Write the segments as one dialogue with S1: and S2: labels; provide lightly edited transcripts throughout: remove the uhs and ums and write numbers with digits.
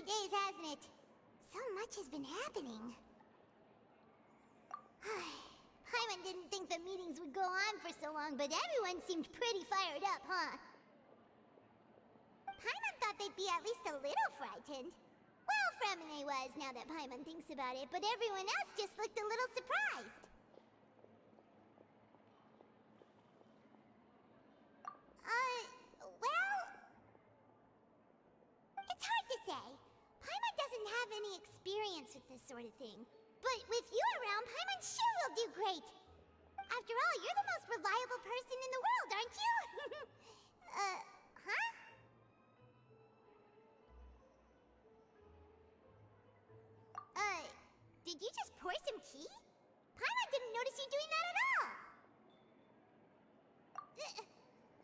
S1: few days, hasn't it? So much has been happening. Paimon didn't think the meetings would go on for so long, but everyone seemed pretty fired up, huh? Paimon thought they'd be at least a little frightened. Well, Fremine was, now that Paimon thinks about it, but everyone else just looked a little surprised. Well... It's hard to say. Paimon doesn't have any experience with this sort of thing. But with you around, Paimon sure will do great. After all, you're the most reliable person in the world, aren't you? Huh? Did you just pour some tea? Paimon didn't notice you doing that at all.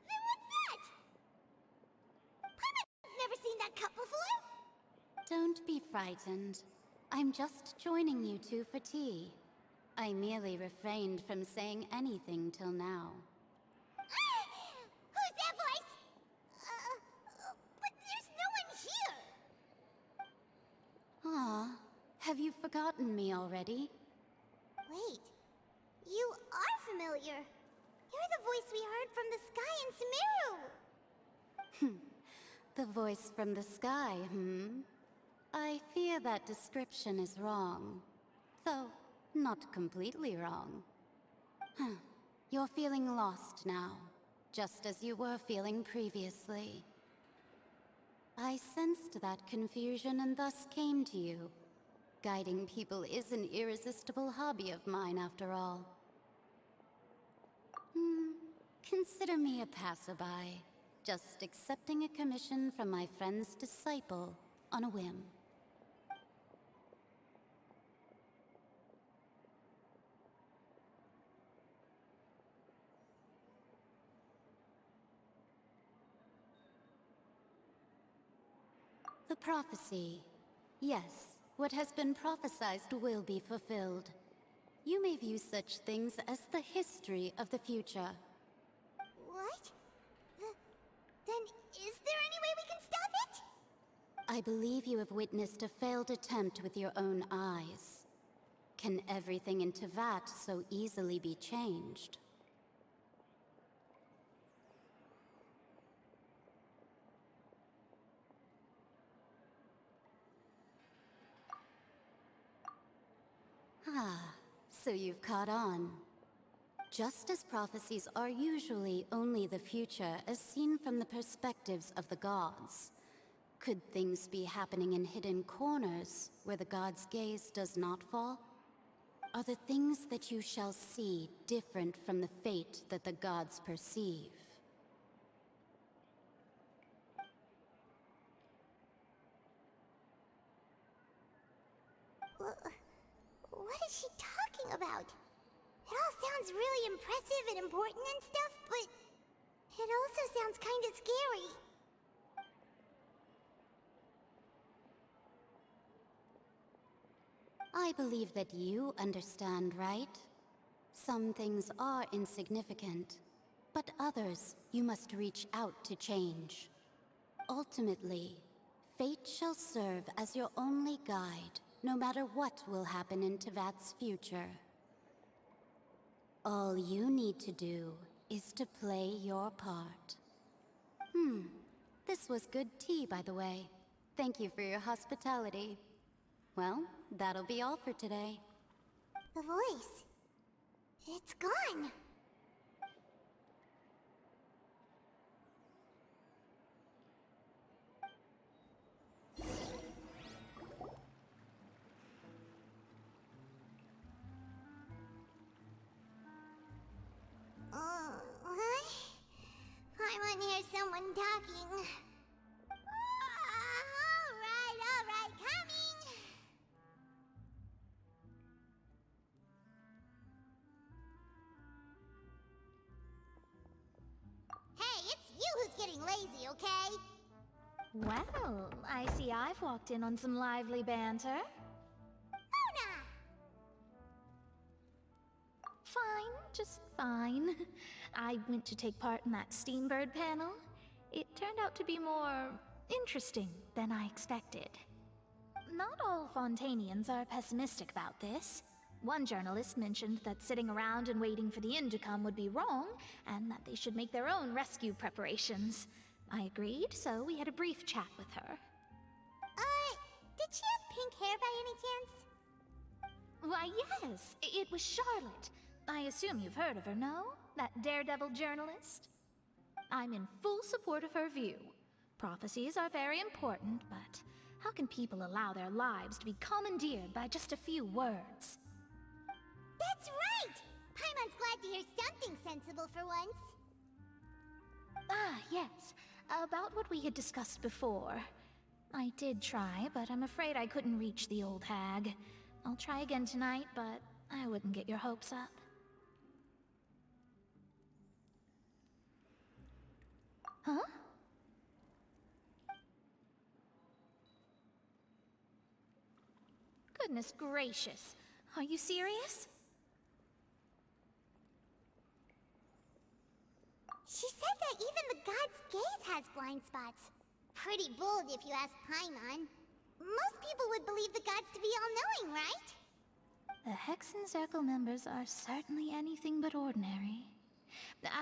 S1: Then what's that? Paimon's never seen that cup before.
S2: Don't be frightened. I'm just joining you two for tea. I merely refrained from saying anything till now.
S1: Who's that voice? But there's no one here.
S2: Ah, have you forgotten me already?
S1: Wait, you are familiar. You're the voice we heard from the sky in Sumeru.
S2: The voice from the sky, I fear that description is wrong. Though, not completely wrong. You're feeling lost now, just as you were feeling previously. I sensed that confusion and thus came to you. Guiding people is an irresistible hobby of mine, after all. Consider me a passerby, just accepting a commission from my friend's disciple on a whim. The prophecy. Yes, what has been prophesied will be fulfilled. You may view such things as the history of the future.
S1: What? Then is there any way we can stop it?
S2: I believe you have witnessed a failed attempt with your own eyes. Can everything in Teyvat so easily be changed? Ah, so you've caught on. Just as prophecies are usually only the future as seen from the perspectives of the gods, could things be happening in hidden corners where the gods' gaze does not fall? Are the things that you shall see different from the fate that the gods perceive?
S1: What is she talking about? It all sounds really impressive and important and stuff, but it also sounds kind of scary.
S2: I believe that you understand, right? Some things are insignificant, but others you must reach out to change. Ultimately, fate shall serve as your only guide, no matter what will happen in Teyvat's future. All you need to do is to play your part. This was good tea, by the way. Thank you for your hospitality. Well, that'll be all for today.
S1: The voice. It's gone. Paimon hears someone talking. All right, coming. Hey, it's you who's getting lazy, okay?
S3: Well, I see I've walked in on some lively banter.
S1: Mona!
S3: Fine, just fine. I went to take part in that Steambird panel. It turned out to be more interesting than I expected. not all Fontanians are pessimistic about this. One journalist mentioned that sitting around and waiting for the end to come would be wrong, and that they should make their own rescue preparations. I agreed, so we had a brief chat with her.
S1: Did she have pink hair by any chance?
S3: Why, yes, it was Charlotte. I assume you've heard of her, no? That daredevil journalist? I'm in full support of her view. Prophecies are very important, but how can people allow their lives to be commandeered by just a few words?
S1: That's right! Paimon's glad to hear something sensible for once.
S3: Ah, yes. About what we had discussed before. I did try, but I'm afraid I couldn't reach the old hag. I'll try again tonight, but I wouldn't get your hopes up. Huh? Goodness gracious. Are you serious?
S1: She said that even the god's gaze has blind spots. Pretty bold if you ask Paimon. Most people would believe the gods to be all-knowing, right?
S3: The Hexen Circle members are certainly anything but ordinary.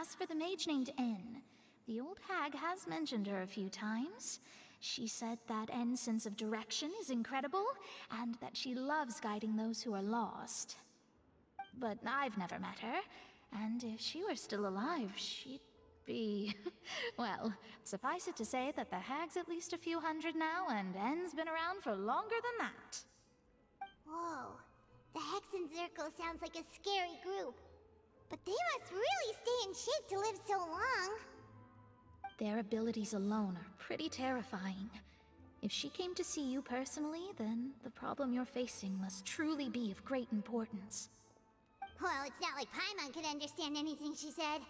S3: As for the mage named N, the old hag has mentioned her a few times. She said that N's sense of direction is incredible, and that she loves guiding those who are lost. But I've never met her, and if she were still alive, she'd be... well, suffice it to say that the hag's at least a few hundred now, and N's been around for longer than that.
S1: Whoa. The Hexen Circle sounds like a scary group. But they must really stay in shape to live so long.
S3: Their abilities alone are pretty terrifying. If she came to see you personally, then the problem you're facing must truly be of great importance.
S1: Well, it's not like Paimon could understand anything she said.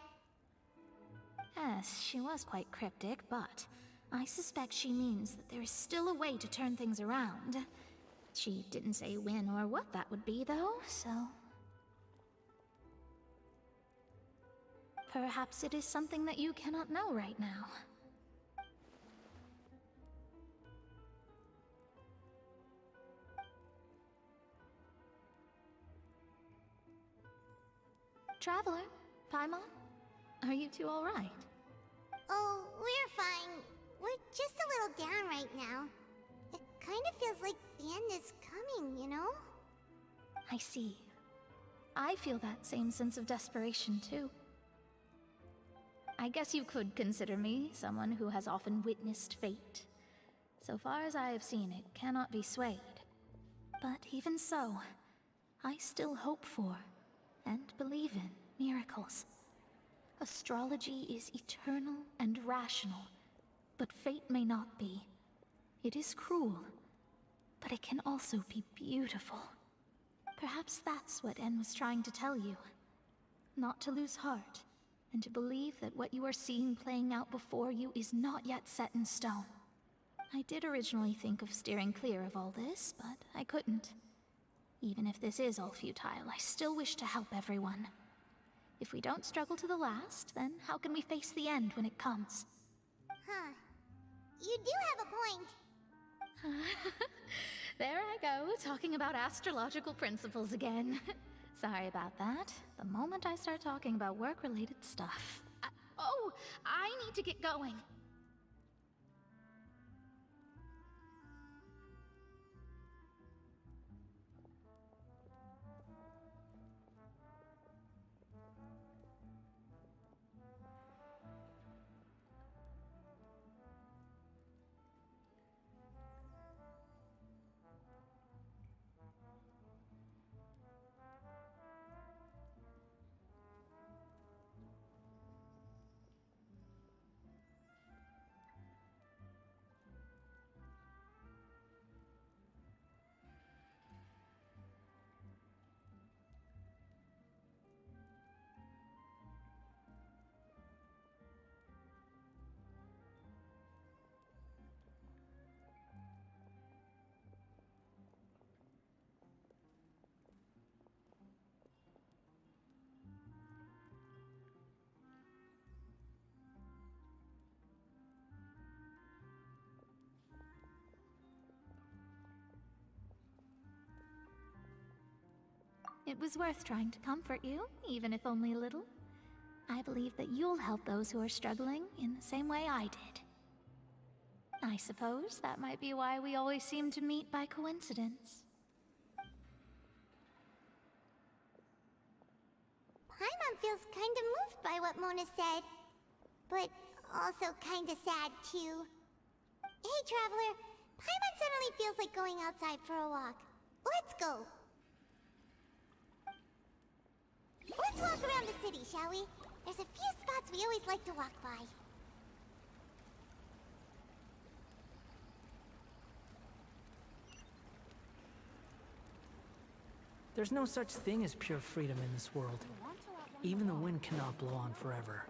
S3: Yes, she was quite cryptic, but I suspect she means that there is still a way to turn things around. She didn't say when or what that would be, though, so... perhaps it is something that you cannot know right now. Traveler, Paimon, are you two all right?
S1: Oh, we're fine. We're just a little down right now. It kind of feels like the end is coming, you know?
S3: I see. I feel that same sense of desperation, too. I guess you could consider me someone who has often witnessed fate. So far as I have seen, it cannot be swayed. But even so, I still hope for, and believe in, miracles. Astrology is eternal and rational, but fate may not be. It is cruel, but it can also be beautiful. Perhaps that's what En was trying to tell you. Not to lose heart, and to believe that what you are seeing playing out before you is not yet set in stone. I did originally think of steering clear of all this, but I couldn't. Even if this is all futile, I still wish to help everyone. If we don't struggle to the last, then how can we face the end when it comes?
S1: Huh. You do have a point.
S3: There I go, talking about astrological principles again. Sorry about that. The moment I start talking about work-related stuff... oh, I need to get going. It was worth trying to comfort you, even if only a little. I believe that you'll help those who are struggling in the same way I did. I suppose that might be why we always seem to meet by coincidence.
S1: Paimon feels kinda moved by what Mona said, but also kinda sad too. Hey, Traveler, Paimon suddenly feels like going outside for a walk. Let's go. Let's walk around the city, shall we? There's a few spots we always like to walk by.
S4: There's no such thing as pure freedom in this world. Even the wind cannot blow on forever.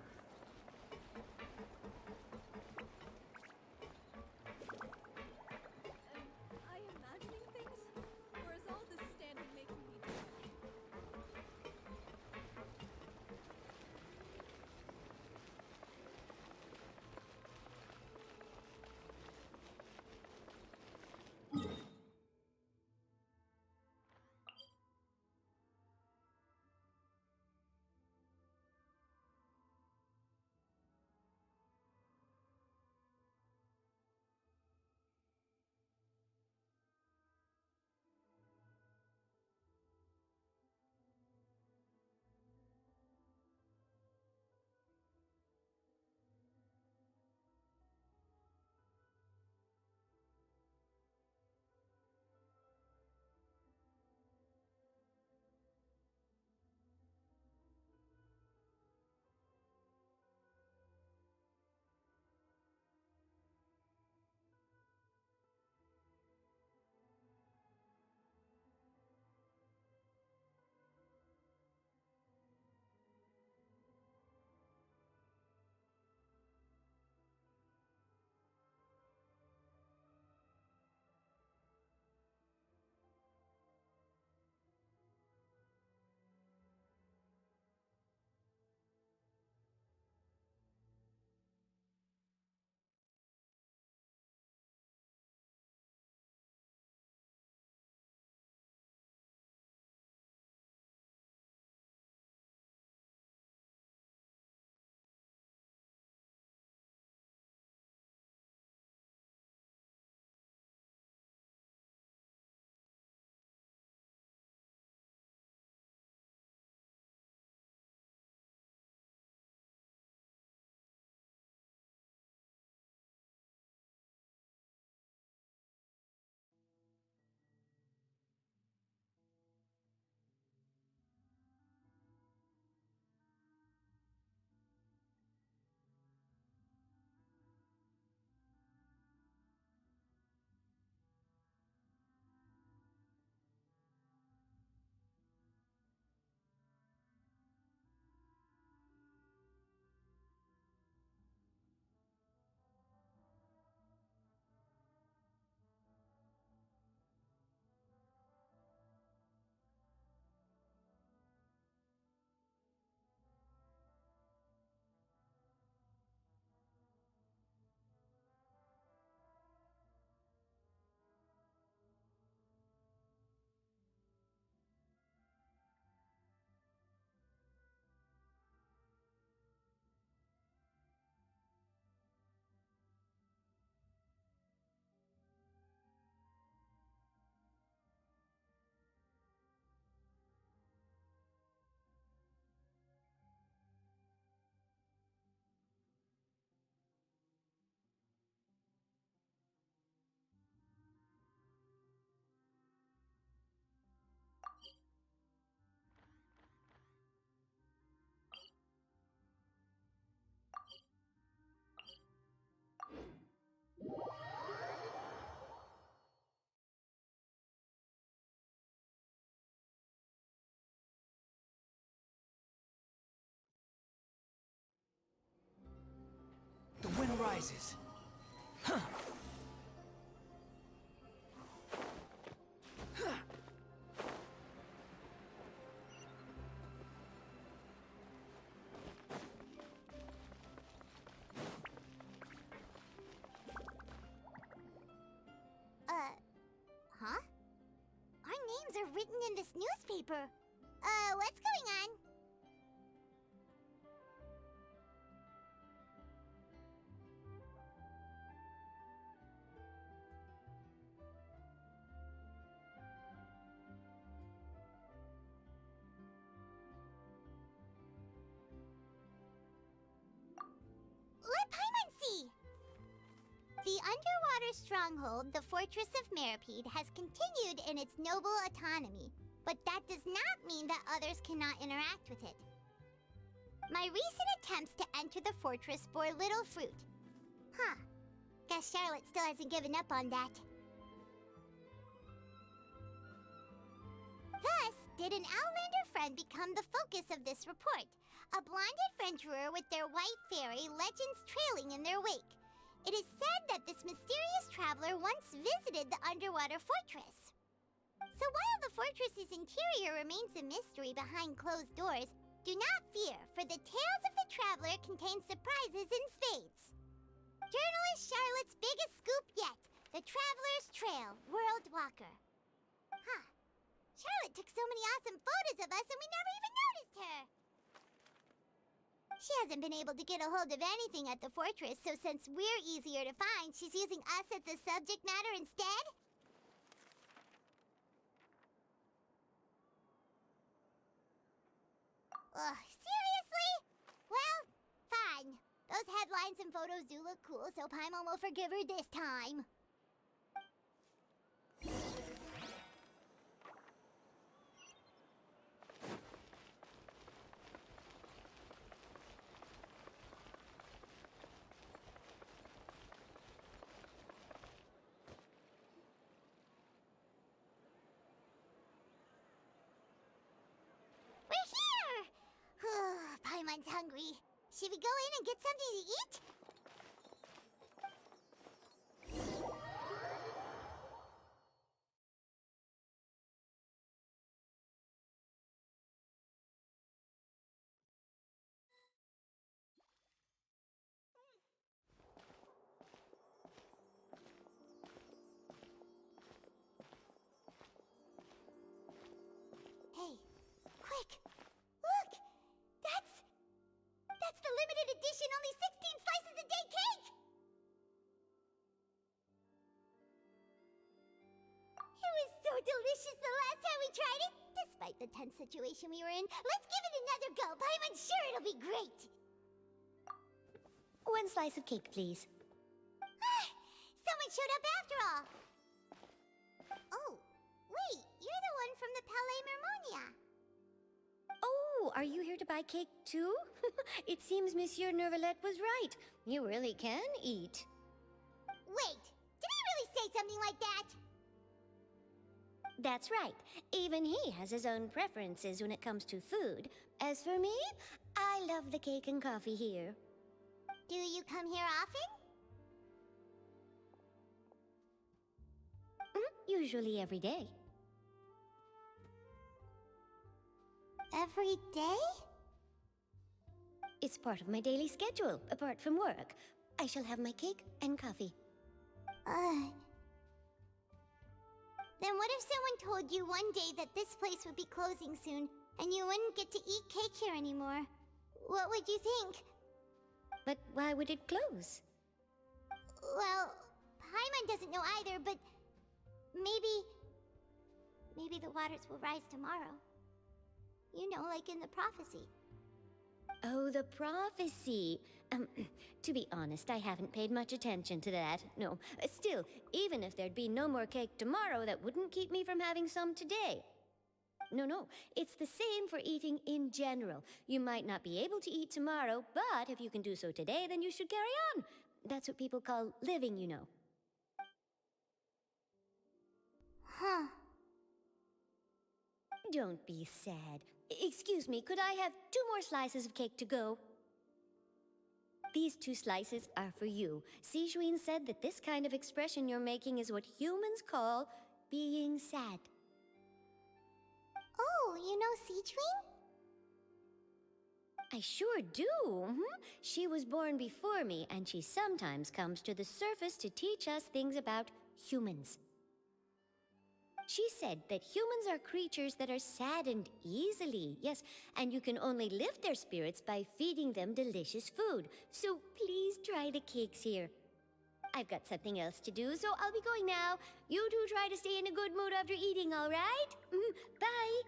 S5: Am I imagining things? Or is all this standing making me
S4: The wind rises. Huh.
S1: Huh? Our names are written in this newspaper. what's going on? Let Paimon see! The underwater stronghold, the Fortress of Meripede, has continued in its noble autonomy, but that does not mean that others cannot interact with it. My recent attempts to enter the fortress bore little fruit. Huh. Guess Charlotte still hasn't given up on that. Thus, did an Outlander friend become the focus of this report? A blonde adventurer with their white fairy, legends trailing in their wake. It is said that this mysterious traveler once visited the underwater fortress. So while the fortress's interior remains a mystery behind closed doors, do not fear, for the tales of the traveler contain surprises in spades. Journalist Charlotte's biggest scoop yet, the Traveler's Trail, World Walker. Huh. Charlotte took so many awesome photos of us and we never even noticed her. She hasn't been able to get a hold of anything at the fortress, so since we're easier to find, she's using us as the subject matter instead? Ugh, seriously? Well, fine. Those headlines and photos do look cool, so Paimon will forgive her this time. We're here! Paimon's hungry. Should we go in and get something to eat? Hey, quick! Look! That's the limited edition only 16 slices a day cake! It was so delicious the last time we tried it! Despite the tense situation we were in, let's give it another go! I'm sure it'll be great!
S6: One slice of cake, please.
S1: Someone showed up after all! Oh, wait, you're the one from the Palais Mermonia.
S6: Oh, are you here to buy cake too? It seems Monsieur Neuvillette was right. You really can eat.
S1: Wait, did he really say something like that?
S6: That's right. Even he has his own preferences when it comes to food. As for me, I love the cake and coffee here.
S1: Do you come here often?
S6: Usually every day.
S1: Every day?
S6: It's part of my daily schedule, apart from work. I shall have my cake and coffee.
S1: Then what if someone told you one day that this place would be closing soon, and you wouldn't get to eat cake here anymore? What would you think?
S6: But why would it close?
S1: Well, Paimon doesn't know either, but maybe the waters will rise tomorrow. You know, like in the prophecy.
S6: Oh, the prophecy. To be honest, I haven't paid much attention to that. No, still, even if there'd be no more cake tomorrow, that wouldn't keep me from having some today. No, it's the same for eating in general. You might not be able to eat tomorrow, but if you can do so today, then you should carry on. That's what people call living, you know.
S1: Huh.
S6: Don't be sad. Excuse me, could I have 2 more slices of cake to go? These 2 slices are for you. Sijuin said that this kind of expression you're making is what humans call being sad.
S1: Oh, you know Sijuin?
S6: I sure do. She was born before me, and she sometimes comes to the surface to teach us things about humans. She said that humans are creatures that are saddened easily, yes, and you can only lift their spirits by feeding them delicious food. So please try the cakes here. I've got something else to do, so I'll be going now. You two try to stay in a good mood after eating, all right? Bye.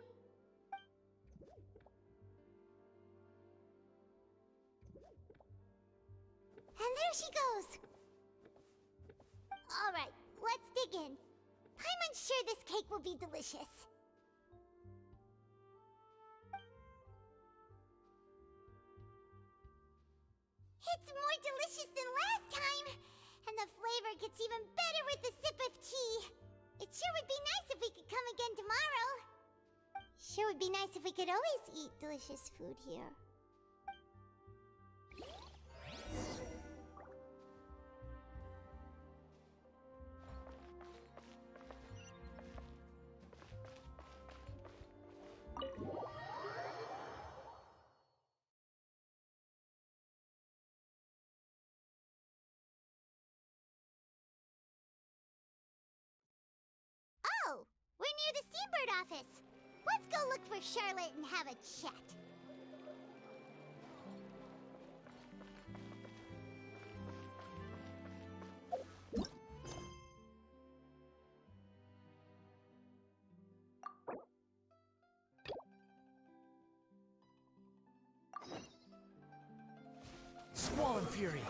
S1: And there she goes. All right, let's dig in. Paimon's sure this cake will be delicious. It's more delicious than last time, and the flavor gets even better with a sip of tea. It sure would be nice if we could come again tomorrow. Sure would be nice if we could always eat delicious food here. Oh, we're near the Seabird office. Let's go look for Charlotte and have a chat.
S4: Squall and Fury.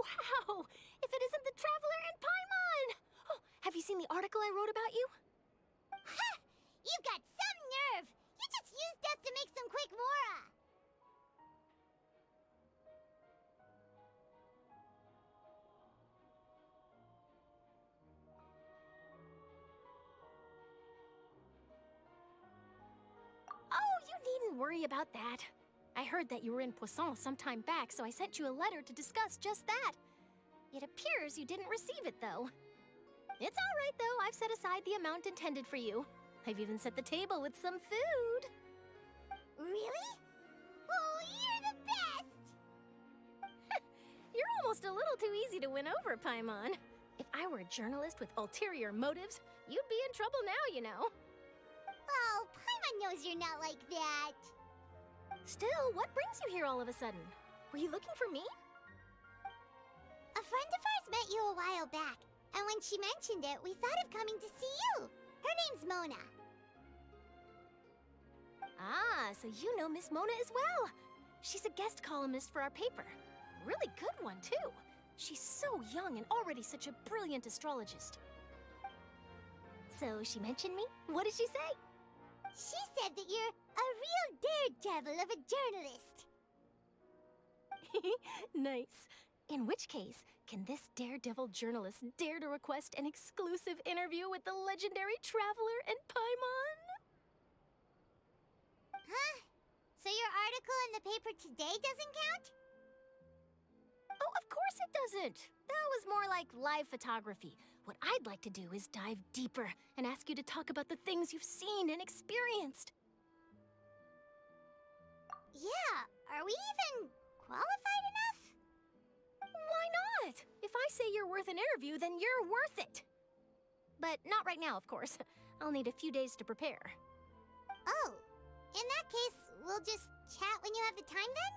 S7: Wow! If it isn't the Traveler and Paimon! Oh, have you seen the article I wrote about you?
S1: Ha! You've got some nerve! You just used us to make some quick mora!
S7: Oh, you needn't worry about that. I heard that you were in Poisson some time back, so I sent you a letter to discuss just that. It appears you didn't receive it, though. It's all right, though. I've set aside the amount intended for you. I've even set the table with some food.
S1: Really? Oh, you're the best!
S7: You're almost a little too easy to win over, Paimon. If I were a journalist with ulterior motives, you'd be in trouble now, you know.
S1: Oh, Paimon knows you're not like that.
S7: Still, what brings you here all of a sudden? Were you looking for me?
S1: A friend of ours met you a while back, and when she mentioned it, we thought of coming to see you. Her name's Mona.
S7: Ah, so you know Miss Mona as well. She's a guest columnist for our paper. Really good one, too. She's so young and already such a brilliant astrologist. So she mentioned me? What did she say?
S1: She said that you're a real daredevil of a journalist.
S7: Nice. In which case, can this daredevil journalist dare to request an exclusive interview with the legendary traveler and Paimon?
S1: Huh? So your article in the paper today doesn't count?
S7: Oh, of course it doesn't. That was more like live photography. What I'd like to do is dive deeper and ask you to talk about the things you've seen and experienced.
S1: Yeah, are we even qualified enough?
S7: Why not? If I say you're worth an interview, then you're worth it. But not right now, of course. I'll need a few days to prepare.
S1: Oh, in that case, we'll just chat when you have the time then?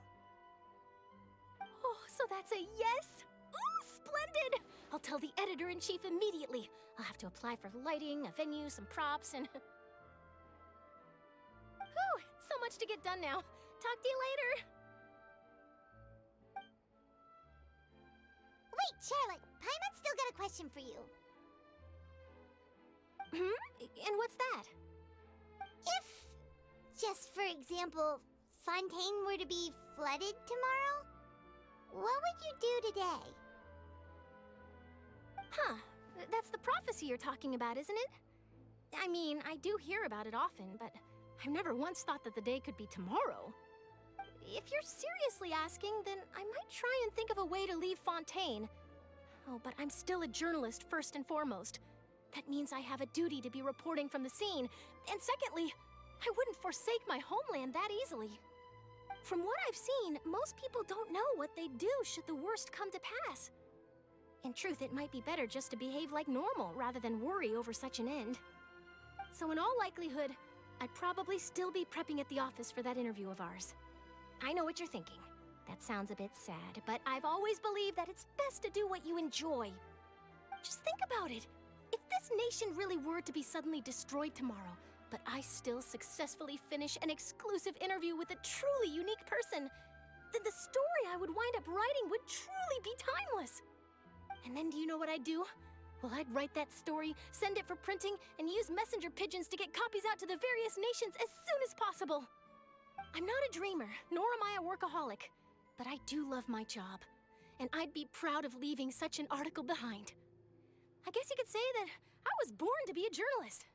S7: Oh, so that's a yes? Ooh, splendid! I'll tell the editor-in-chief immediately. I'll have to apply for lighting, a venue, some props, and... Whew, so much to get done now. Talk to you later.
S1: Wait, Charlotte, Paimon's still got a question for you.
S7: And what's that?
S1: If, just for example, Fontaine were to be flooded tomorrow, what would you do today?
S7: Huh, that's the prophecy you're talking about, isn't it? I mean, I do hear about it often, but I've never once thought that the day could be tomorrow. If you're seriously asking, then I might try and think of a way to leave Fontaine. Oh, but I'm still a journalist first and foremost. That means I have a duty to be reporting from the scene. And secondly, I wouldn't forsake my homeland that easily. From what I've seen, most people don't know what they'd do should the worst come to pass. In truth, it might be better just to behave like normal rather than worry over such an end. So in all likelihood, I'd probably still be prepping at the office for that interview of ours. I know what you're thinking. That sounds a bit sad, but I've always believed that it's best to do what you enjoy. Just think about it. If this nation really were to be suddenly destroyed tomorrow, but I still successfully finish an exclusive interview with a truly unique person, then the story I would wind up writing would truly be timeless. And then do you know what I'd do? Well, I'd write that story, send it for printing, and use messenger pigeons to get copies out to the various nations as soon as possible. I'm not a dreamer, nor am I a workaholic, but I do love my job, and I'd be proud of leaving such an article behind. I guess you could say that I was born to be a journalist.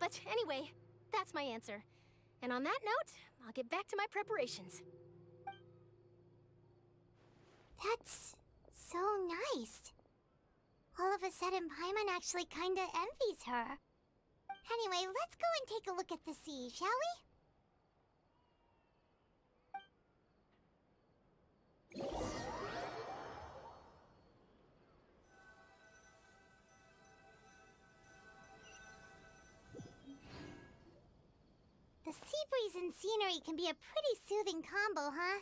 S7: But anyway, that's my answer. And on that note, I'll get back to my preparations.
S1: That's so nice. All of a sudden, Paimon actually kinda envies her. Anyway, let's go and take a look at the sea, shall we? The sea breeze and scenery can be a pretty soothing combo, huh?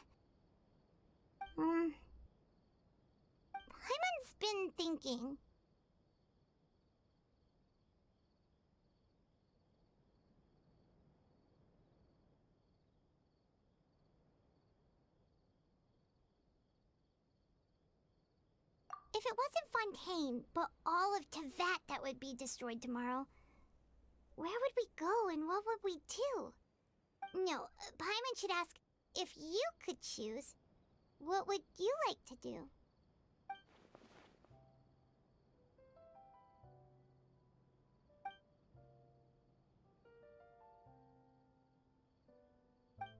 S1: Paimon's been thinking. If it wasn't Fontaine, but all of Tevat that would be destroyed tomorrow, where would we go and what would we do? No, Paimon should ask, if you could choose, what would you like to do?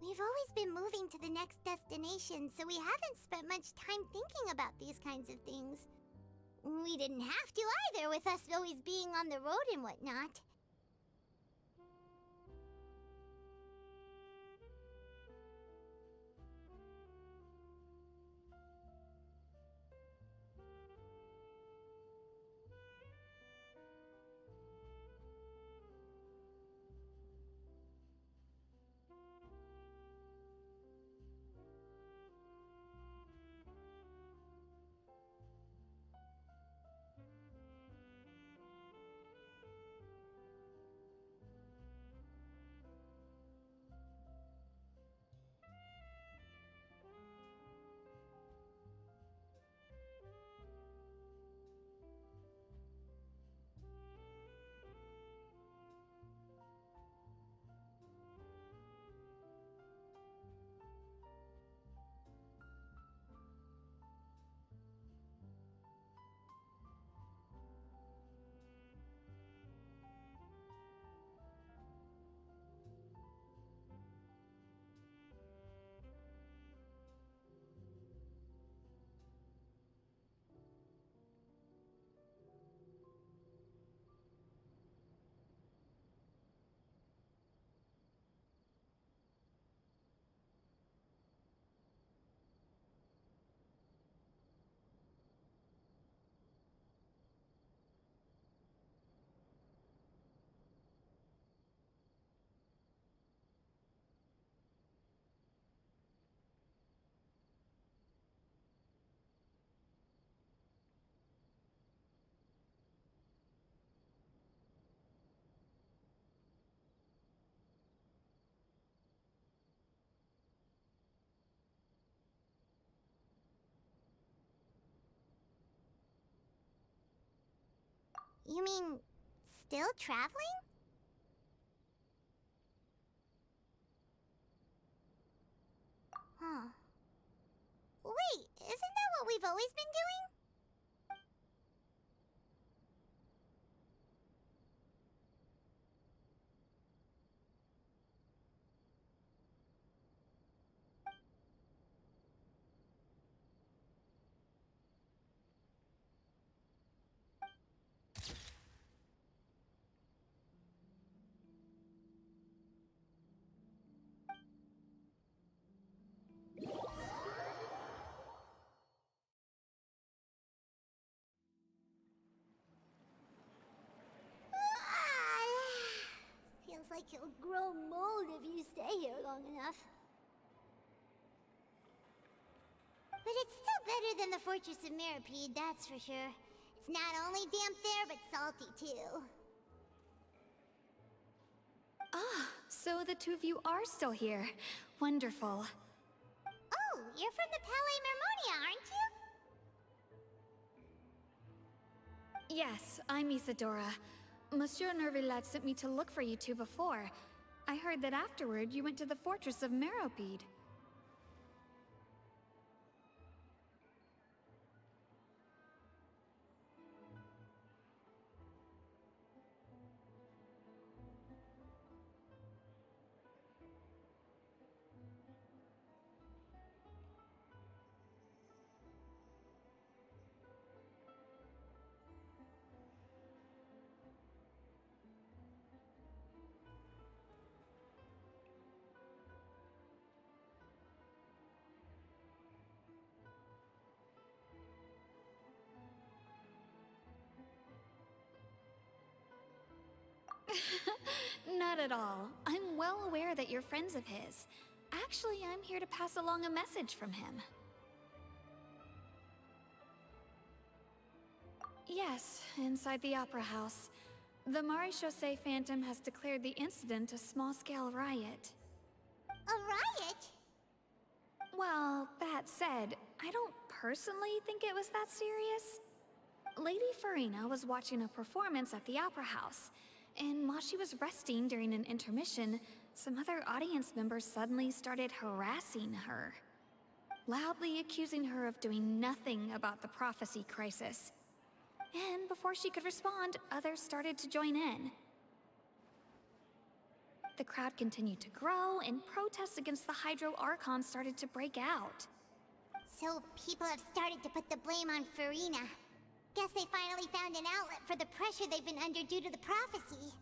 S1: We've always been moving to the next destination, so we haven't spent much time thinking about these kinds of things. We didn't have to either, with us always being on the road and whatnot. You mean, still traveling? Huh. Wait, isn't that what we've always been doing? Feels like you'll grow mold if you stay here long enough. But it's still better than the Fortress of Mirapede, that's for sure. It's not only damp there, but salty too.
S2: Ah, so the two of you are still here. Wonderful.
S1: Oh, you're from the Palais Mermonia, aren't you?
S2: Yes, I'm Isadora. Monsieur Nervillat sent me to look for you two before. I heard that afterward you went to the Fortress of Meropide. Not at all. I'm well aware that you're friends of his. Actually, I'm here to pass along a message from him. Yes, inside the Opera House. The Maréchaussée Phantom has declared the incident a small-scale riot.
S1: A riot?
S2: Well, that said, I don't personally think it was that serious. Lady Farina was watching a performance at the Opera House, and while she was resting during an intermission, some other audience members suddenly started harassing her, loudly accusing her of doing nothing about the prophecy crisis. And before she could respond, others started to join in. The crowd continued to grow, and protests against the Hydro Archon started to break out.
S1: So people have started to put the blame on Farina. Guess they finally found an outlet for the pressure they've been under due to the prophecy.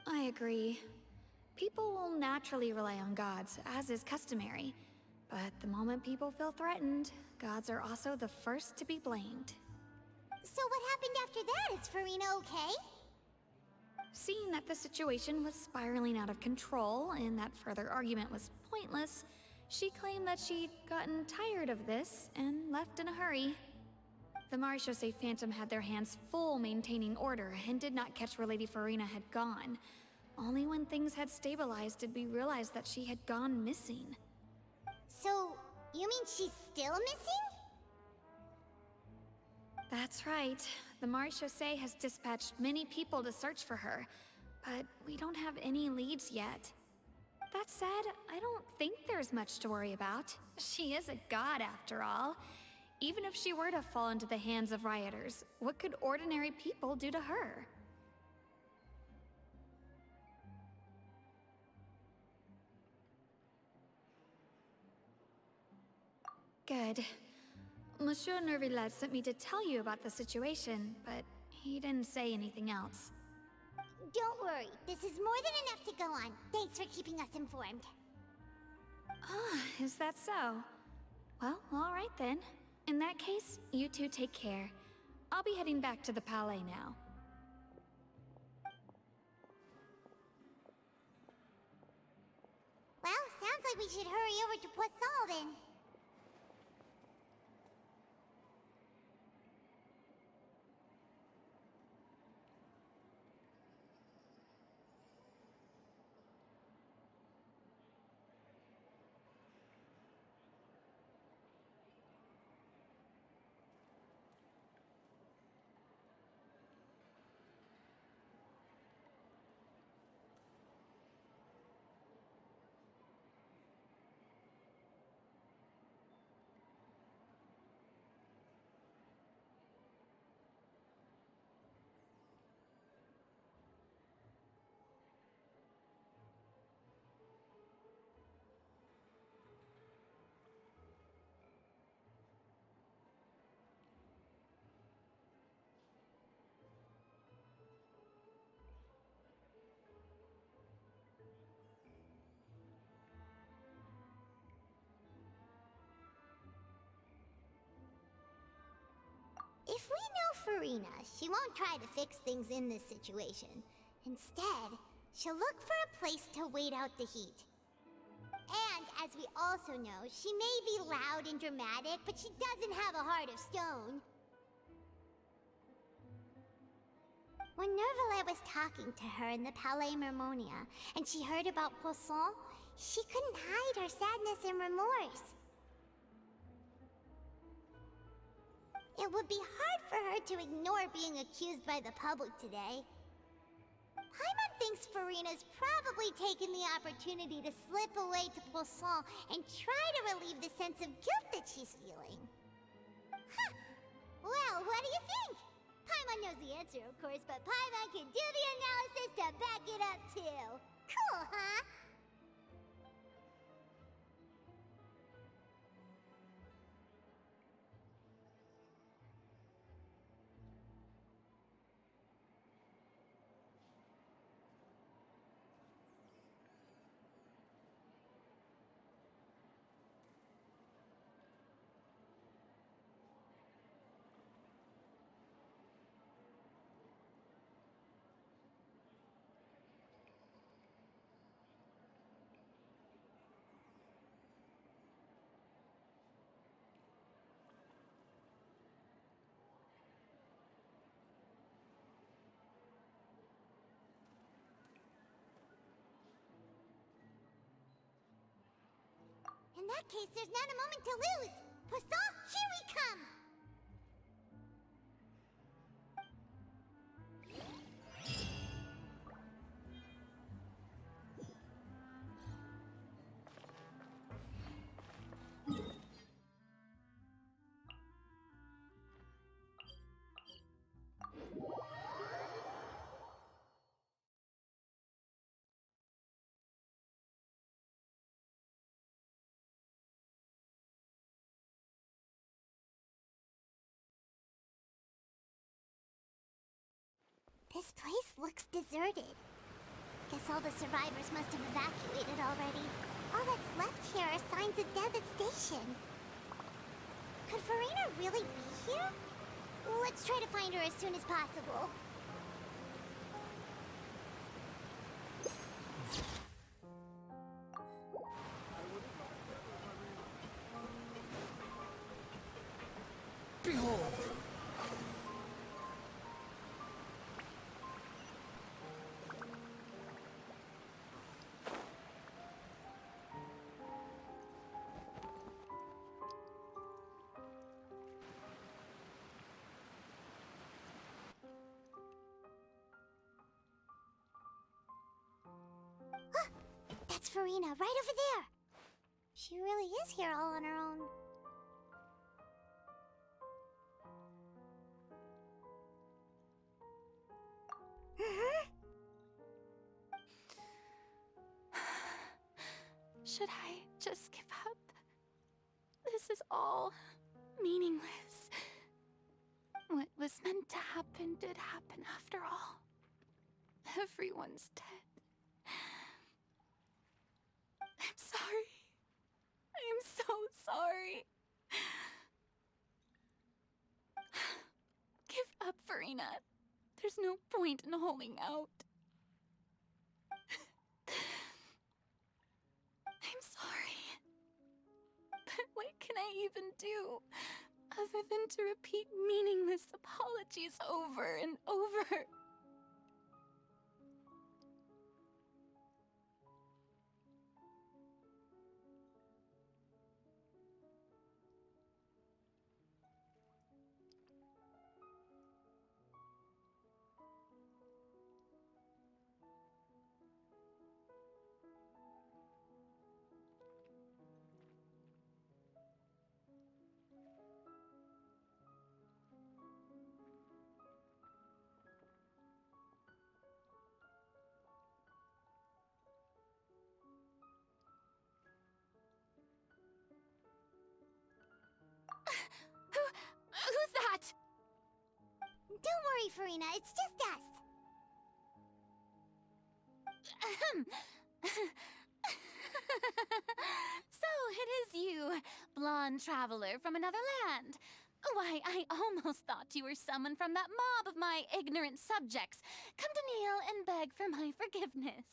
S2: I agree. People will naturally rely on gods, as is customary. But the moment people feel threatened, gods are also the first to be blamed.
S1: So what happened after that? Is Farina okay?
S2: Seeing that the situation was spiraling out of control and that further argument was pointless, she claimed that she'd gotten tired of this and left in a hurry. The Maréchaussée Phantom had their hands full maintaining order and did not catch where Lady Farina had gone. Only when things had stabilized did we realize that she had gone missing.
S1: So, you mean she's still missing?
S2: That's right. The Maréchaussée has dispatched many people to search for her, but we don't have any leads yet. That said, I don't think there's much to worry about. She is a god after all. Even if she were to fall into the hands of rioters, what could ordinary people do to her? Good. Monsieur Nervillat sent me to tell you about the situation, but he didn't say anything else.
S1: Don't worry, this is more than enough to go on. Thanks for keeping us informed.
S2: Ah, is that so? Well, all right then. In that case, you two take care. I'll be heading back to the Palais now.
S1: Well, sounds like we should hurry over to Poisson then. If we know Farina, she won't try to fix things in this situation. Instead, she'll look for a place to wait out the heat. And, as we also know, she may be loud and dramatic, but she doesn't have a heart of stone. When Nervalet was talking to her in the Palais Mermonia, and she heard about Poisson, she couldn't hide her sadness and remorse. It would be hard for her to ignore being accused by the public today. Paimon thinks Farina's probably taken the opportunity to slip away to Poisson and try to relieve the sense of guilt that she's feeling. Huh! Well, what do you think? Paimon knows the answer, of course, but Paimon can do the analysis to back it up, too. Cool, huh? In that case, there's not a moment to lose! Poisson, here we come! This place looks deserted. Guess all the survivors must have evacuated already. All that's left here are signs of devastation. Could Farina really be here? Let's try to find her as soon as possible.
S4: Behold!
S1: That's Farina, right over there! She really is here all on her own.
S3: Should I just give up? This is all meaningless. What was meant to happen did happen after all. Everyone's dead. I'm sorry. I am so sorry. Give up, Farina. There's no point in holding out. I'm sorry. But what can I even do other than to repeat meaningless apologies over and over? Who's that?
S1: Don't worry, Farina, it's just us.
S2: So it is you, blonde traveler from another land. Why, I almost thought you were someone from that mob of my ignorant subjects, come to kneel and beg for my forgiveness.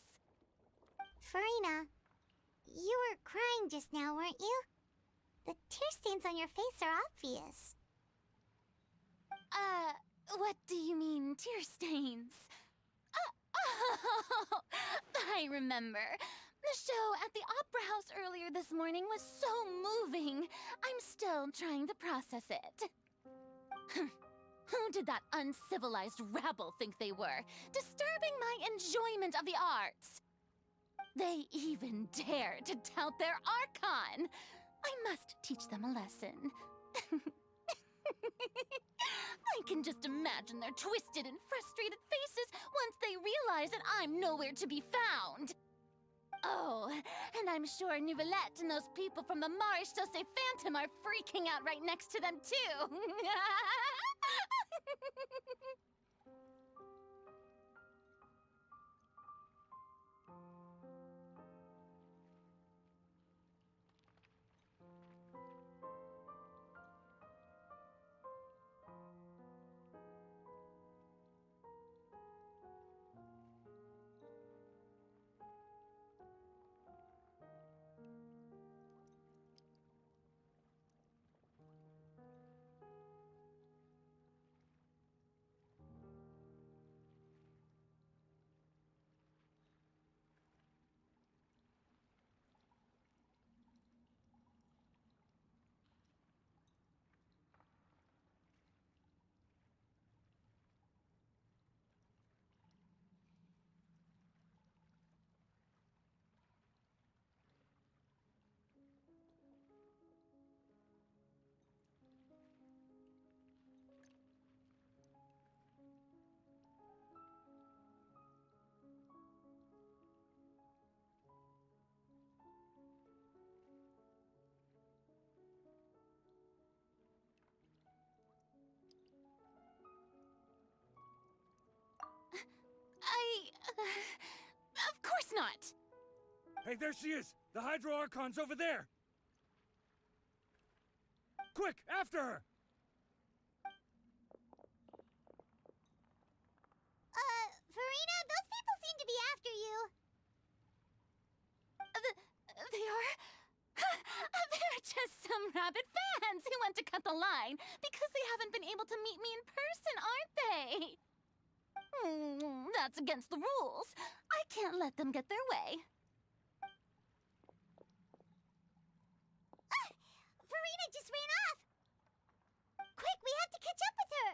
S1: Farina, you were crying just now, weren't you? The tear stains on your face are obvious.
S2: What do you mean, tear stains? Oh, I remember. The show at the Opera House earlier this morning was so moving. I'm still trying to process it. Who did that uncivilized rabble think they were, disturbing my enjoyment of the arts? They even dare to tout their Archon. I must teach them a lesson. I can just imagine their twisted and frustrated faces once they realize that I'm nowhere to be found. Oh, and I'm sure Nouvellette and those people from the Marish Chaussee Phantom are freaking out right next to them, too. Of course not!
S8: Hey, there she is! The Hydro Archon's over there! Quick, after her!
S1: Farina, those people seem to be after you.
S2: They are... They're just some rabid fans who want to cut the line because they haven't been able to meet me in person, aren't they? That's against the rules. I can't let them get their way.
S1: Farina just ran off! Quick, we have to catch up with her!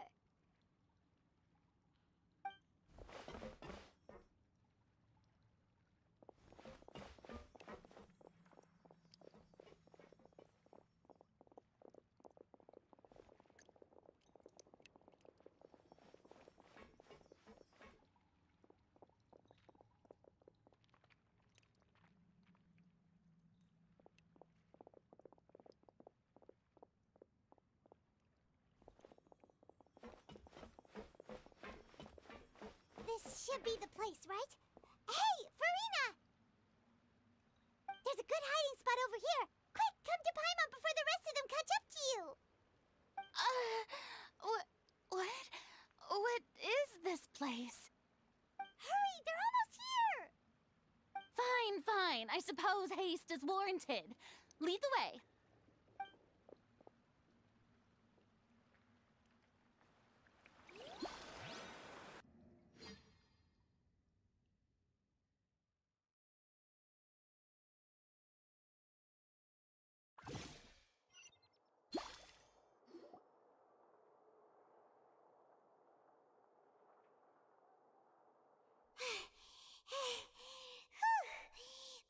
S1: This should be the place, right? Hey, Farina! There's a good hiding spot over here. Quick, come to Paimon before the rest of them catch up to you.
S2: What? What is this place?
S1: Hurry, they're almost here.
S2: Fine. I suppose haste is warranted. Lead the way.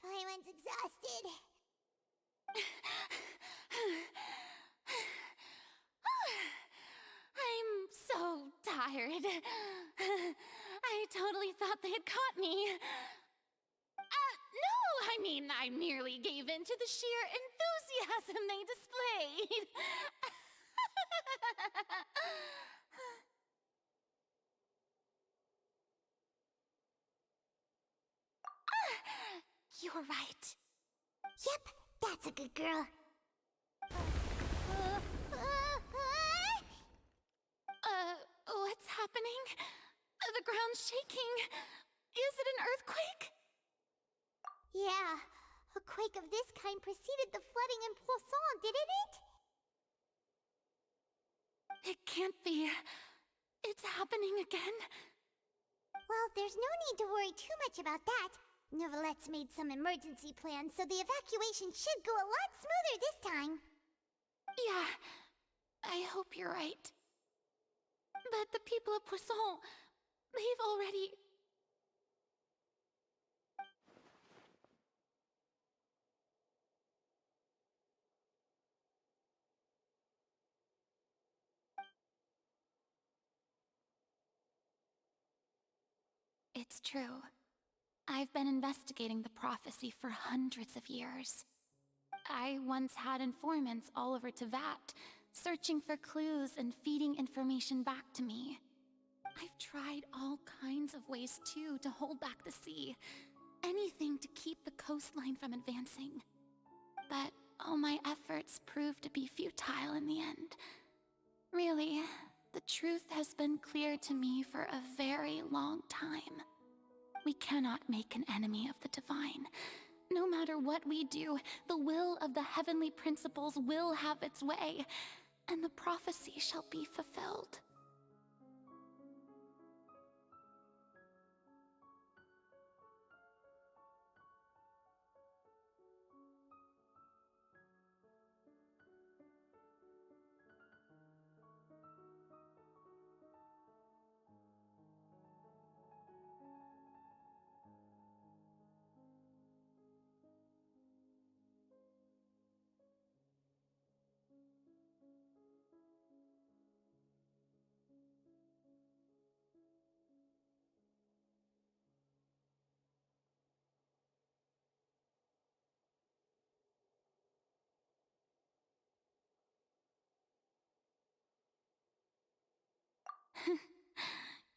S1: Paimon's exhausted.
S2: I'm so tired. I totally thought they had caught me. No, I mean, I merely gave in to the sheer enthusiasm they displayed.
S1: You're right. Yep, that's a good girl.
S2: What's happening? The ground's shaking. Is it an earthquake?
S1: Yeah, a quake of this kind preceded the flooding in Poisson, didn't it?
S2: It can't be. It's happening again.
S1: Well, there's no need to worry too much about that. Novelette's made some emergency plans, so the evacuation should go a lot smoother this time.
S2: Yeah, I hope you're right. But the people of Poisson, they've already... It's true. I've been investigating the prophecy for hundreds of years. I once had informants all over Teyvat, searching for clues and feeding information back to me. I've tried all kinds of ways, too, to hold back the sea. Anything to keep the coastline from advancing. But all my efforts proved to be futile in the end. Really, the truth has been clear to me for a very long time. We cannot make an enemy of the divine. No matter what we do, the will of the heavenly principles will have its way, and the prophecy shall be fulfilled.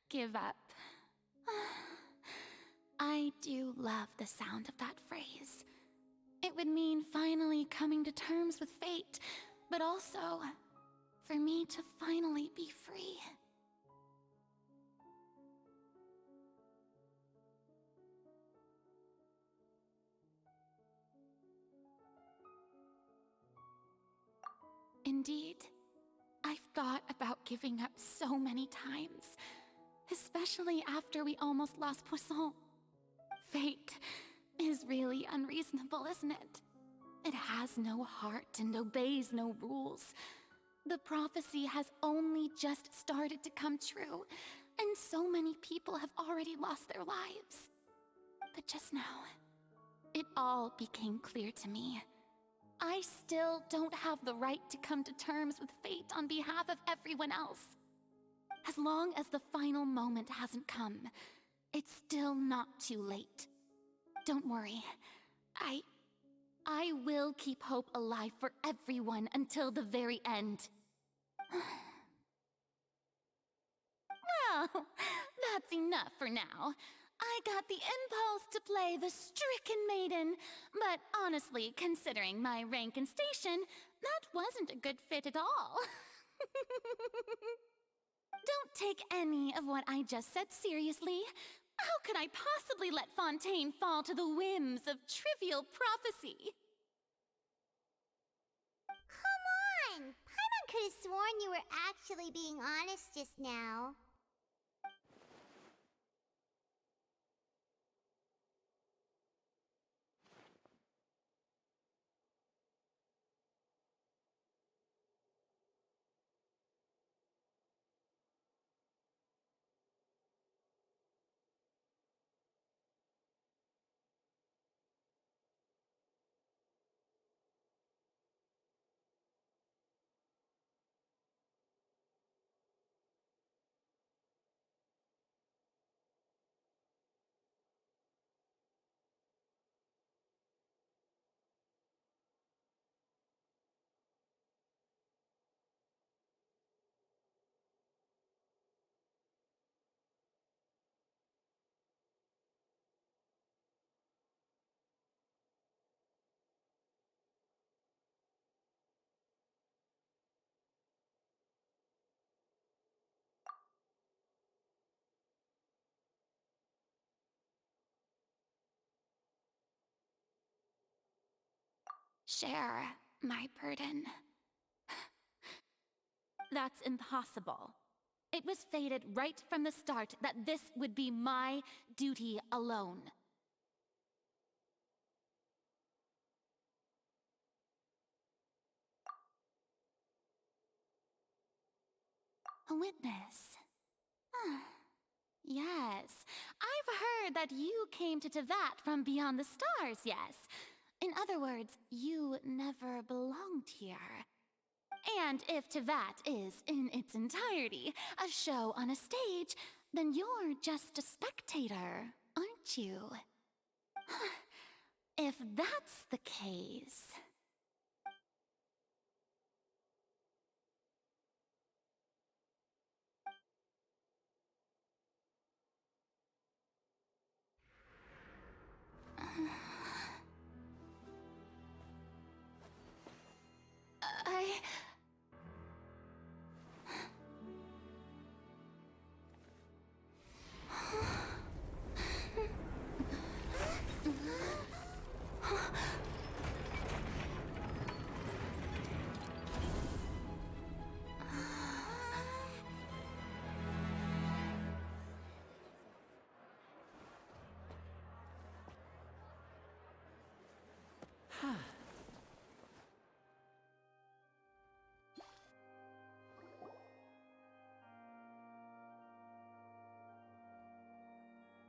S2: Give up. I do love the sound of that phrase. It would mean finally coming to terms with fate, but also for me to finally be free. Indeed, I've thought about giving up so many times, especially after we almost lost Poisson. Fate is really unreasonable, isn't it? It has no heart and obeys no rules. The prophecy has only just started to come true, and so many people have already lost their lives. But just now, it all became clear to me. I still don't have the right to come to terms with fate on behalf of everyone else. As long as the final moment hasn't come, it's still not too late. Don't worry. I will keep hope alive for everyone until the very end. Well, that's enough for now. I got the impulse to play the stricken maiden, but honestly, considering my rank and station, that wasn't a good fit at all. Don't take any of what I just said seriously. How could I possibly let Fontaine fall to the whims of trivial prophecy?
S1: Come on! Paimon could have sworn you were actually being honest just now.
S2: share my burden. That's impossible. It was fated right from the start that this would be my duty alone. A witness. Yes, I've heard that you came to Tevat from beyond the stars, yes. In other words, you never belonged here. And if Tevat is, in its entirety, a show on a stage, then you're just a spectator, aren't you? If that's the case...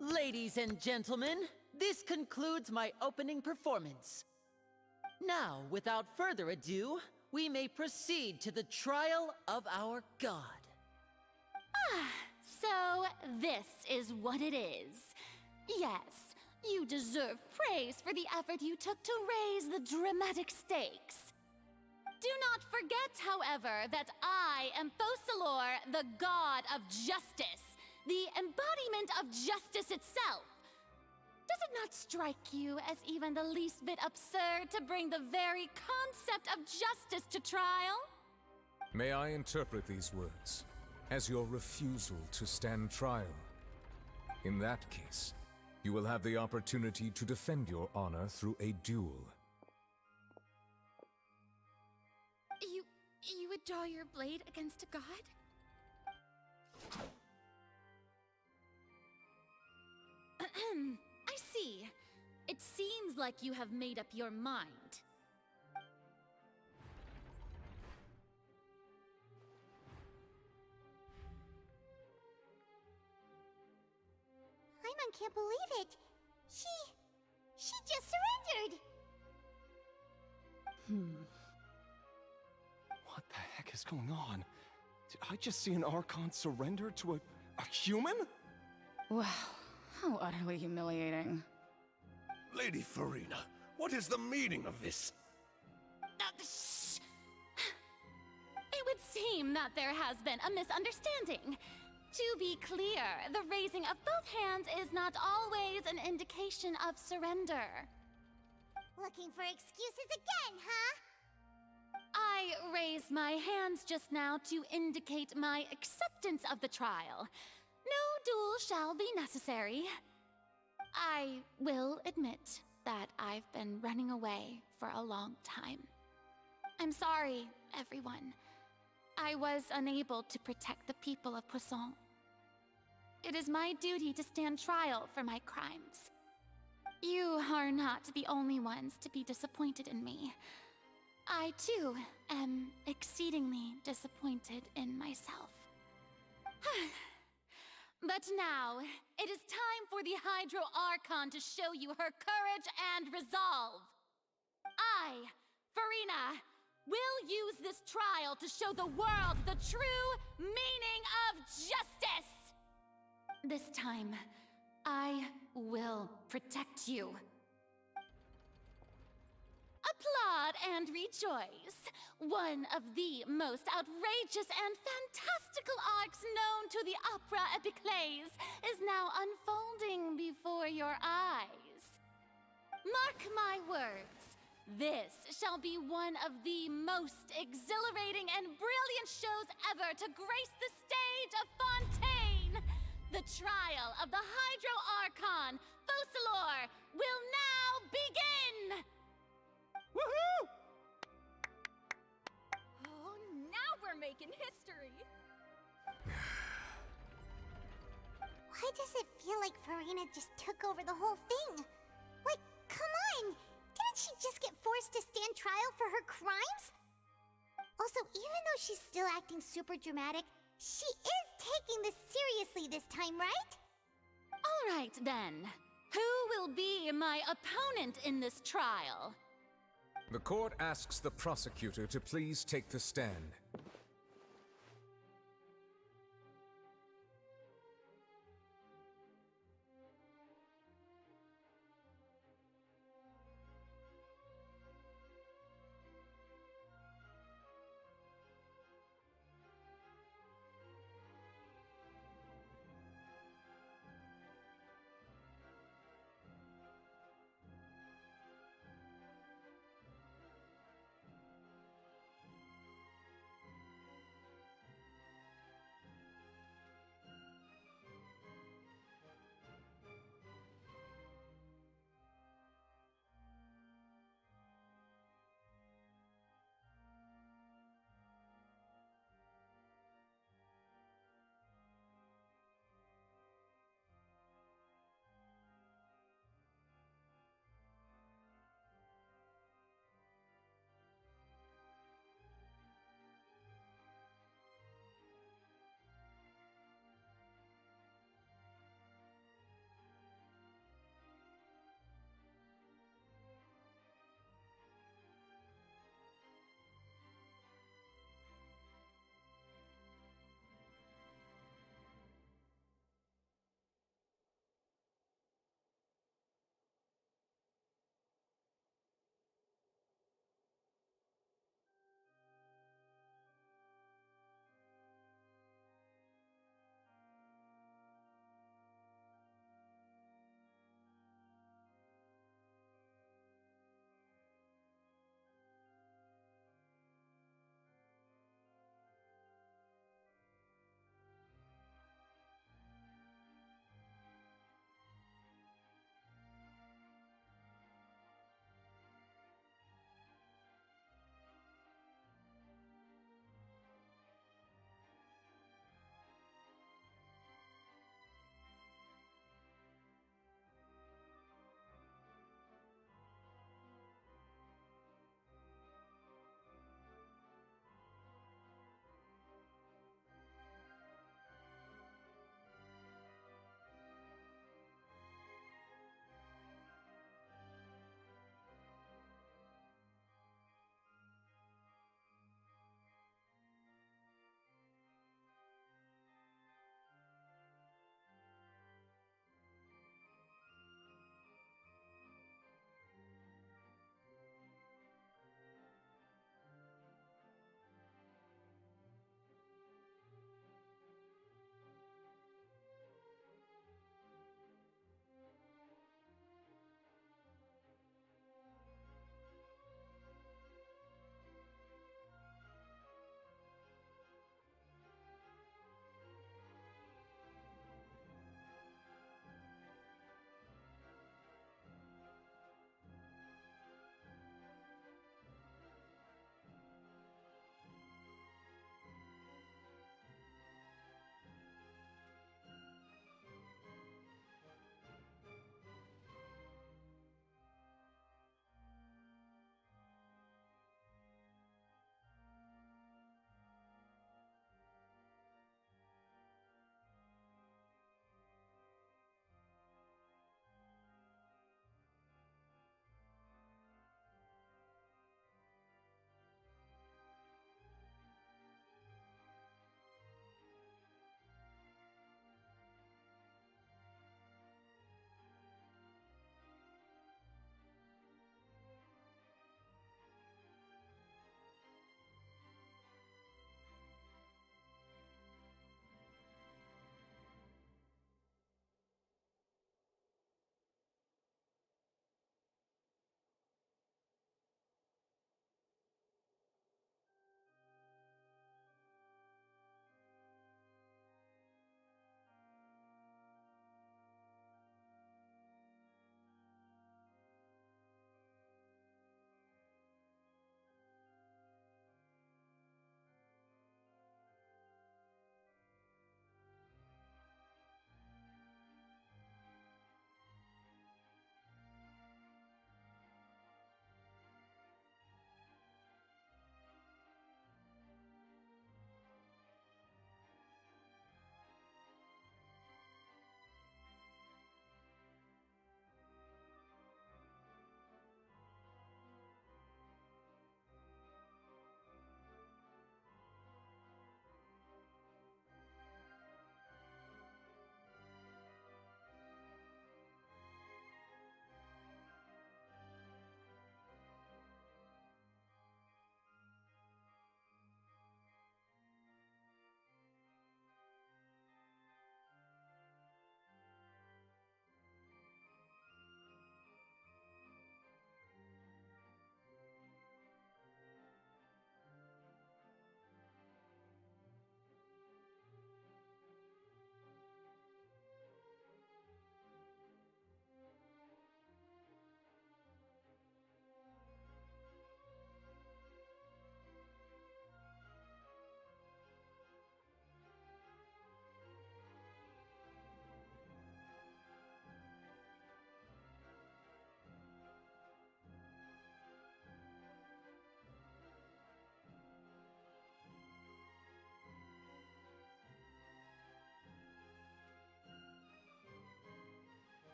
S9: Ladies and gentlemen, this concludes my opening performance. Now, without further ado, we may proceed to the trial of our god.
S2: So, this is what it is. Yes, you deserve praise for the effort you took to raise the dramatic stakes. Do not forget, however, that I am Fosalor, the god of justice, the embodiment of justice itself. Does it not strike you as even the least bit absurd to bring the very concept of justice to trial?
S10: May I interpret these words as your refusal to stand trial? In that case, you will have the opportunity to defend your honor through a duel.
S2: You would draw your blade against a god? I see. It seems like you have made up your mind.
S1: Paimon can't believe it. She just surrendered.
S11: What the heck is going on? Did I just see an Archon surrender to a human?
S12: Wow, how utterly humiliating.
S13: Lady Farina, what is the meaning of this?
S2: Shh. It would seem that there has been a misunderstanding. To be clear, the raising of both hands is not always an indication of surrender.
S1: Looking for excuses again, huh?
S2: I raised my hands just now to indicate my acceptance of the trial. No duel shall be necessary. I will admit that I've been running away for a long time. I'm sorry, everyone. I was unable to protect the people of Poisson. It is my duty to stand trial for my crimes. You are not the only ones to be disappointed in me. I, too, am exceedingly disappointed in myself. But now, it is time for the Hydro Archon to show you her courage and resolve. I, Farina, will use this trial to show the world the true meaning of justice! This time, I will protect you. Applaud and rejoice. One of the most outrageous and fantastical arcs known to the opera epiclese is now unfolding before your eyes. Mark my words, this shall be one of the most exhilarating and brilliant shows ever to grace the stage of Fontaine. The trial of the Hydro Archon, Fosalor, will now begin!
S11: Woo! Woohoo!
S5: Oh, now we're making history!
S1: Why does it feel like Farina just took over the whole thing? Like, come on! Didn't she just get forced to stand trial for her crimes? Also, even though she's still acting super dramatic, she is taking this seriously this time, right?
S2: All right, then. Who will be my opponent in this trial?
S10: The court asks the prosecutor to please take the stand.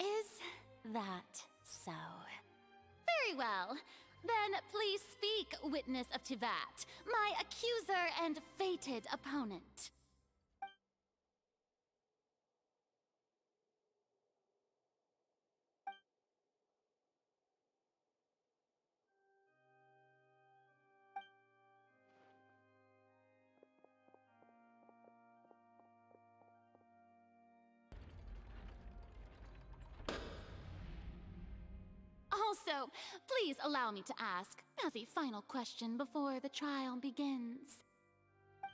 S2: Is that so? Very well. Then please speak, witness of Tivat, my accuser and fated opponent. Also, please allow me to ask, as a final question before the trial begins.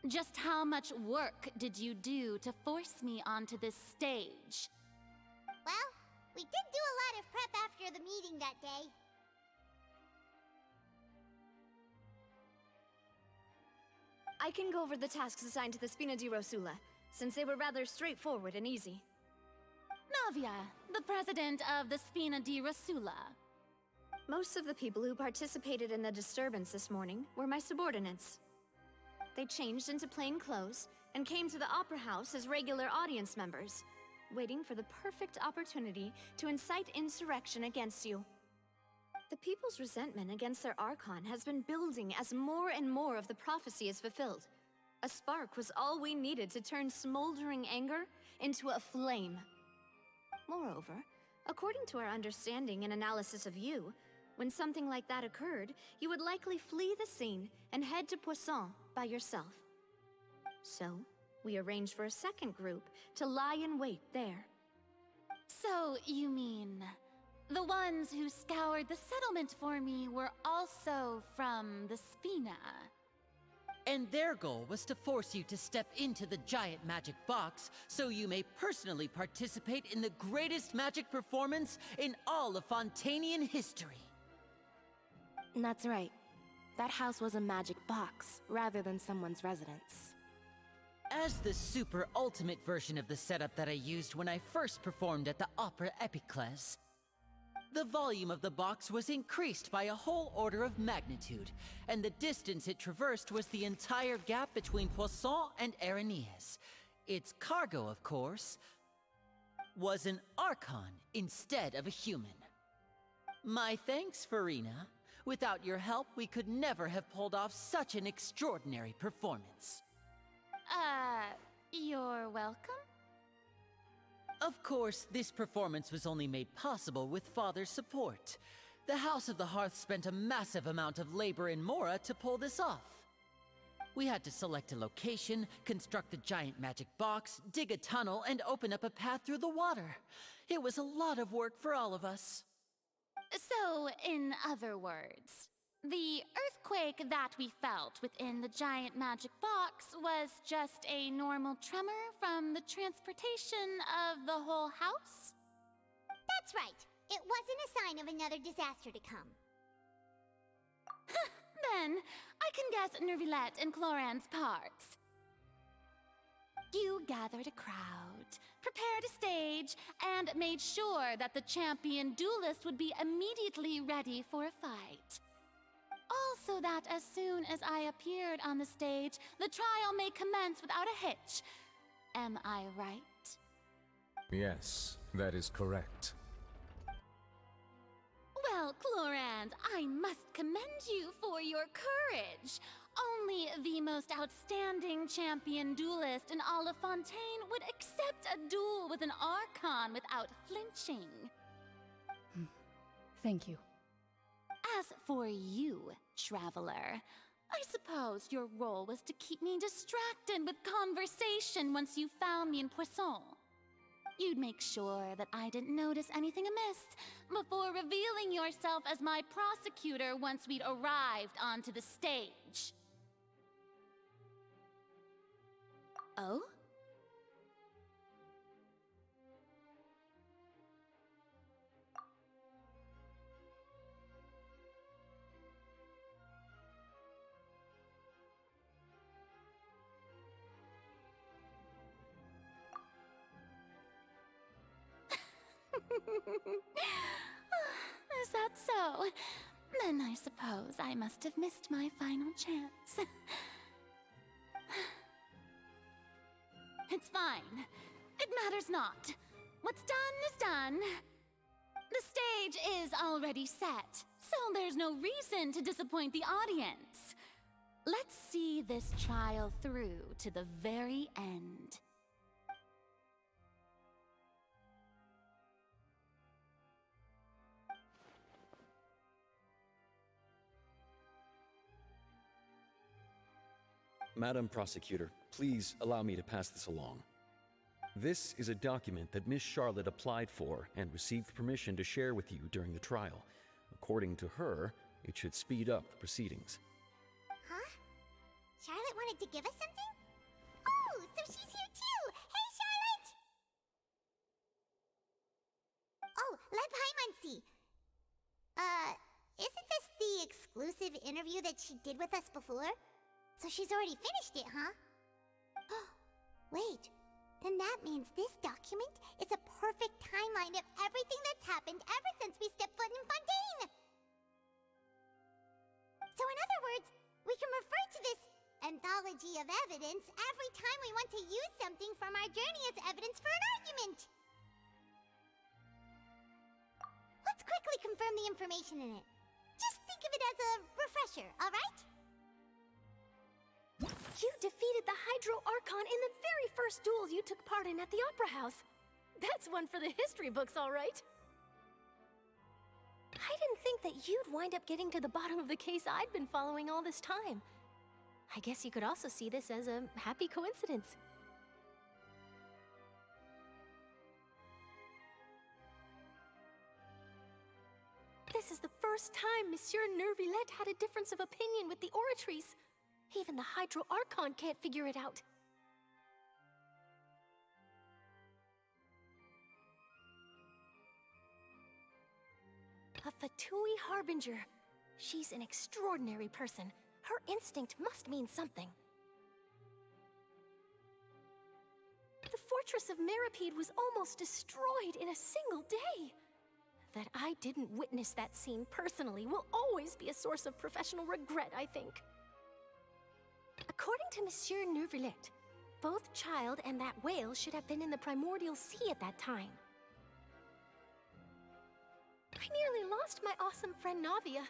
S2: Just how much work did you do to force me onto this stage?
S1: Well, we did do a lot of prep after the meeting that day.
S14: I can go over the tasks assigned to the Spina di Rosula, since they were rather straightforward and easy.
S2: Navia, the president of the Spina di Rosula.
S14: Most of the people who participated in the disturbance this morning were my subordinates. They changed into plain clothes and came to the Opera House as regular audience members, waiting for the perfect opportunity to incite insurrection against you. The people's resentment against their Archon has been building as more and more of the prophecy is fulfilled. A spark was all we needed to turn smoldering anger into a flame. Moreover, according to our understanding and analysis of you, when something like that occurred, you would likely flee the scene and head to Poisson by yourself. So, we arranged for a second group to lie in wait there.
S2: So, you mean, the ones who scoured the settlement for me were also from the Spina?
S9: And their goal was to force you to step into the giant magic box so you may personally participate in the greatest magic performance in all of Fontanian history.
S15: That's right. That house was a magic box, rather than someone's residence.
S9: As the super ultimate version of the setup that I used when I first performed at the Opera Epiclese, the volume of the box was increased by a whole order of magnitude, and the distance it traversed was the entire gap between Poisson and Aranias. Its cargo, of course, was an Archon instead of a human. My thanks, Farina. Without your help, we could never have pulled off such an extraordinary performance.
S2: You're welcome?
S9: Of course, this performance was only made possible with Father's support. The House of the Hearth spent a massive amount of labor in Mora to pull this off. We had to select a location, construct the giant magic box, dig a tunnel, and open up a path through the water. It was a lot of work for all of us.
S2: So, in other words, the earthquake that we felt within the giant magic box was just a normal tremor from the transportation of the whole house?
S1: That's right. It wasn't a sign of another disaster to come.
S2: Then, I can guess Nervilette and Cloran's parts. You gathered a crowd, prepared a stage, and made sure that the champion duelist would be immediately ready for a fight. Also that as soon as I appeared on the stage, the trial may commence without a hitch. Am I right?
S10: Yes, that is correct.
S2: Well, Clorand, I must commend you for your courage. Only the most outstanding champion duelist in all of Fontaine would accept a duel with an Archon without flinching.
S12: Thank you.
S2: As for you, Traveler, I suppose your role was to keep me distracted with conversation once you found me in Poisson. You'd make sure that I didn't notice anything amiss before revealing yourself as my prosecutor once we'd arrived onto the stage.
S6: Oh?
S2: Is that so? Then I suppose I must have missed my final chance. It's fine. It matters not. What's done is done. The stage is already set, so there's no reason to disappoint the audience. Let's see this trial through to the very end.
S16: Madam Prosecutor, please allow me to pass this along. This is a document that Miss Charlotte applied for and received permission to share with you during the trial. According to her, it should speed up the proceedings.
S1: Huh? Charlotte wanted to give us something? Oh, so she's here too! Hey, Charlotte! Oh, let Paimon see. Isn't this the exclusive interview that she did with us before? So she's already finished it, huh? Wait, then that means this document is a perfect timeline of everything that's happened ever since we stepped foot in Fontaine! So in other words, we can refer to this anthology of evidence every time we want to use something from our journey as evidence for an argument! Let's quickly confirm the information in it. Just think of it as a refresher, alright?
S7: You defeated the Hydro Archon in the very first duel you took part in at the Opera House. That's one for the history books, all right. I didn't think that you'd wind up getting to the bottom of the case I'd been following all this time. I guess you could also see this as a happy coincidence. This is the first time Monsieur Nervillette had a difference of opinion with the Oratrice. Even the Hydro Archon can't figure it out. A Fatui Harbinger. She's an extraordinary person. Her instinct must mean something. The fortress of Meripede was almost destroyed in a single day. That I didn't witness that scene personally will always be a source of professional regret, I think. According to Monsieur Nervillette, both Child and that whale should have been in the primordial sea at that time. I nearly lost my awesome friend Navia.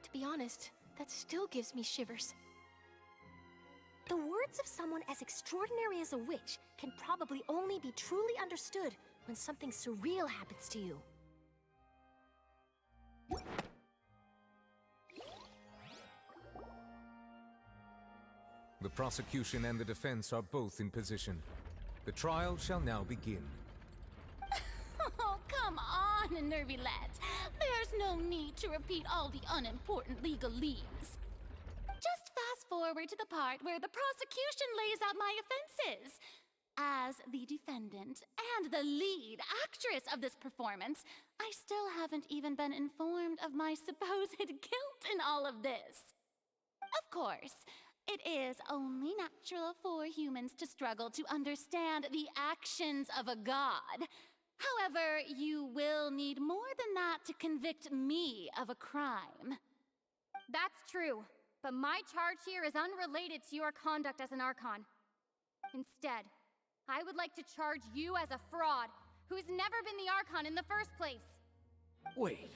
S7: To be honest, that still gives me shivers. The words of someone as extraordinary as a witch can probably only be truly understood when something surreal happens to you.
S10: The prosecution and the defense are both in position. The trial shall now begin.
S2: Oh, come on, Nervillette. There's no need to repeat all the unimportant legalese. Just fast forward to the part where the prosecution lays out my offenses. As the defendant and the lead actress of this performance, I still haven't even been informed of my supposed guilt in all of this. Of course, it is only natural for humans to struggle to understand the actions of a god. However, you will need more than that to convict me of a crime.
S17: That's true, but my charge here is unrelated to your conduct as an Archon. Instead, I would like to charge you as a fraud, who's never been the Archon in the first place.
S4: Wait,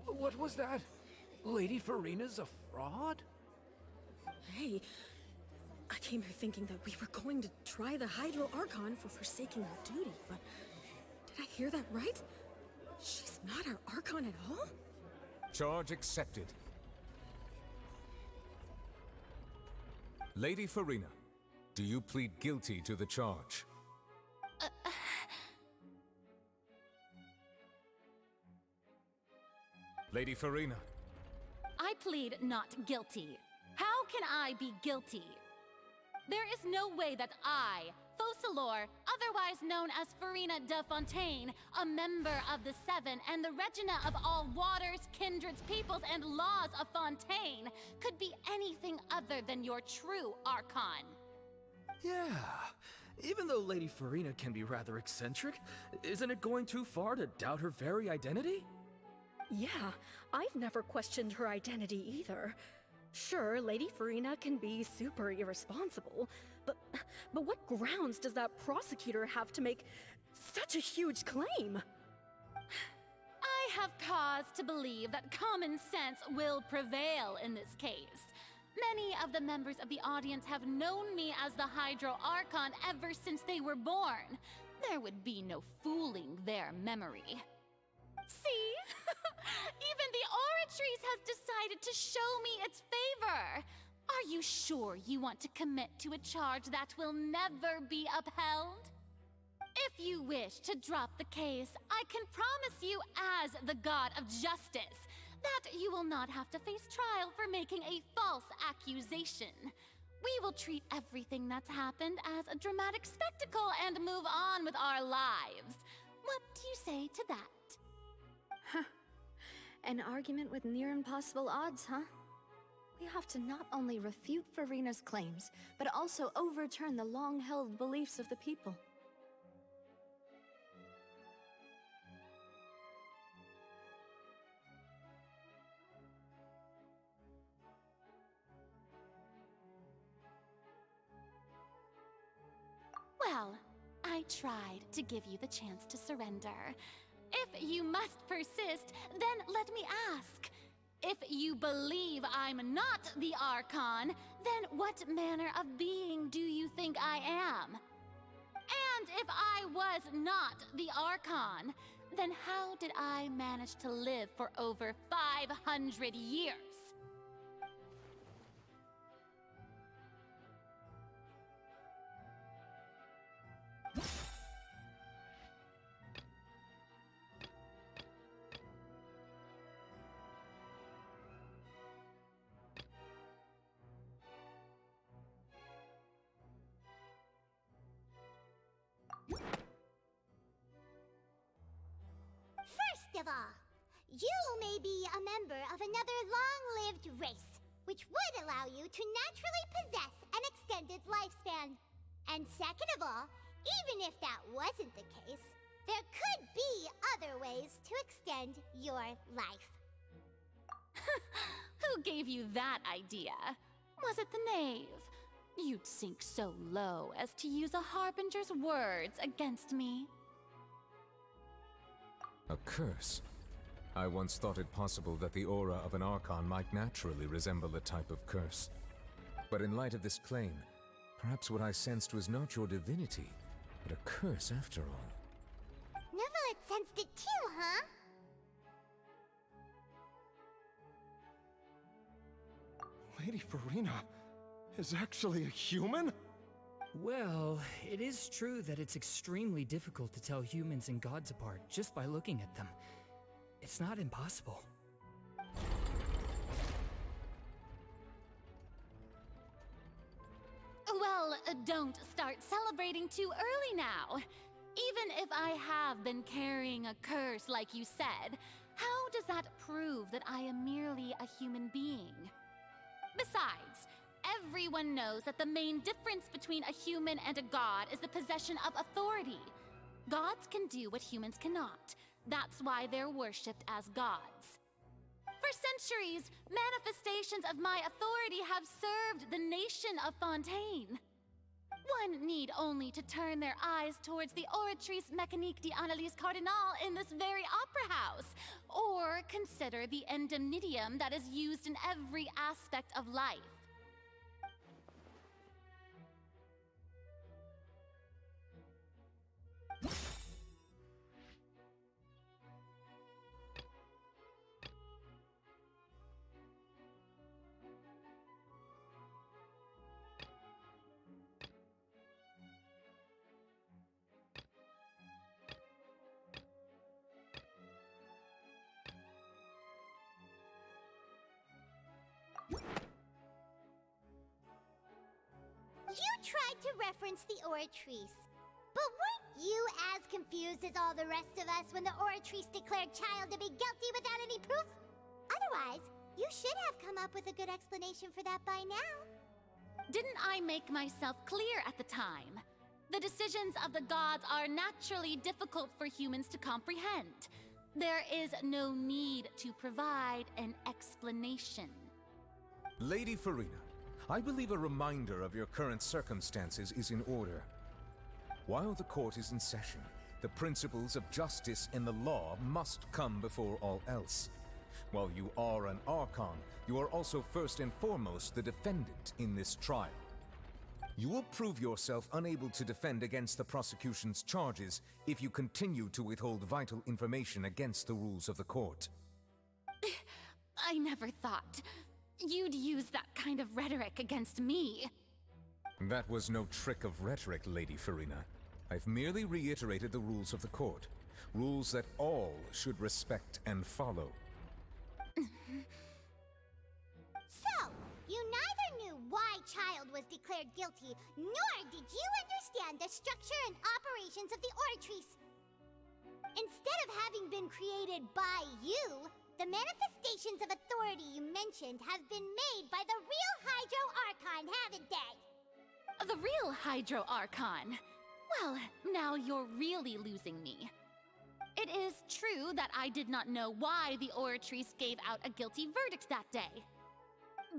S4: what was that? Lady Farina's a fraud?
S18: Hey, I came here thinking that we were going to try the Hydro Archon for forsaking our duty, but did I hear that right? She's not our Archon at all?
S10: Charge accepted. Lady Farina, do you plead guilty to the charge? Lady Farina.
S2: I plead not guilty. How can I be guilty? There is no way that I, Focalor, otherwise known as Farina de Fontaine, a member of the Seven and the Regina of all waters, kindreds, peoples, and laws of Fontaine, could be anything other than your true Archon.
S19: Yeah, even though Lady Farina can be rather eccentric, isn't it going too far to doubt her very identity?
S18: Yeah, I've never questioned her identity either. Sure, Lady Farina can be super irresponsible, but what grounds does that prosecutor have to make such a huge claim?
S2: I
S17: I have cause to believe that common sense will prevail in this case. Many of the members of the audience have known me as the Hydro Archon ever since they were born. There would be no fooling their memory. See? Even the Oratrice has decided to show me its favor. Are you sure you want to commit to a charge that will never be upheld? If you wish to drop the case, I can promise you as the God of Justice that you will not have to face trial for making a false accusation. We will treat everything that's happened as a dramatic spectacle and move on with our lives. What do you say to that?
S14: Huh. An argument with near impossible odds, huh? We have to not only refute Farina's claims, but also overturn the long-held beliefs of the people.
S17: Well, I tried to give you the chance to surrender. If you must persist, then let me ask. If you believe I'm not the Archon, then what manner of being do you think I am? And if I was not the Archon, then how did I manage to live for over 500 years?
S1: First of all, you may be a member of another long-lived race, which would allow you to naturally possess an extended lifespan. And second of all, even if that wasn't the case, there could be other ways to extend your life.
S17: Who gave you that idea? Was it the knave? You'd sink so low as to use a harbinger's words against me.
S10: A curse? I once thought it possible that the aura of an Archon might naturally resemble a type of curse. But in light of this claim, perhaps what I sensed was not your divinity, but a curse after all.
S1: Neuvillette sensed it too, huh?
S11: Lady Farina is actually a human?
S4: Well, it is true that it's extremely difficult to tell humans and gods apart just by looking at them. It's not impossible.
S17: Well, don't start celebrating too early now. Even if I have been carrying a curse like you said, how does that prove that I am merely a human being? Besides, everyone knows that the main difference between a human and a god is the possession of authority. Gods can do what humans cannot. That's why they're worshipped as gods. For centuries, manifestations of my authority have served the nation of Fontaine. One need only to turn their eyes towards the Oratrice Mécanique d'Analyse Cardinal in this very opera house, or consider the indemnitium that is used in every aspect of life.
S1: You tried to reference the Oratrice, but weren't you as confused as all the rest of us when the Oratrice declared Child to be guilty without any proof? Otherwise, you should have come up with a good explanation for that by now.
S17: Didn't I make myself clear at the time? The decisions of the gods are naturally difficult for humans to comprehend. There is no need to provide an explanation.
S10: Lady Farina, I believe a reminder of your current circumstances is in order. While the court is in session, The principles of justice in the law must come before all else. While you are an Archon, you are also first and foremost the defendant in this trial. You will prove yourself unable to defend against the prosecution's charges if you continue to withhold vital information against the rules of the court.
S2: I never thought you'd use that kind of rhetoric against me.
S10: That was no trick of rhetoric, Lady Farina. I've merely reiterated the rules of the court. Rules that all should respect and follow.
S1: So, you neither knew why Child was declared guilty, nor did you understand the structure and operations of the Oratrice. Instead of having been created by you, the manifestations of authority you mentioned have been made by the real Hydro Archon, haven't they?
S2: The real Hydro Archon? Well, now you're really losing me. It is true that I did not know why the Oratrice gave out a guilty verdict that day.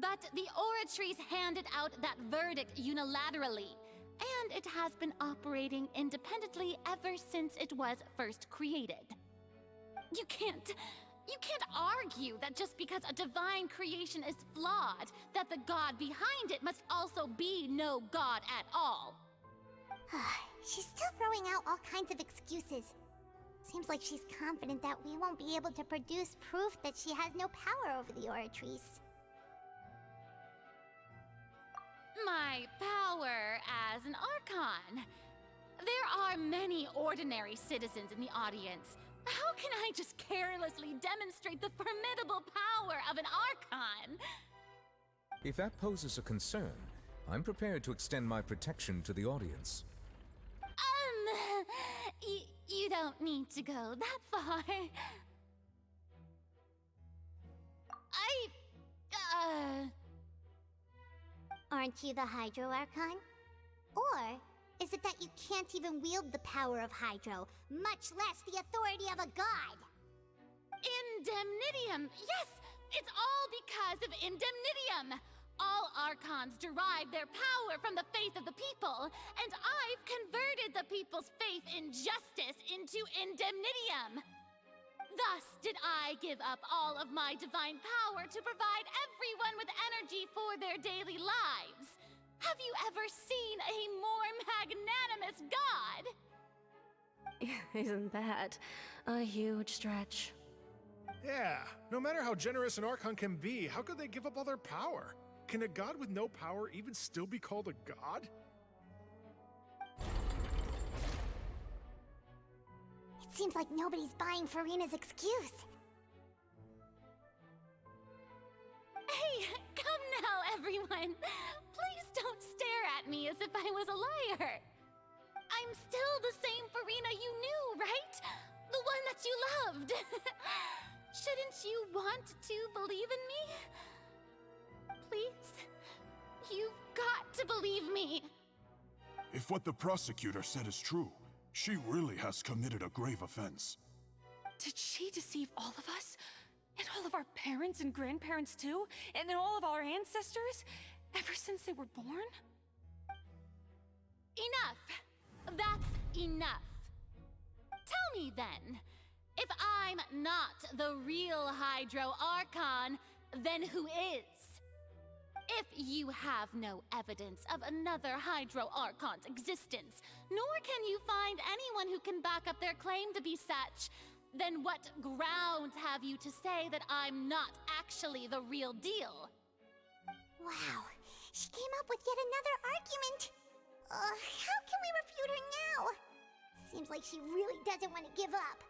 S2: But the Oratrice handed out that verdict unilaterally, and it has been operating independently ever since it was first created. You can't argue that just because a divine creation is flawed, that the god behind it must also be no god at all.
S1: She's still throwing out all kinds of excuses. Seems like she's confident that we won't be able to produce proof that she has no power over the Oratrice.
S2: My power as an Archon. There are many ordinary citizens in the audience. How can I just carelessly demonstrate the formidable power of an Archon?
S10: If that poses a concern, I'm prepared to extend my protection to the audience.
S2: You don't need to go that far.
S1: Aren't you the Hydro Archon? Or is it that you can't even wield the power of Hydro, much less the authority of a god?
S2: Indemnitium! Yes! It's all because of Indemnitium! All Archons derive their power from the faith of the people, and I've converted the people's faith in justice into Indemnitium! Thus did I give up all of my divine power to provide everyone with energy for their daily lives. Have you ever seen a more magnanimous god?
S15: Isn't that a huge stretch?
S20: Yeah, no matter how generous an Archon can be, how could they give up all their power? Can a god with no power even still be called a god?
S1: It seems like nobody's buying Farina's excuse.
S2: Hey, come now, everyone. Please don't stare at me as if I was a liar. I'm still the same Farina you knew, right? The one that you loved. Shouldn't you want to believe in me? Please? You've got to believe me.
S13: If what the prosecutor said is true, she really has committed a grave offense.
S12: Did she deceive all of us? And all of our parents and grandparents too? And then all of our ancestors? Ever since they were born?
S2: Enough! That's enough. Tell me then, if I'm not the real Hydro Archon, then who is? If you have no evidence of another Hydro Archon's existence, nor can you find anyone who can back up their claim to be such, then what grounds have you to say that I'm not actually the real deal?
S1: Wow, she came up with yet another argument. How can we refute her now? Seems like she really doesn't want to give up.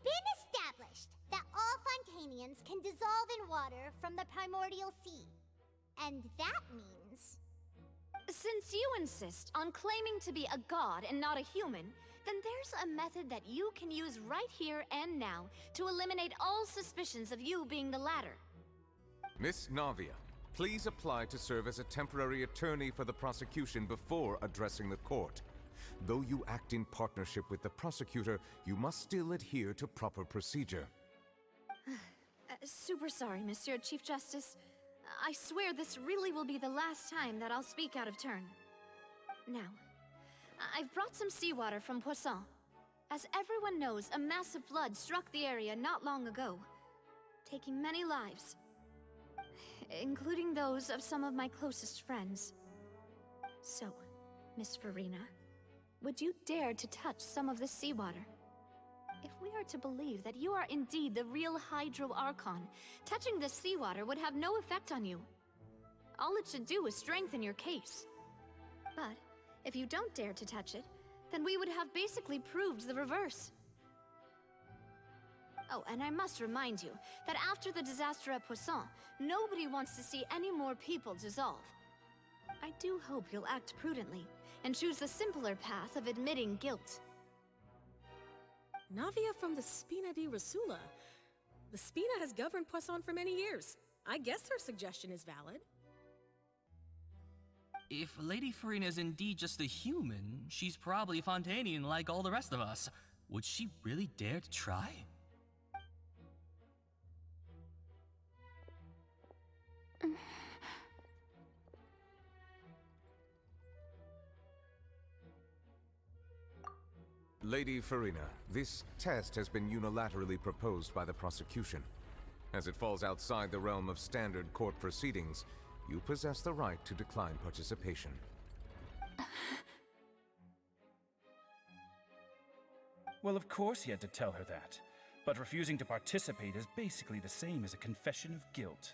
S1: been established that all Fontanians can dissolve in water from the primordial sea. And that means...
S14: Since you insist on claiming to be a god and not a human, then there's a method that you can use right here and now to eliminate all suspicions of you being the latter.
S10: Miss Navia, please apply to serve as a temporary attorney for the prosecution before addressing the court. Though you act in partnership with the prosecutor, you must still adhere to proper procedure.
S14: Super sorry, Monsieur Chief Justice. I swear this really will be the last time that I'll speak out of turn. Now, I've brought some seawater from Poisson. As everyone knows, a massive flood struck the area not long ago, taking many lives, including those of some of my closest friends. So, Miss Farina, would you dare to touch some of the seawater? If we are to believe that you are indeed the real Hydro Archon, touching the seawater would have no effect on you. All it should do is strengthen your case. But if you don't dare to touch it, then we would have basically proved the reverse. Oh, and I must remind you that after the disaster at Poisson, nobody wants to see any more people dissolve. I do hope you'll act prudently and choose the simpler path of admitting guilt.
S18: Navia from the Spina di Rasula. The Spina has governed Poisson for many years. I guess her suggestion is valid.
S21: If Lady Farina is indeed just a human, she's probably Fontanian like all the rest of us. Would she really dare to try?
S10: Lady Farina, this test has been unilaterally proposed by the prosecution. As it falls outside the realm of standard court proceedings, you possess the right to decline participation.
S22: Well, of course he had to tell her that. But refusing to participate is basically the same as a confession of guilt.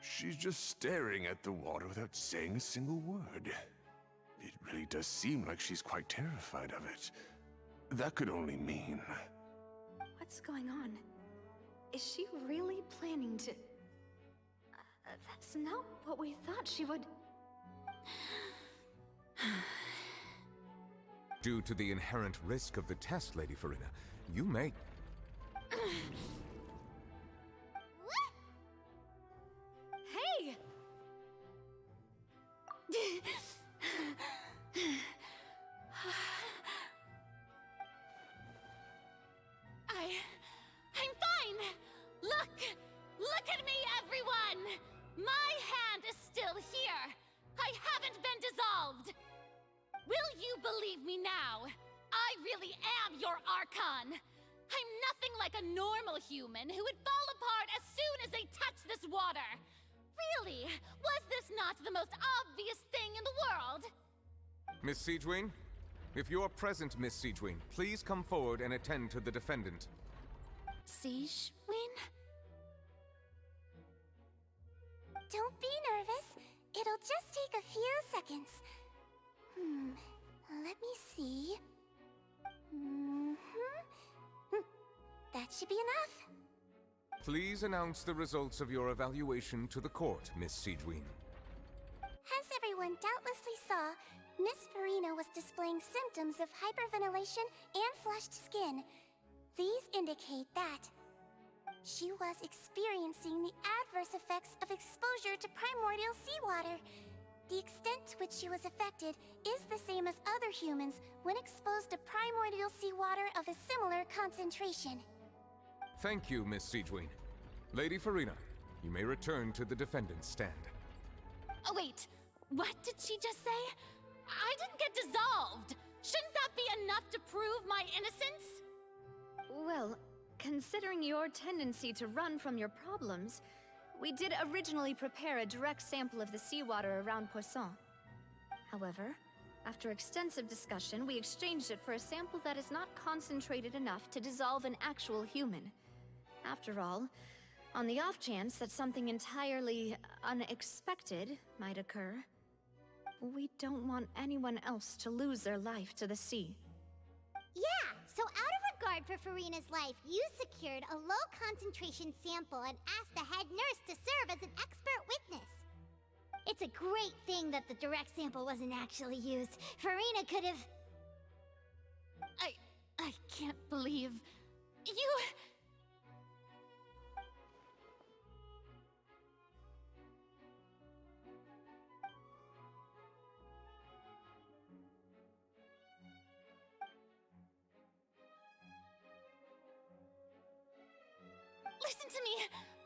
S13: She's just staring at the water without saying a single word. It really does seem like she's quite terrified of it. That could only mean...
S14: What's going on? Is she really planning to... that's not what we thought she would...
S10: Due to the inherent risk of the test, Lady Farina, you may...
S14: Hey!
S23: I'm fine! Look at me, everyone! My hand is still here! I haven't been dissolved! Will you believe me now? I really am your Archon! I'm nothing like a normal human who would fall apart as soon as they touch this water! Really, was this not the most obvious thing in the world?
S10: Miss Siegewin? If you're present, Miss Siegewin, please come forward and attend to the defendant.
S1: Siegewin? Don't be nervous. It'll just take a few seconds. Let me see. That should be enough.
S10: Please announce the results of your evaluation to the court, Miss Siegewin.
S1: As everyone doubtlessly saw, Miss Farina was displaying symptoms of hyperventilation and flushed skin. These indicate that she was experiencing the adverse effects of exposure to primordial seawater. The extent to which she was affected is the same as other humans when exposed to primordial seawater of a similar concentration.
S10: Thank you, Miss Siegewin. Lady Farina, you may return to the defendant's stand.
S23: Oh wait, what did she just say? I didn't get dissolved! Shouldn't that be enough to prove my innocence?
S14: Well, considering your tendency to run from your problems, we did originally prepare a direct sample of the seawater around Poisson. However, after extensive discussion, we exchanged it for a sample that is not concentrated enough to dissolve an actual human. After all, on the off chance that something entirely unexpected might occur, we don't want anyone else to lose their life to the sea.
S1: Yeah, so out of regard for Farina's life, you secured a low-concentration sample and asked the head nurse to serve as an expert witness. It's a great thing that the direct sample wasn't actually used. Farina could have...
S23: I can't believe... you...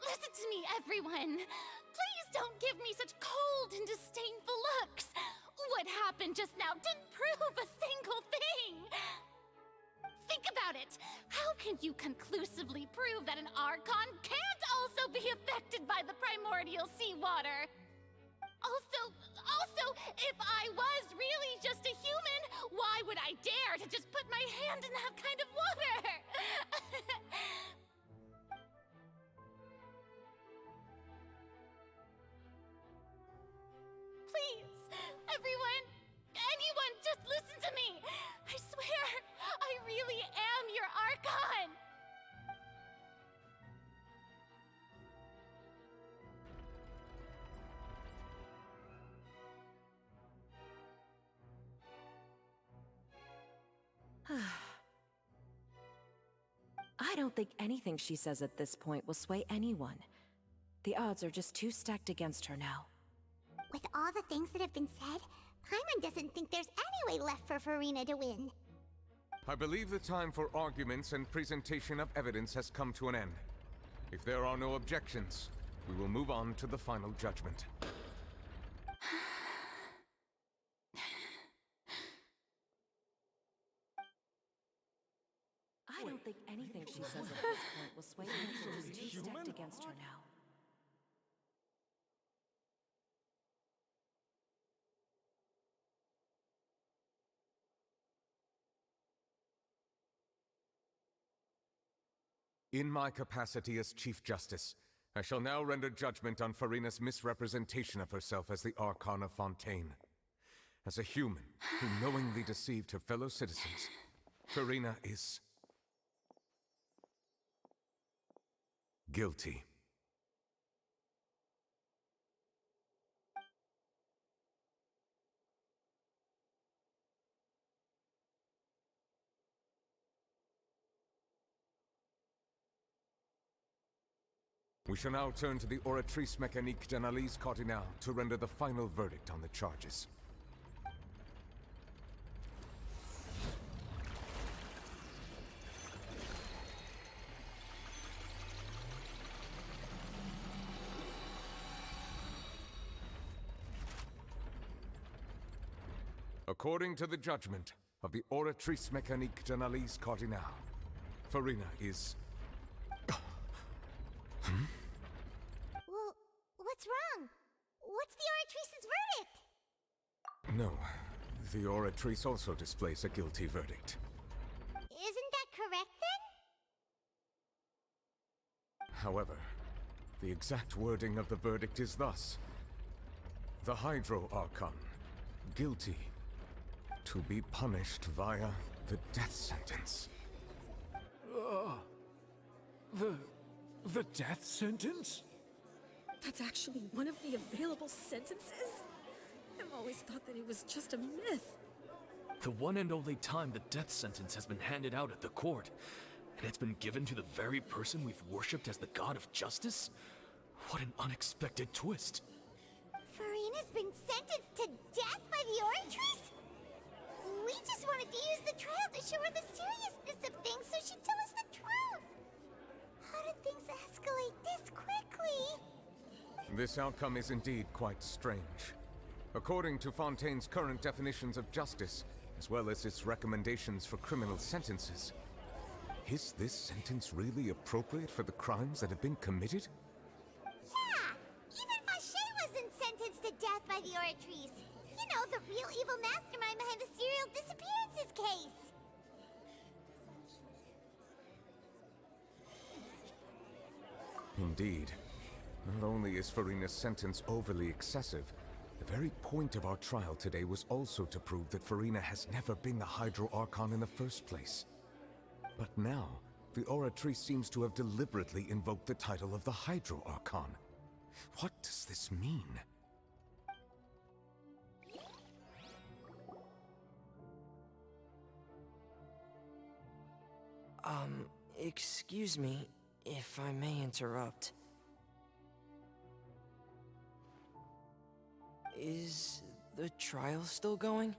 S23: Listen to me, everyone. Please don't give me such cold and disdainful looks. What happened just now didn't prove a single thing. Think about it. How can you conclusively prove that an Archon can't also be affected by the primordial seawater? Also, if I was really just a human, why would I dare to just put my hand in that kind of water? Please, everyone, anyone, just listen to me. I swear, I really am your Archon.
S3: I don't think anything she says at this point will sway anyone. The odds are just too stacked against her now.
S1: With all the things that have been said, Paimon doesn't think there's any way left for Farina to win.
S10: I believe the time for arguments and presentation of evidence has come to an end. If there are no objections, we will move on to the final judgment.
S3: I don't think anything she says at this point will sway anyone. She's too stacked against her now.
S10: In my capacity as Chief Justice, I shall now render judgment on Farina's misrepresentation of herself as the Archon of Fontaine. As a human who knowingly deceived her fellow citizens, Farina is... guilty. We shall now turn to the Oratrice Mécanique d'Analyse Cardinal to render the final verdict on the charges. According to the judgment of the Oratrice Mécanique d'Analyse Cardinal, Farina is...
S1: Well, what's wrong? What's the Oratrice's verdict?
S10: No, the Oratrice also displays a guilty verdict.
S1: Isn't that correct, then?
S10: However, the exact wording of the verdict is thus. The Hydro Archon, guilty, to be punished via the death sentence.
S11: The death sentence?
S18: That's actually one of the available sentences? I've always thought that it was just a myth.
S19: The one and only time the death sentence has been handed out at the court, and it's been given to the very person we've worshipped as the god of justice? What an unexpected twist.
S1: Farina's been sentenced to death by the Oratrice? We just wanted to use the trial to show her the seriousness of things so she'd tell us the truth. How did things escalate this quickly?
S10: This outcome is indeed quite strange. According to Fontaine's current definitions of justice, as well as its recommendations for criminal sentences, is this sentence really appropriate for the crimes that have been committed?
S1: Yeah! Even Fauché wasn't sentenced to death by the Oratrice. You know, the real evil mastermind behind the serial disappearances case.
S10: Indeed. Not only is Farina's sentence overly excessive, the very point of our trial today was also to prove that Farina has never been the Hydro Archon in the first place. But now, the Oratrice seems to have deliberately invoked the title of the Hydro Archon. What does this mean?
S5: Excuse me, if I may interrupt. Is the trial still going?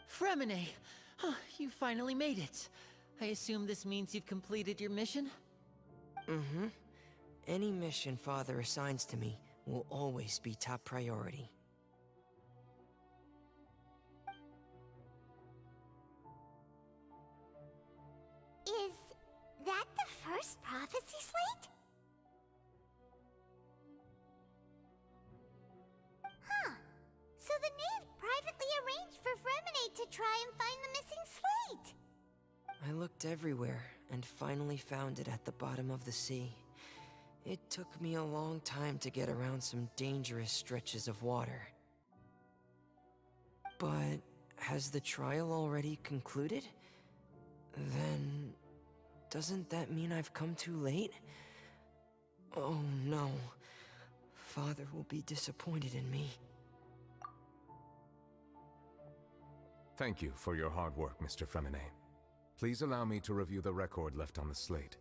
S8: Fremine! Oh, you finally made it. I assume this means you've completed your mission?
S5: Mm-hmm. Any mission Father assigns to me will always be top priority.
S1: Is that the first prophecy slate? Huh. So the knave privately arranged for Fremine to try and find the missing slate.
S5: I looked everywhere and finally found it at the bottom of the sea. It took me a long time to get around some dangerous stretches of water. But has the trial already concluded? Then doesn't that mean I've come too late? Oh no. Father will be disappointed in me.
S10: Thank you for your hard work, Mr. Fremine. Please allow me to review the record left on the slate.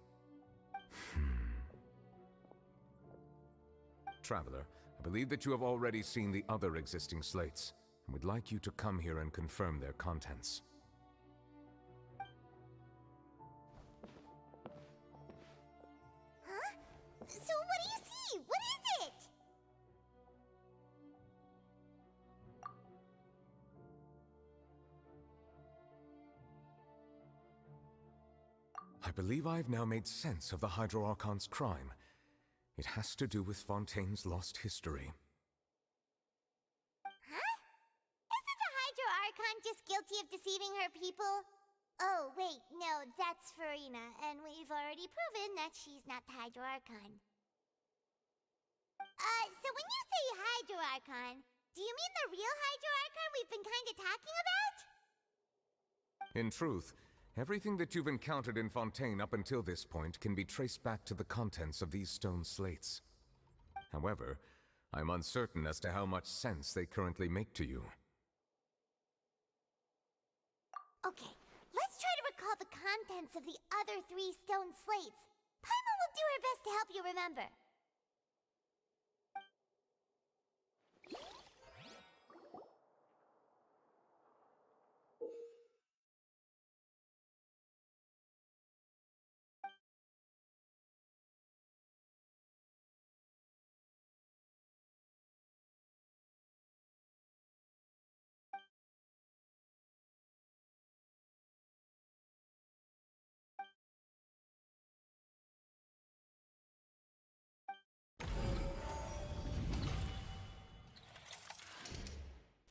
S10: Traveler, I believe that you have already seen the other existing slates, and would like you to come here and confirm their contents.
S1: Huh? So what do you see? What is it?
S10: I believe I've now made sense of the Hydro Archon's crime. It has to do with Fontaine's lost history.
S1: Huh? Isn't the Hydro Archon just guilty of deceiving her people? Oh, wait, no, that's Farina, and we've already proven that she's not the Hydro Archon. So when you say Hydro Archon, do you mean the real Hydro Archon we've been kinda talking about?
S10: In truth, everything that you've encountered in Fontaine up until this point can be traced back to the contents of these stone slates. However, I'm uncertain as to how much sense they currently make to you.
S1: Okay, let's try to recall the contents of the other 3 stone slates. Paimon will do her best to help you remember.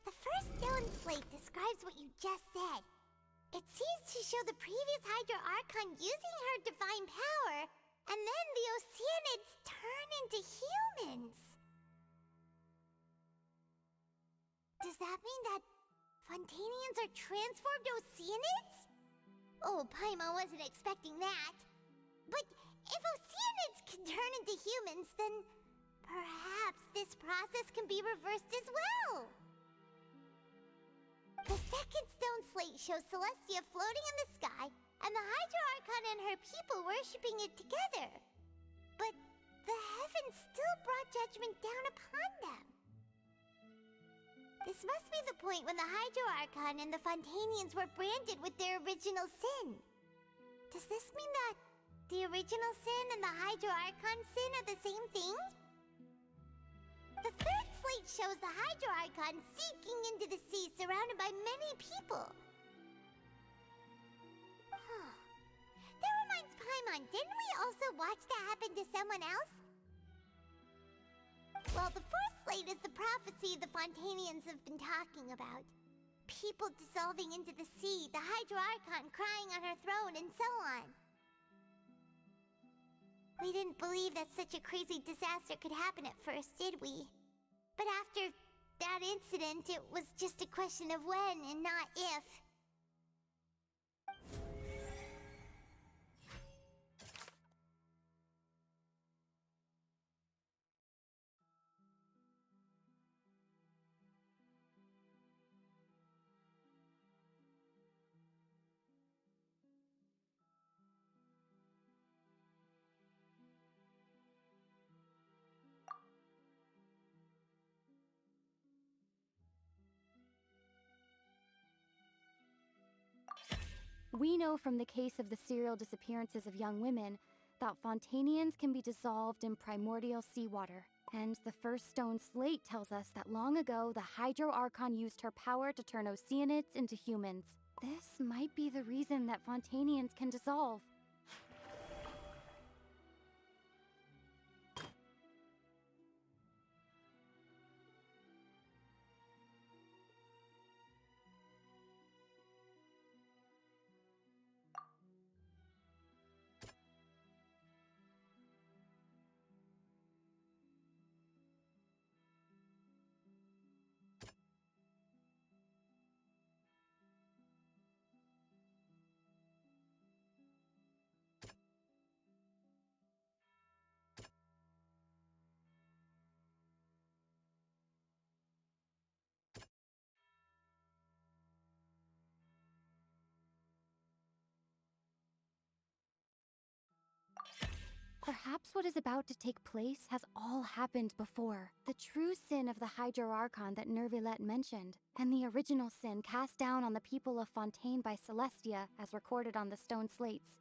S1: The first stone slate describes what you just said. It seems to show the previous Hydro Archon using her divine power, and then the Oceanids turn into humans. Does that mean that Fontainians are transformed Oceanids? Oh, Paimon wasn't expecting that. But if Oceanids can turn into humans, then perhaps this process can be reversed as well. The second stone slate shows Celestia floating in the sky, and the Hydro Archon and her people worshipping it together. But the heavens still brought judgment down upon them. This must be the point when the Hydro Archon and the Fontainians were branded with their original sin. Does this mean that the original sin and the Hydro Archon sin are the same thing? The third slate shows the Hydro Archon sinking into the sea surrounded by many people. That reminds Paimon, didn't we also watch that happen to someone else? Well, the fourth slate is the prophecy the Fontainians have been talking about. People dissolving into the sea, the Hydro Archon crying on her throne, and so on. We didn't believe that such a crazy disaster could happen at first, did we? But after that incident, it was just a question of when and not if.
S17: We know from the case of the serial disappearances of young women that Fontanians can be dissolved in primordial seawater. And the first stone slate tells us that long ago, the Hydro Archon used her power to turn Oceanids into humans. This might be the reason that Fontanians can dissolve. Perhaps what is about to take place has all happened before. The true sin of the Hydro Archon that Nervilette mentioned, and the original sin cast down on the people of Fontaine by Celestia, as recorded on the stone slates.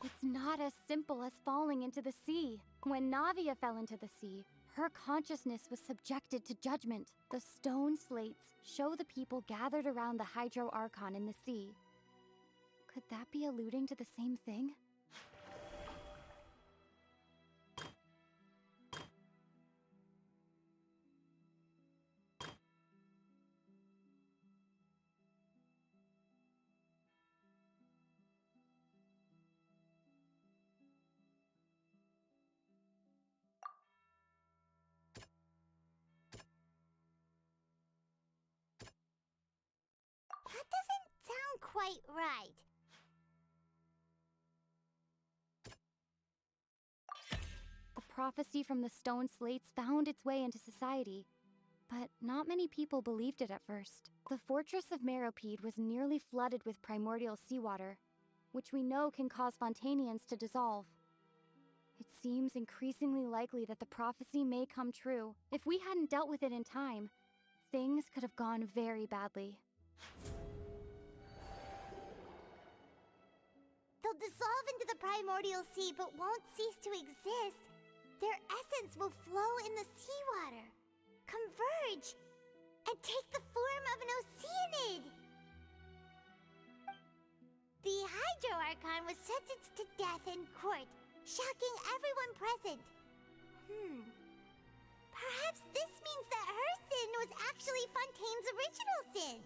S17: It's not as simple as falling into the sea. When Navia fell into the sea, her consciousness was subjected to judgment. The stone slates show the people gathered around the Hydro Archon in the sea. Could that be alluding to the same thing?
S1: That doesn't sound quite right.
S17: The prophecy from the stone slates found its way into society, but not many people believed it at first. The fortress of Meropide was nearly flooded with primordial seawater, which we know can cause Fontanians to dissolve. It seems increasingly likely that the prophecy may come true. If we hadn't dealt with it in time, things could have gone very badly.
S1: They'll dissolve into the primordial sea but won't cease to exist. Their essence will flow in the seawater, converge, and take the form of an Oceanid. The Hydro Archon was sentenced to death in court, shocking everyone present. Perhaps this means that her sin was actually Fontaine's original sin.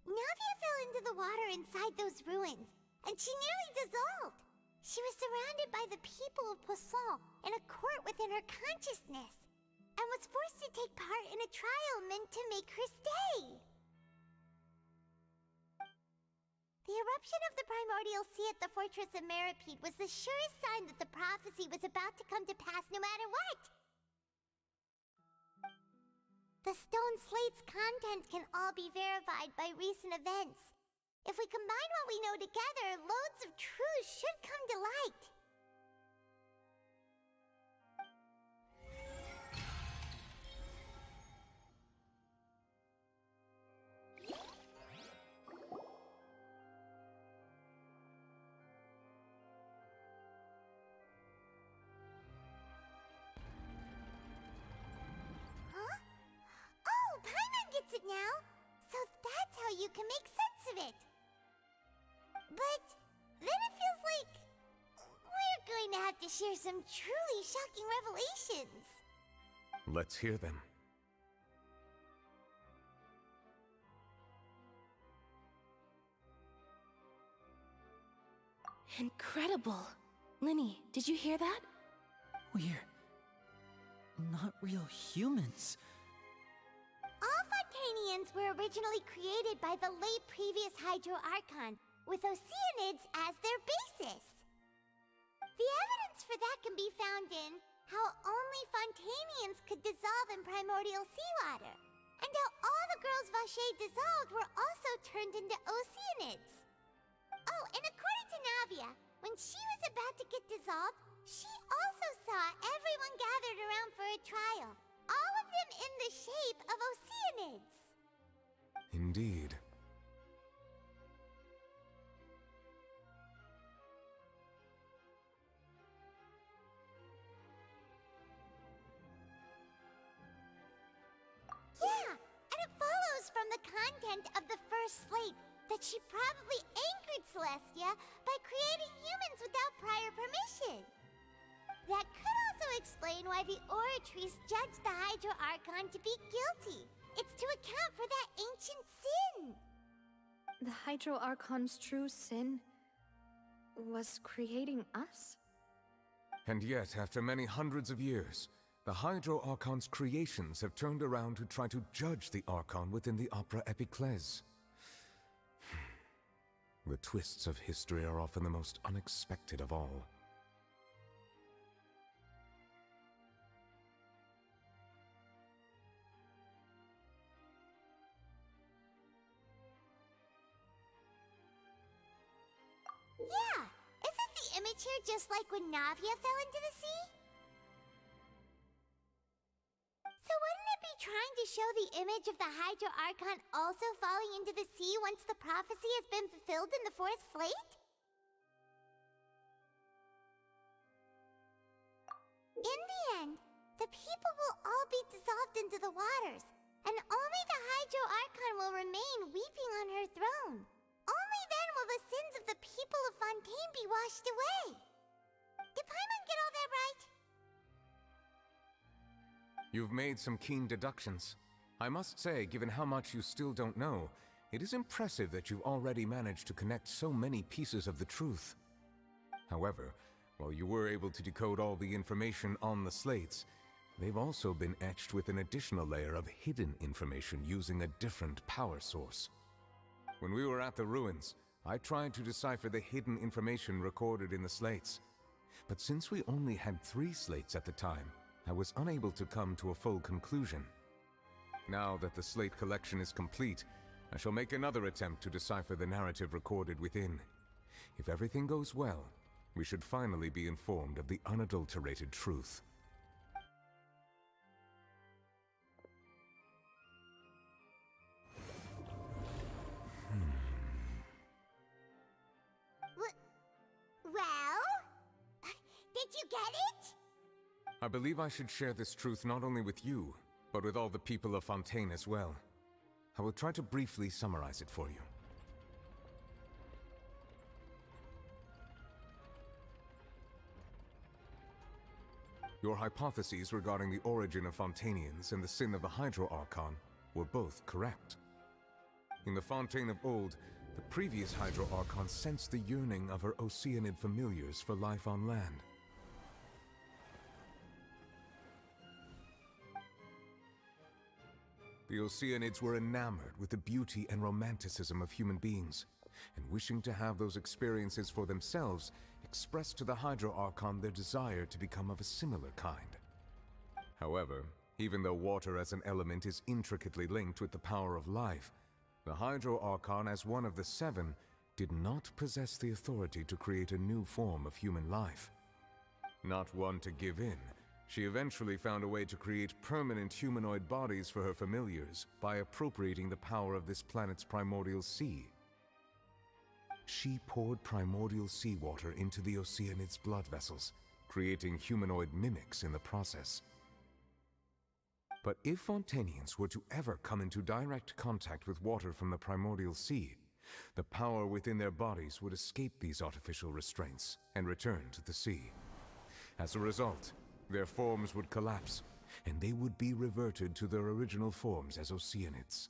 S1: Navia fell into the water inside those ruins, and she nearly dissolved. She was surrounded by the people of Poisson in a court within her consciousness, and was forced to take part in a trial meant to make her stay. The eruption of the primordial sea at the fortress of Meropide was the surest sign that the prophecy was about to come to pass no matter what. The stone slate's contents can all be verified by recent events. If we combine what we know together, loads of truths should come to light. It now, so that's how you can make sense of it. But then it feels like we're going to have to share some truly shocking revelations.
S10: Let's hear them.
S15: Incredible. Linny, did you hear that?
S8: We're not real humans.
S1: All Fontanians humans were originally created by the late previous Hydro Archon, with Oceanids as their basis. The evidence for that can be found in how only Fontanians could dissolve in primordial seawater, and how all the girls Vacher dissolved were also turned into Oceanids. Oh, and according to Navia, when she was about to get dissolved, she also saw everyone gathered around for a trial, all of them in the shape of Oceanids.
S10: Indeed.
S1: Yeah, and it follows from the content of the first slate that she probably angered Celestia by creating humans without prior permission. That could also explain why the Oratrice judged the Hydro Archon to be guilty. It's to account for that ancient sin.
S14: The Hydro Archon's true sin was creating us?
S10: And yet, after many hundreds of years, the Hydro Archon's creations have turned around to try to judge the Archon within the Opera Epiclese. The twists of history are often the most unexpected of all.
S1: Yeah, isn't the image here just like when Navia fell into the sea? So wouldn't it be trying to show the image of the Hydro Archon also falling into the sea once the prophecy has been fulfilled in the fourth slate? In the end, the people will all be dissolved into the waters, and only the Hydro Archon will remain weeping on her throne. Only then will the sins of the people of Fontaine be washed away. Did Paimon get all that right?
S10: You've made some keen deductions. I must say, given how much you still don't know, it is impressive that you've already managed to connect so many pieces of the truth. However, while you were able to decode all the information on the slates, they've also been etched with an additional layer of hidden information using a different power source. When we were at the ruins, I tried to decipher the hidden information recorded in the slates. But since we only had 3 slates at the time, I was unable to come to a full conclusion. Now that the slate collection is complete, I shall make another attempt to decipher the narrative recorded within. If everything goes well, we should finally be informed of the unadulterated truth.
S1: Well? Did you get it?
S10: I believe I should share this truth not only with you, but with all the people of Fontaine as well. I will try to briefly summarize it for you. Your hypotheses regarding the origin of Fontainians and the sin of the Hydro Archon were both correct. In the Fontaine of old, the previous Hydro Archon sensed the yearning of her Oceanid familiars for life on land. The Oceanids were enamored with the beauty and romanticism of human beings, and wishing to have those experiences for themselves, expressed to the Hydro Archon their desire to become of a similar kind. However, even though water as an element is intricately linked with the power of life, the Hydro Archon, as one of the 7, did not possess the authority to create a new form of human life. Not one to give in, she eventually found a way to create permanent humanoid bodies for her familiars by appropriating the power of this planet's primordial sea. She poured primordial seawater into the Oceanids' blood vessels, creating humanoid mimics in the process. But if Fontainians were to ever come into direct contact with water from the primordial sea, the power within their bodies would escape these artificial restraints and return to the sea. As a result, their forms would collapse, and they would be reverted to their original forms as Oceanids.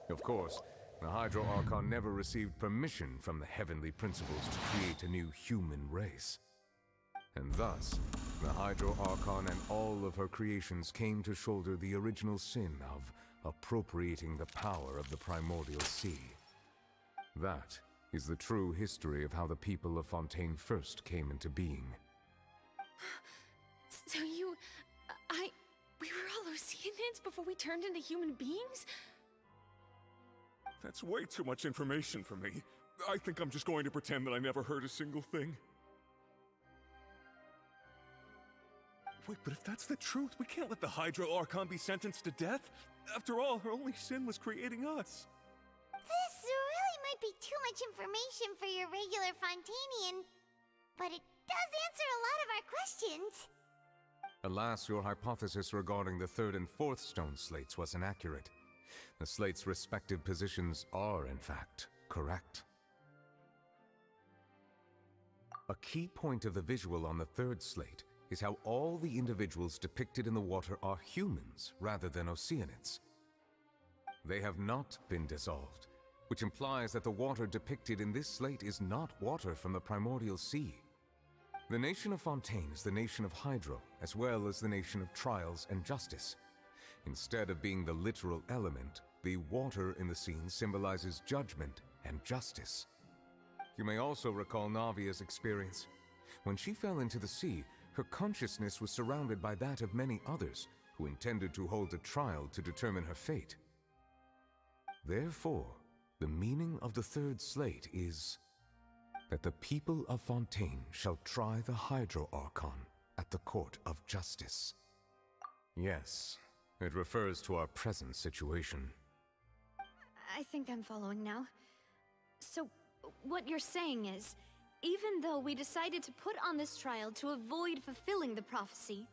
S10: Of course, the Hydro Archon never received permission from the heavenly principles to create a new human race. And thus, The Hydro Archon and all of her creations came to shoulder the original sin of appropriating the power of the primordial sea. That is the true history of how the people of Fontaine first came into being.
S12: So we were all Oceanids before we turned into human beings?
S11: That's way too much information for me. I think I'm just going to pretend that I never heard a single thing. Wait, but if that's the truth, we can't let the Hydro Archon be sentenced to death. After all, her only sin was creating us.
S1: This really might be too much information for your regular Fontainian, but it does answer a lot of our questions.
S10: Alas, your hypothesis regarding the third and fourth stone slates was inaccurate. The slates' respective positions are, in fact, correct. A key point of the visual on the third slate is how all the individuals depicted in the water are humans rather than Oceanids. They have not been dissolved, which implies that the water depicted in this slate is not water from the primordial sea. The nation of Fontaine is the nation of Hydro, as well as the nation of trials and justice. Instead of being the literal element, the water in the scene symbolizes judgment and justice. You may also recall Navia's experience. When she fell into the sea, her consciousness was surrounded by that of many others who intended to hold a trial to determine her fate. Therefore, the meaning of the third slate is that the people of Fontaine shall try the Hydro Archon at the court of justice. Yes, it refers to our present situation.
S14: I think I'm following now. So, what you're saying is, even though we decided to put on this trial to avoid fulfilling the prophecy,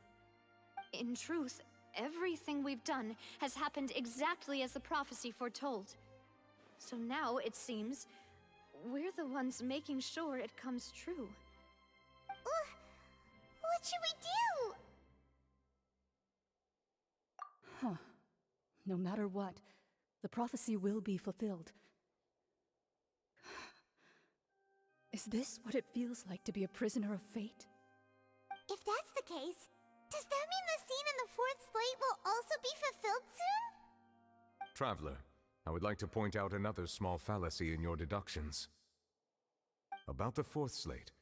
S14: in truth, everything we've done has happened exactly as the prophecy foretold. So now, it seems, we're the ones making sure it comes true.
S1: What should we do?
S6: Huh. No matter what, the prophecy will be fulfilled. Is this what it feels like to be a prisoner of fate?
S1: If that's the case, does that mean the scene in the fourth slate will also be fulfilled soon?
S10: Traveler, I would like to point out another small fallacy in your deductions. About the fourth slate,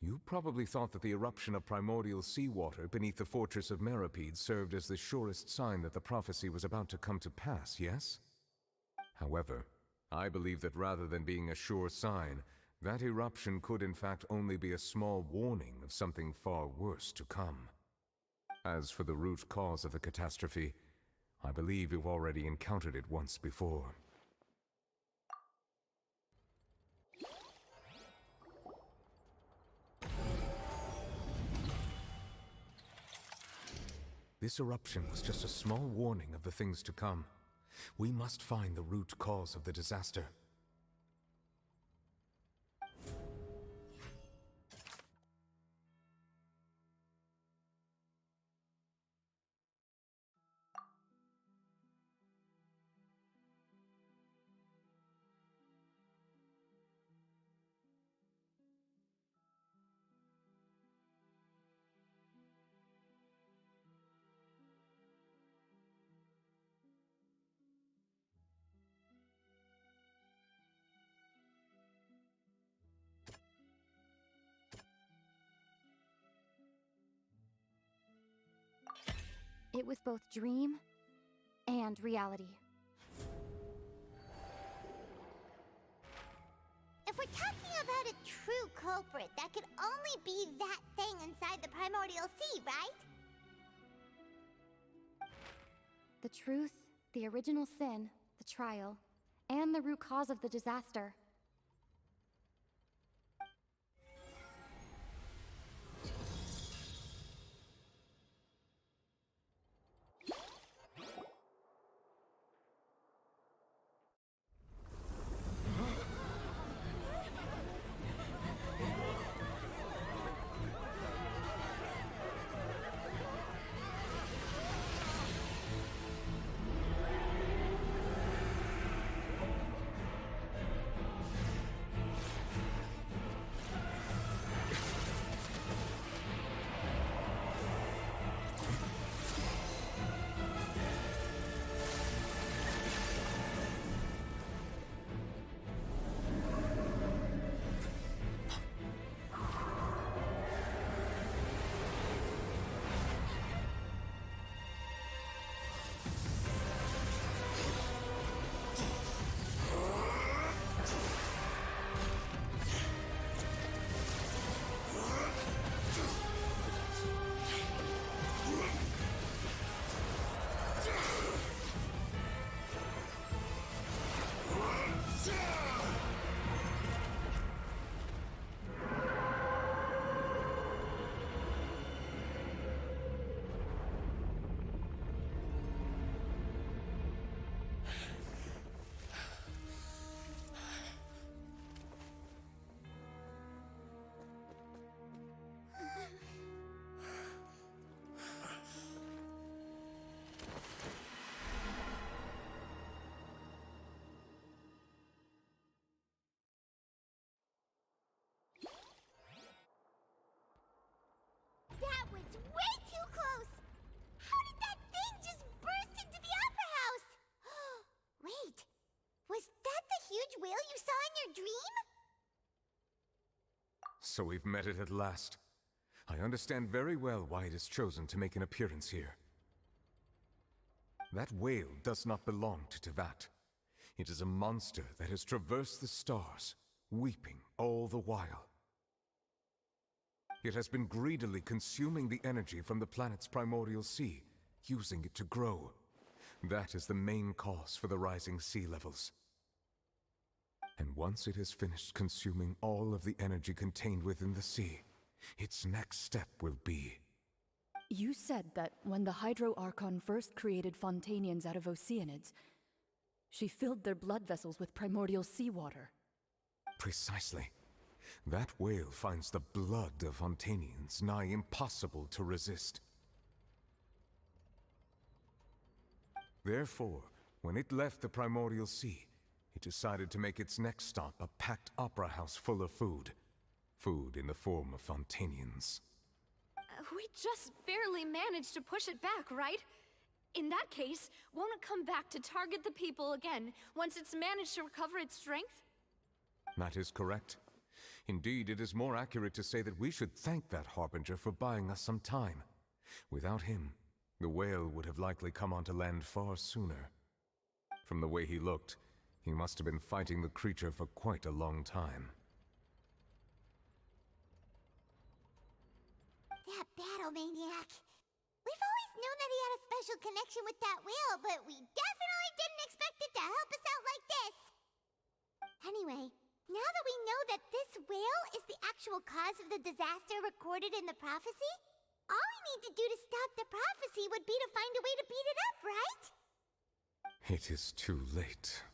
S10: you probably thought that the eruption of primordial seawater beneath the fortress of Meripede served as the surest sign that the prophecy was about to come to pass, yes? However, I believe that rather than being a sure sign, that eruption could in fact only be a small warning of something far worse to come. As for the root cause of the catastrophe, I believe you've already encountered it once before. This eruption was just a small warning of the things to come. We must find the root cause of the disaster.
S17: It was both dream and reality.
S1: If we're talking about a true culprit, that could only be that thing inside the primordial sea, right?
S17: The truth, the original sin, the trial, and the root cause of the disaster.
S1: That was way too close! How did that thing just burst into the Opera House? Wait, was that the huge whale you saw in your dream?
S10: So we've met it at last. I understand very well why it has chosen to make an appearance here. That whale does not belong to Tevat. It is a monster that has traversed the stars, weeping all the while. It has been greedily consuming the energy from the planet's primordial sea, using it to grow. That is the main cause for the rising sea levels. And once it has finished consuming all of the energy contained within the sea, its next step will be...
S6: You said that when the Hydro Archon first created Fontanians out of Oceanids, she filled their blood vessels with primordial seawater.
S10: Precisely. That whale finds the blood of Fontanians nigh impossible to resist. Therefore, when it left the primordial sea, it decided to make its next stop a packed opera house full of food. Food in the form of Fontanians.
S14: We just barely managed to push it back, right? In that case, won't it come back to target the people again once it's managed to recover its strength?
S10: That is correct. Indeed, it is more accurate to say that we should thank that Harbinger for buying us some time. Without him, the whale would have likely come onto land far sooner. From the way he looked, he must have been fighting the creature for quite a long time.
S1: That battle maniac. We've always known that he had a special connection with that whale, but we definitely didn't expect it to help us out like this. Anyway, now that we know that this whale is the actual cause of the disaster recorded in the prophecy, all we need to do to stop the prophecy would be to find a way to beat it up, right?
S10: It is too late.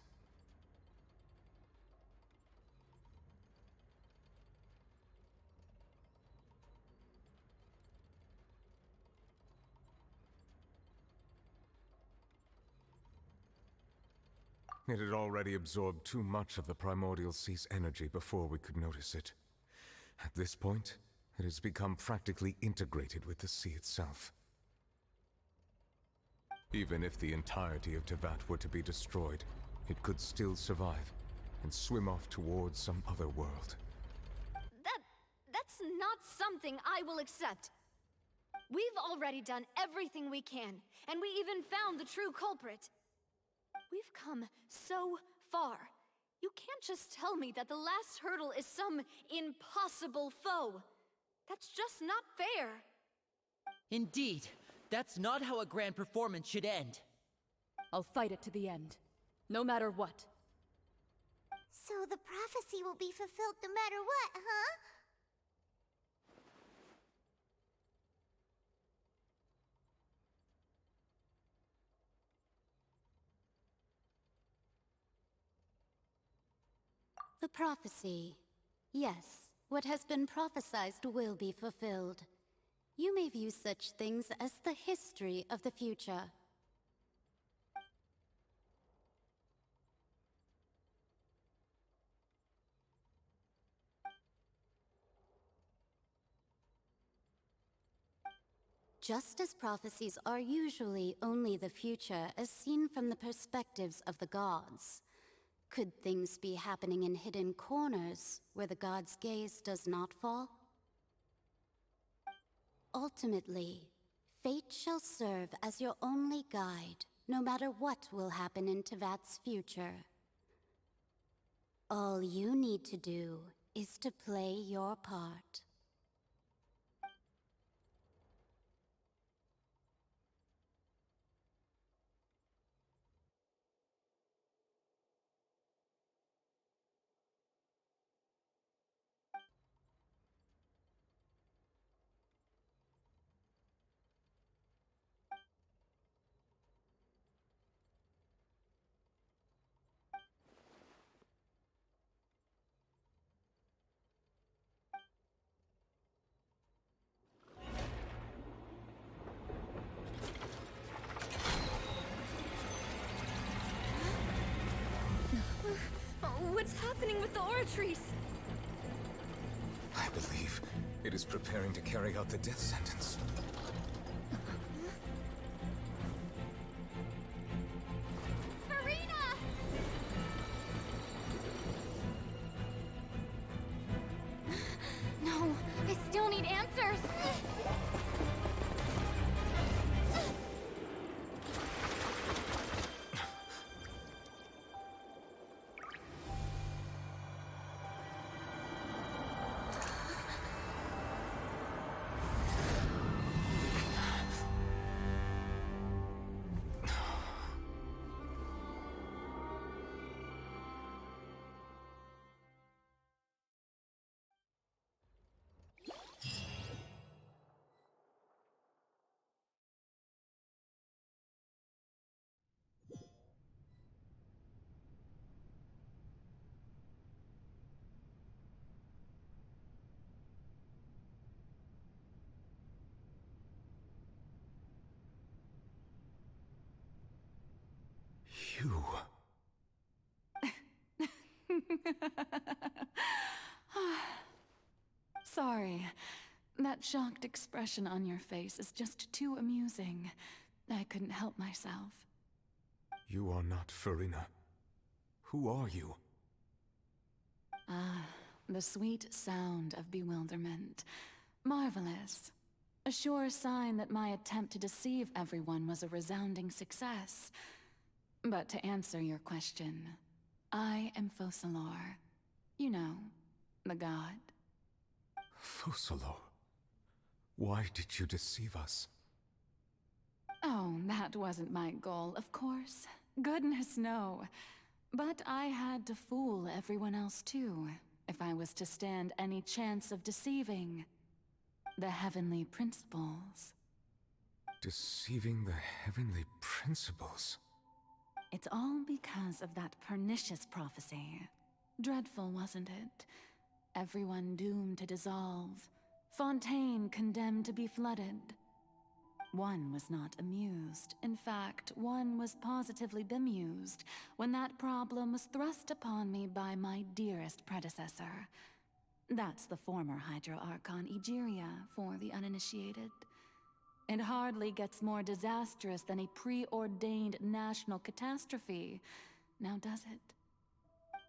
S10: It had already absorbed too much of the primordial sea's energy before we could notice it. At this point, it has become practically integrated with the sea itself. Even if the entirety of Tevat were to be destroyed, it could still survive and swim off towards some other world.
S14: That's not something I will accept. We've already done everything we can, and we even found the true culprit. We've come so far. You can't just tell me that the last hurdle is some impossible foe. That's just not fair.
S8: Indeed, that's not how a grand performance should end.
S6: I'll fight it to the end, no matter what.
S1: So the prophecy will be fulfilled no matter what, huh?
S2: The prophecy. Yes, what has been prophesied will be fulfilled. You may view such things as the history of the future. Just as prophecies are usually only the future as seen from the perspectives of the gods, could things be happening in hidden corners where the god's gaze does not fall? Ultimately, fate shall serve as your only guide, no matter what will happen in Tevat's future. All you need to do is to play your part.
S18: What's happening with the oratories?
S10: I believe it is preparing to carry out the death sentence.
S17: Farina! No, I still need answers.
S10: You...
S12: Sorry. That shocked expression on your face is just too amusing. I couldn't help myself.
S10: You are not Farina. Who are you?
S12: Ah, the sweet sound of bewilderment. Marvelous. A sure sign that my attempt to deceive everyone was a resounding success. But to answer your question, I am Focalor. You know, the god.
S10: Focalor? Why did you deceive us?
S12: Oh, that wasn't my goal, of course. Goodness, no. But I had to fool everyone else too, if I was to stand any chance of deceiving the heavenly principles.
S10: Deceiving the heavenly principles?
S12: It's all because of that pernicious prophecy. Dreadful, wasn't it? Everyone doomed to dissolve. Fontaine condemned to be flooded. One was not amused. In fact, one was positively bemused when that problem was thrust upon me by my dearest predecessor. That's the former Hydro Archon Egeria, for the uninitiated. It hardly gets more disastrous than a preordained national catastrophe, now does it?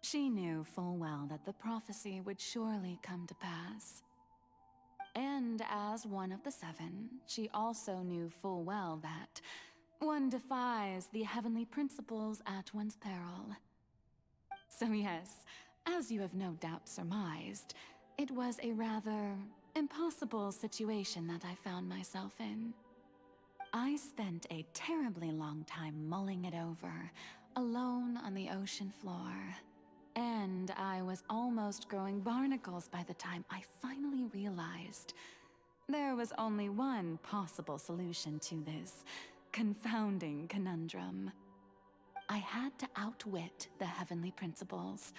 S12: She knew full well that the prophecy would surely come to pass. And as one of the seven, she also knew full well that one defies the heavenly principles at one's peril. So yes, as you have no doubt surmised, it was a rather impossible situation that I found myself in. I spent a terribly long time mulling it over, alone on the ocean floor. And I was almost growing barnacles by the time I finally realized there was only one possible solution to this confounding conundrum. I had to outwit the heavenly principles,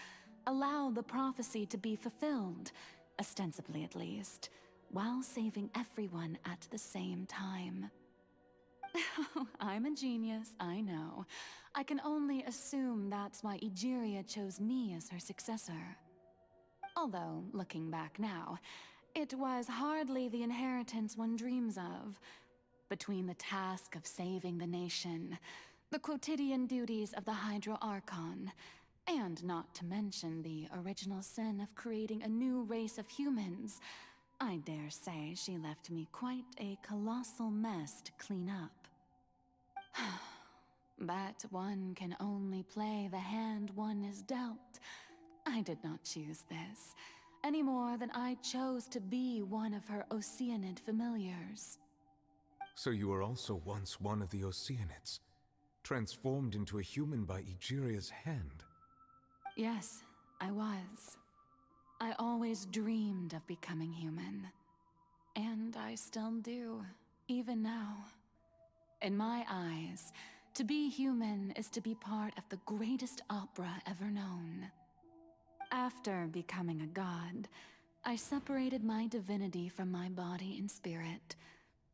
S12: allow the prophecy to be fulfilled, ostensibly at least, while saving everyone at the same time. I'm a genius, I know. I can only assume that's why Egeria chose me as her successor. Although, looking back now, it was hardly the inheritance one dreams of. Between the task of saving the nation, the quotidian duties of the Hydro Archon, and not to mention the original sin of creating a new race of humans, I dare say she left me quite a colossal mess to clean up. But one can only play the hand one is dealt. I did not choose this, any more than I chose to be one of her Oceanid familiars.
S10: So you were also once one of the Oceanids, transformed into a human by Egeria's hand?
S12: Yes, I was. I always dreamed of becoming human. And I still do, even now. In my eyes, to be human is to be part of the greatest opera ever known. After becoming a god, I separated my divinity from my body and spirit,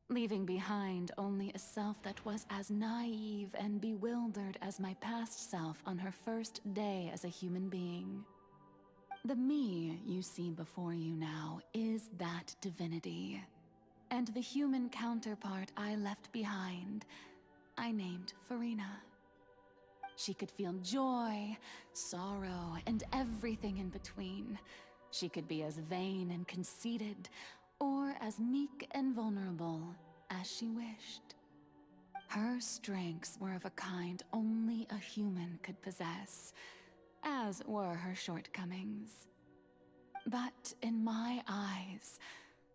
S12: leaving behind only a self that was as naive and bewildered as my past self on her first day as a human being. The me you see before you now is that divinity, and the human counterpart I left behind, I named Farina. She could feel joy, sorrow, and everything in between. She could be as vain and conceited, or as meek and vulnerable as she wished. Her strengths were of a kind only a human could possess, as were her shortcomings. But in my eyes,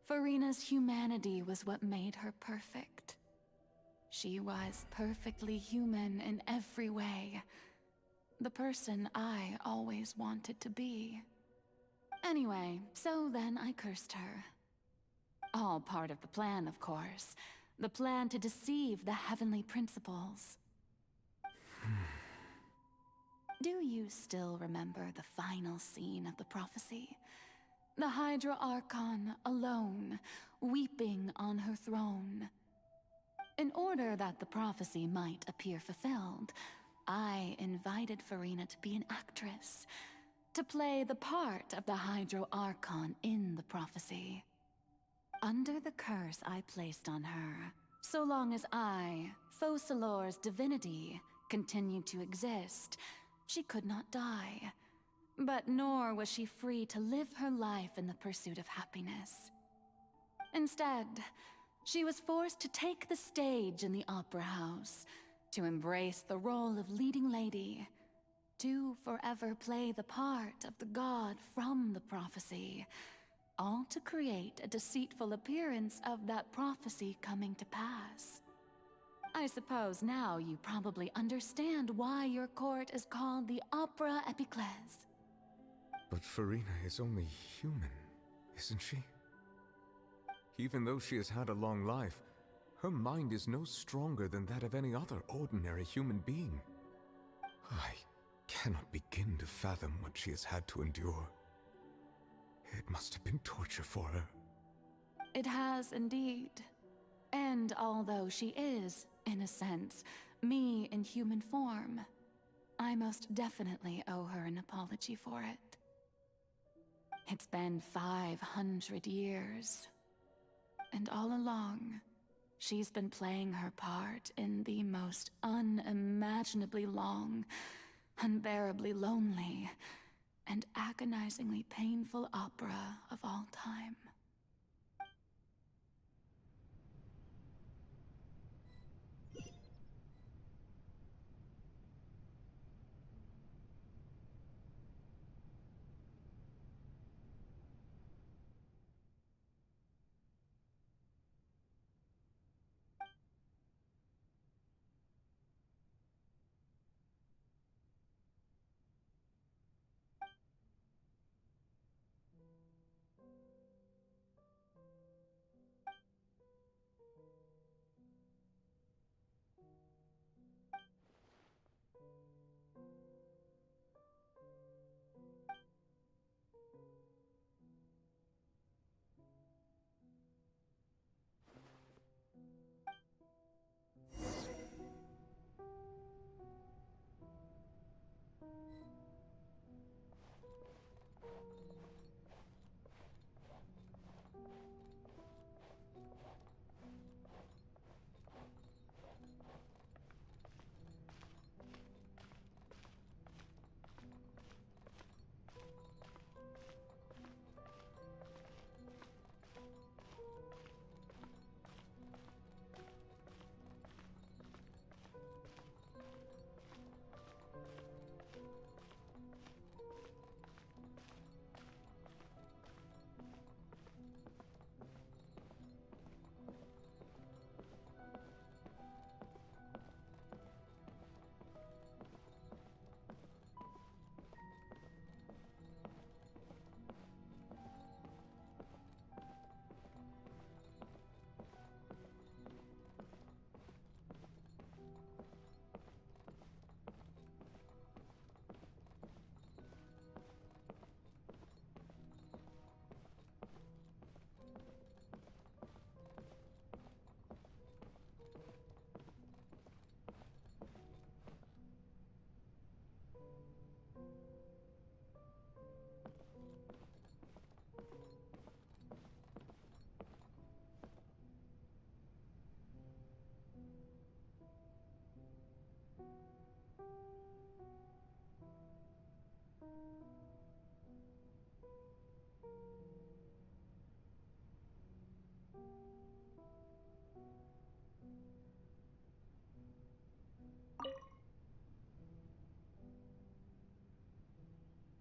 S12: Farina's humanity was what made her perfect. She was perfectly human in every way. The person I always wanted to be. Anyway, so then I cursed her. All part of the plan, of course. The plan to deceive the heavenly principles. Do you still remember the final scene of the prophecy? The Hydra Archon, alone, weeping on her throne. In order that the prophecy might appear fulfilled, I invited Farina to be an actress, to play the part of the Hydro Archon in the prophecy. Under the curse I placed on her, so long as I, Focalor's divinity, continued to exist, she could not die. But nor was she free to live her life in the pursuit of happiness. Instead, she was forced to take the stage in the opera house, to embrace the role of leading lady, to forever play the part of the god from the prophecy, all to create a deceitful appearance of that prophecy coming to pass. I suppose now you probably understand why your court is called the Opera Epiclese.
S10: But Farina is only human, isn't she? Even though she has had a long life, her mind is no stronger than that of any other ordinary human being. I cannot begin to fathom what she has had to endure. It must have been torture for her.
S12: It has indeed. And although she is, in a sense, me in human form, I most definitely owe her an apology for it. It's been 500 years. And all along, she's been playing her part in the most unimaginably long, unbearably lonely, and agonizingly painful opera of all time.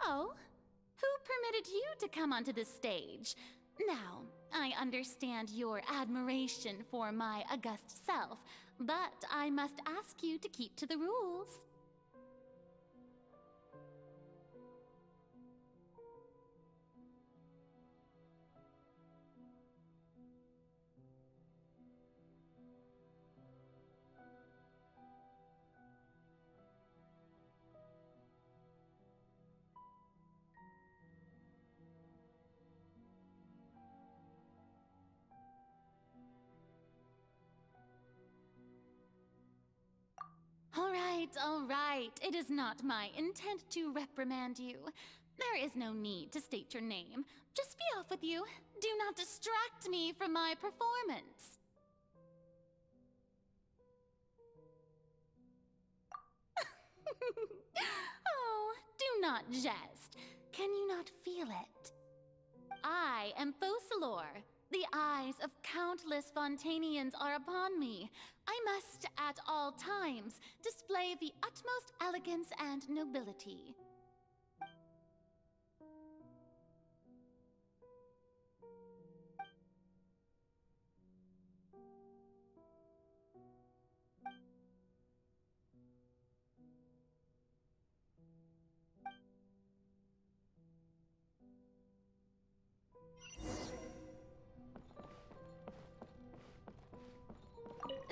S23: So, who permitted you to come onto the stage? Now, I understand your admiration for my august self, but I must ask you to keep to the rules. All right. It is not my intent to reprimand you. There is no need to state your name. Just be off with you. Do not distract me from my performance. Oh, do not jest. Can you not feel it? I am Focalor. The eyes of countless Fontanians are upon me. I must, at all times, display the utmost elegance and nobility.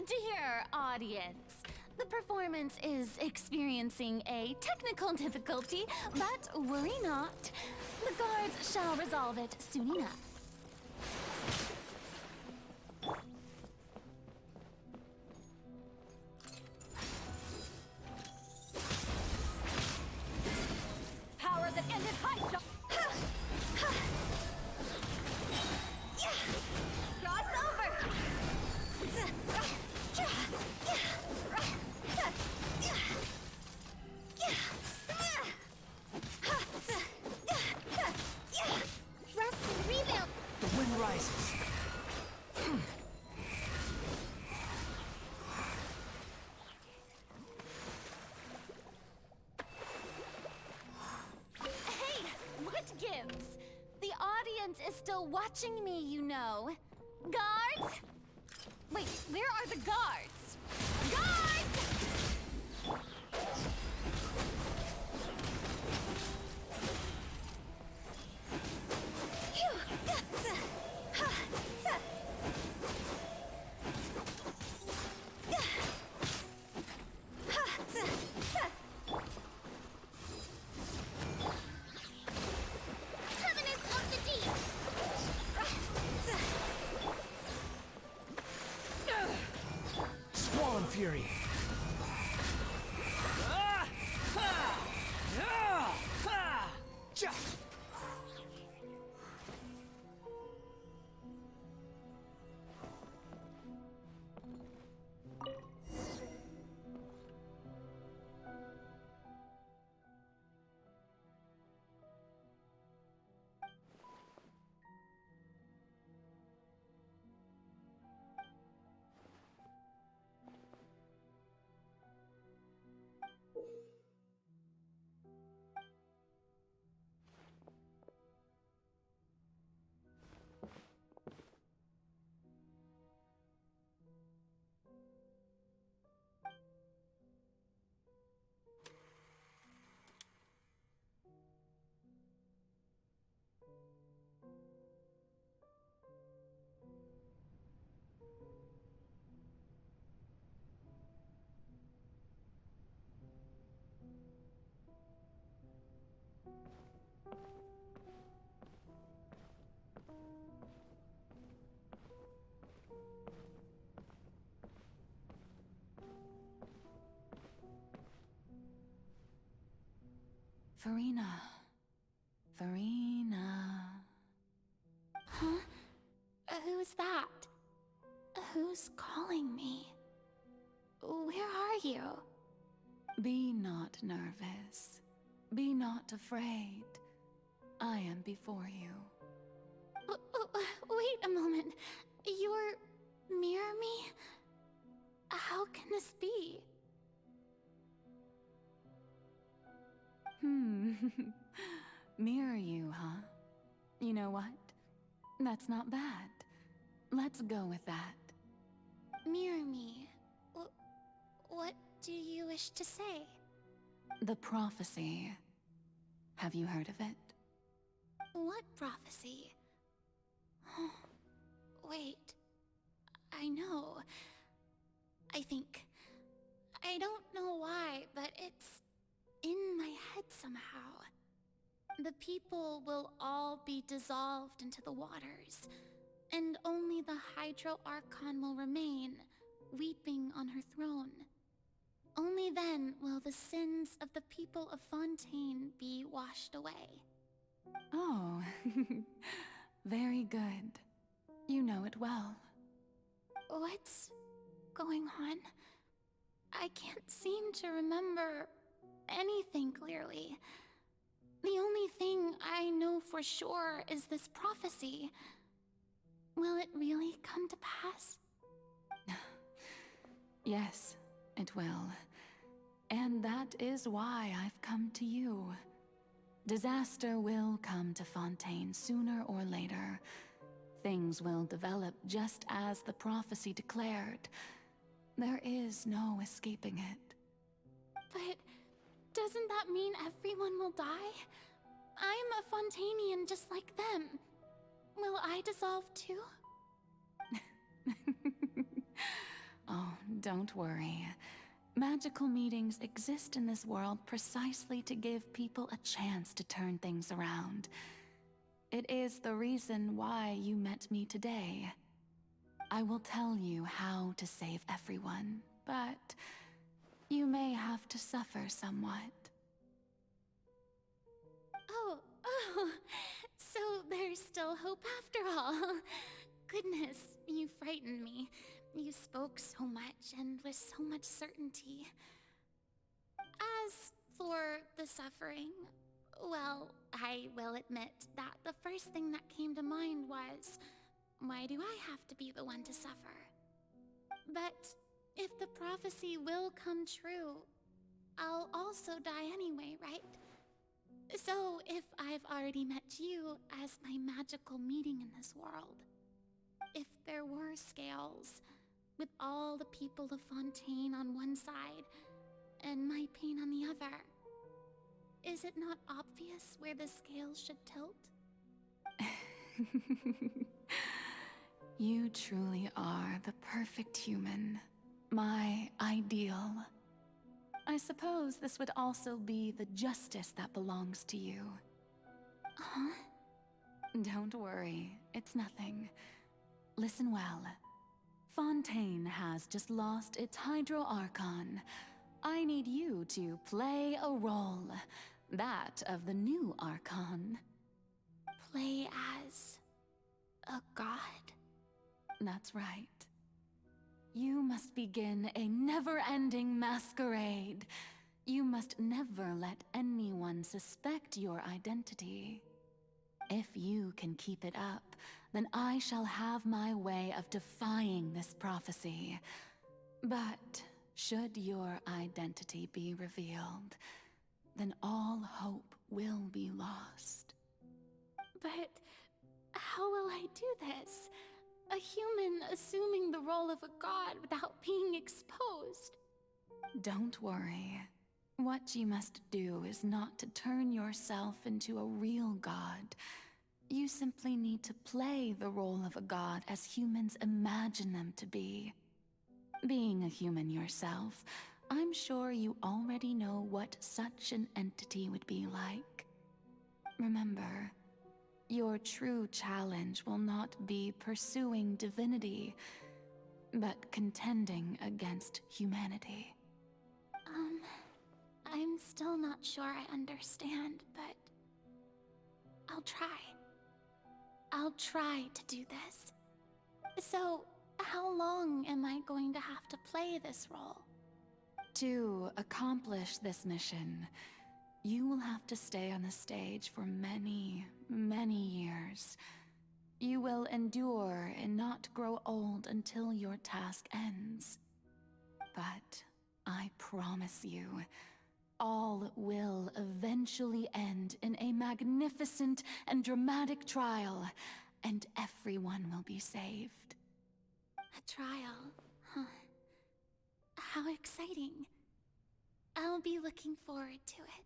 S23: Dear audience, the performance is experiencing a technical difficulty, but worry not. The guards shall resolve it soon enough. Power that ended high jump. Cross over.
S1: Rest and rebuild.
S22: The wind rises.
S23: Hey, what gives? The audience is still watching me, you know. Guards? Wait, where are the guards? Guards!
S1: Covenants of the Deep.
S22: Squall and Fury.
S12: Farina. Farina.
S23: Huh? Who's that? Who's calling me? Where are you?
S12: Be not nervous. Be not afraid. I am before you.
S23: Wait a moment. You're near me? How can this be?
S12: Mirror you, huh? You know what? That's not bad. Let's go with that.
S1: Mirror me. What do you wish to say?
S12: The prophecy. Have you heard of it?
S1: What prophecy? Wait. I know. I think. I don't know why, but it's in my head somehow. The people will all be dissolved into the waters, and only the Hydro Archon will remain, weeping on her throne. Only then will the sins of the people of Fontaine be washed away.
S12: Oh, very good. You know it well.
S1: What's going on? I can't seem to remember anything clearly. The only thing I know for sure is this prophecy. Will it really come to pass?
S12: Yes, it will. And that is why I've come to you. Disaster will come to Fontaine sooner or later. Things will develop just as the prophecy declared. There is no escaping it.
S1: But doesn't that mean everyone will die? I'm a Fontainian just like them. Will I dissolve too?
S12: Oh, don't worry. Magical meetings exist in this world precisely to give people a chance to turn things around. It is the reason why you met me today. I will tell you how to save everyone, but you may have to suffer somewhat.
S1: Oh, so there's still hope after all. Goodness, you frightened me. You spoke so much and with so much certainty. As for the suffering, well, I will admit that the first thing that came to mind was, why do I have to be the one to suffer? But if the prophecy will come true, I'll also die anyway, right? So if I've already met you as my magical meeting in this world, if there were scales, with all the people of Fontaine on one side, and my pain on the other, is it not obvious where the scales should tilt?
S12: You truly are the perfect human. My ideal. I suppose this would also be the justice that belongs to you.
S1: Huh?
S12: Don't worry, it's nothing. Listen well. Fontaine has just lost its Hydro Archon. I need you to play a role. That of the new Archon.
S1: Play as a god?
S12: That's right. You must begin a never-ending masquerade. You must never let anyone suspect your identity. If you can keep it up, then I shall have my way of defying this prophecy. But should your identity be revealed, then all hope will be lost.
S1: But how will I do this? A human assuming the role of a god without being exposed.
S12: Don't worry. What you must do is not to turn yourself into a real god. You simply need to play the role of a god as humans imagine them to be. Being a human yourself, I'm sure you already know what such an entity would be like. Remember, your true challenge will not be pursuing divinity, but contending against humanity.
S1: I'm still not sure I understand, but I'll try. I'll try to do this. So, how long am I going to have to play this role?
S12: To accomplish this mission, you will have to stay on the stage for many, many years. You will endure and not grow old until your task ends. But I promise you, all will eventually end in a magnificent and dramatic trial, and everyone will be saved.
S23: A trial, huh? How exciting. I'll be looking forward to it.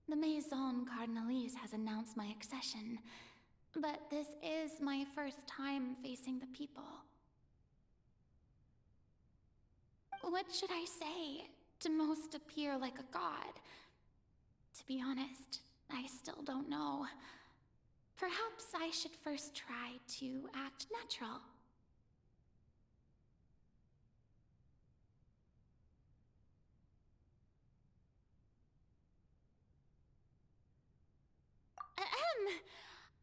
S23: The Maison Cardinalise has announced my accession, but this is my first time facing the people. What should I say to most appear like a god? To be honest, I still don't know. Perhaps I should first try to act natural.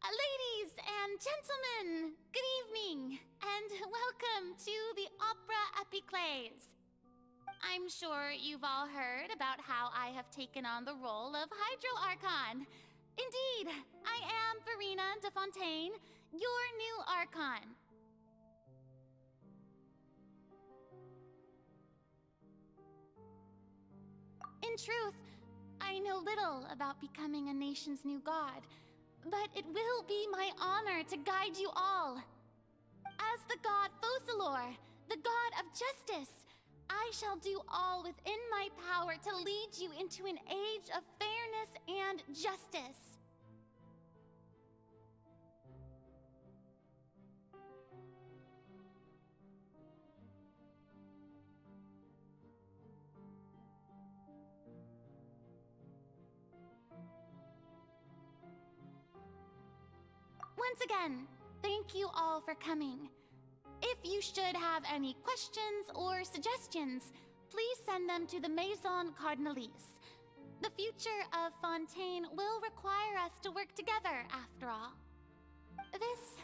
S23: Ladies and gentlemen, good evening, and welcome to the Opera Epiclese. I'm sure you've all heard about how I have taken on the role of Hydro Archon. Indeed, I am Verena de Fontaine, your new Archon. In truth, I know little about becoming a nation's new god, but it will be my honor to guide you all. As the god Focalor, the god of justice, I shall do all within my power to lead you into an age of fairness and justice. Once again, thank you all for coming. If you should have any questions or suggestions, please send them to the Maison Cardinalise. The future of Fontaine will require us to work together, after all. This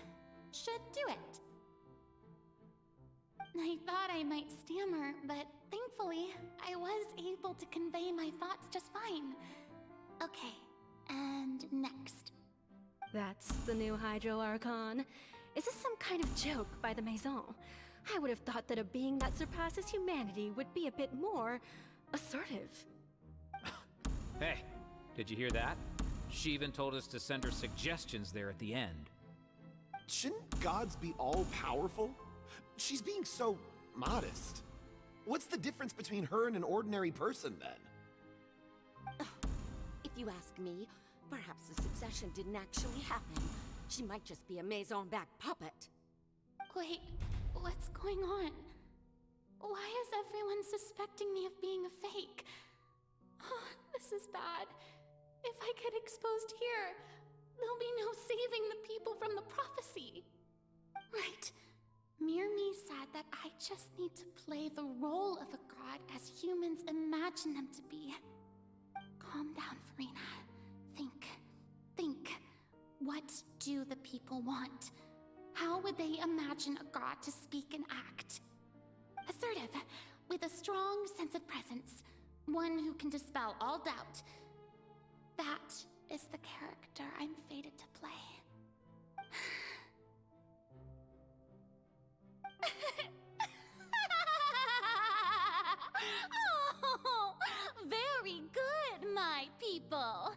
S23: should do it. I thought I might stammer, but thankfully, I was able to convey my thoughts just fine. Okay, and next.
S7: That's the new Hydro Archon. Is this some kind of joke by the Maison? I would have thought that a being that surpasses humanity would be a bit more assertive.
S9: Hey, did you hear that? She even told us to send her suggestions there at the end.
S16: Shouldn't gods be all-powerful? She's being so modest. What's the difference between her and an ordinary person, then?
S24: If you ask me, perhaps the succession didn't actually happen. She might just be a Maison-backed puppet.
S23: Wait, what's going on? Why is everyone suspecting me of being a fake? Oh, this is bad. If I get exposed here, there'll be no saving the people from the prophecy. Right. Mirmi said that I just need to play the role of a god as humans imagine them to be. Calm down, Verena. Think. What do the people want? How would they imagine a god to speak and act? Assertive, with a strong sense of presence. One who can dispel all doubt. That is the character I'm fated to play. Oh, very good, my people.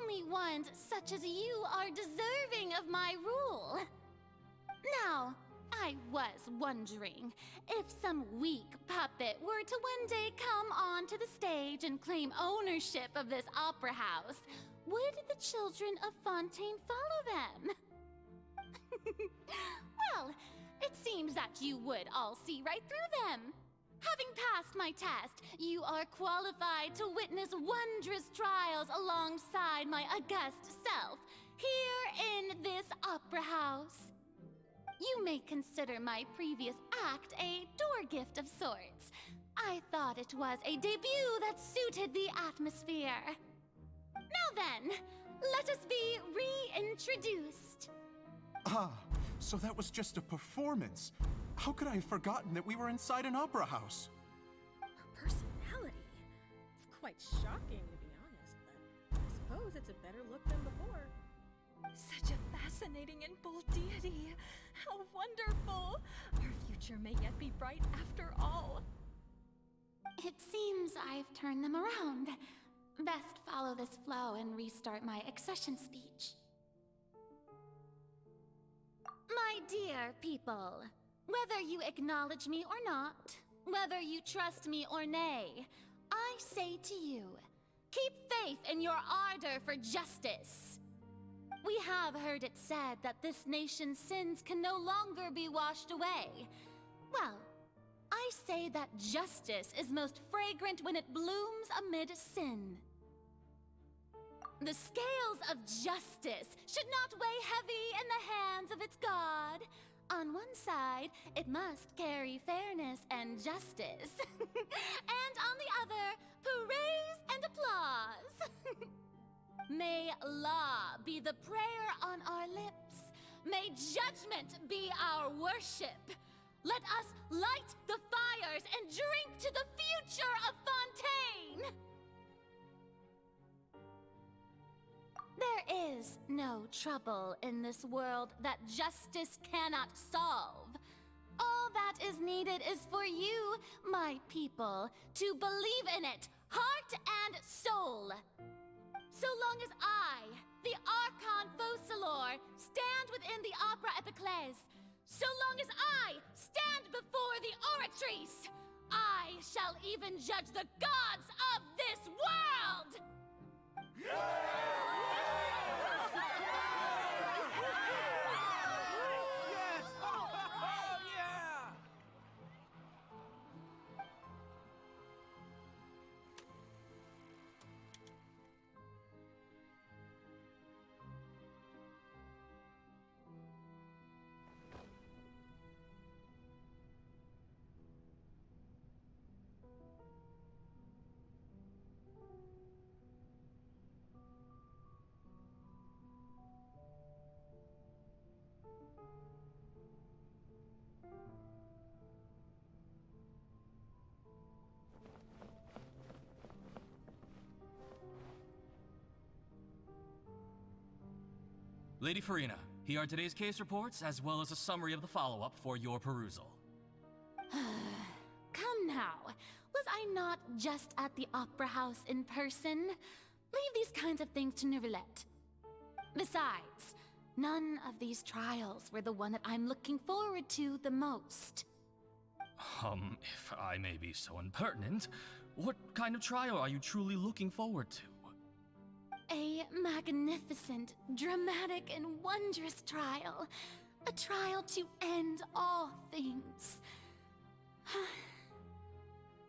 S23: Only ones such as you are deserving of my rule. Now, I was wondering, if some weak puppet were to one day come onto the stage and claim ownership of this opera house, would the children of Fontaine follow them? Well, It seems that you would all see right through them. Having passed my test, you are qualified to witness wondrous trials alongside my august self, here in this opera house. You may consider my previous act a door gift of sorts. I thought it was a debut that suited the atmosphere. Now then, let us be reintroduced.
S4: Ah, so that was just a performance. How could I have forgotten that we were inside an opera house?
S18: Her personality. It's quite shocking, to be honest, but I suppose it's a better look than before.
S13: Such a fascinating and bold deity. How wonderful! Our future may yet be bright after all.
S17: It seems I've turned them around. Best follow this flow and restart my accession speech. My dear people, whether you acknowledge me or not, whether you trust me or nay, I say to you, keep faith in your ardor for justice. We have heard it said that this nation's sins can no longer be washed away. Well, I say that justice is most fragrant when it blooms amid sin. The scales of justice should not weigh heavy in the hands of its God. On one side, it must carry fairness and justice. And on the other, praise and applause. May law be the prayer on our lips. May judgment be our worship. Let us light the fires and drink to the future of Fontaine! There is no trouble in this world that justice cannot solve. All that is needed is for you, my people, to believe in it, heart and soul. So long as I, the Archon Focalor, stand within the Opera Epiclese, so long as I stand before the Oratrice, I shall even judge the gods of this world!
S20: Lady Farina, here are today's case reports, as well as a summary of the follow-up for your perusal.
S17: Come now, was I not just at the Opera House in person? Leave these kinds of things to Neuvillette. Besides, none of these trials were the one that I'm looking forward to the most.
S20: If I may be so impertinent, what kind of trial are you truly looking forward to?
S17: A magnificent, dramatic, and wondrous trial. A trial to end all things.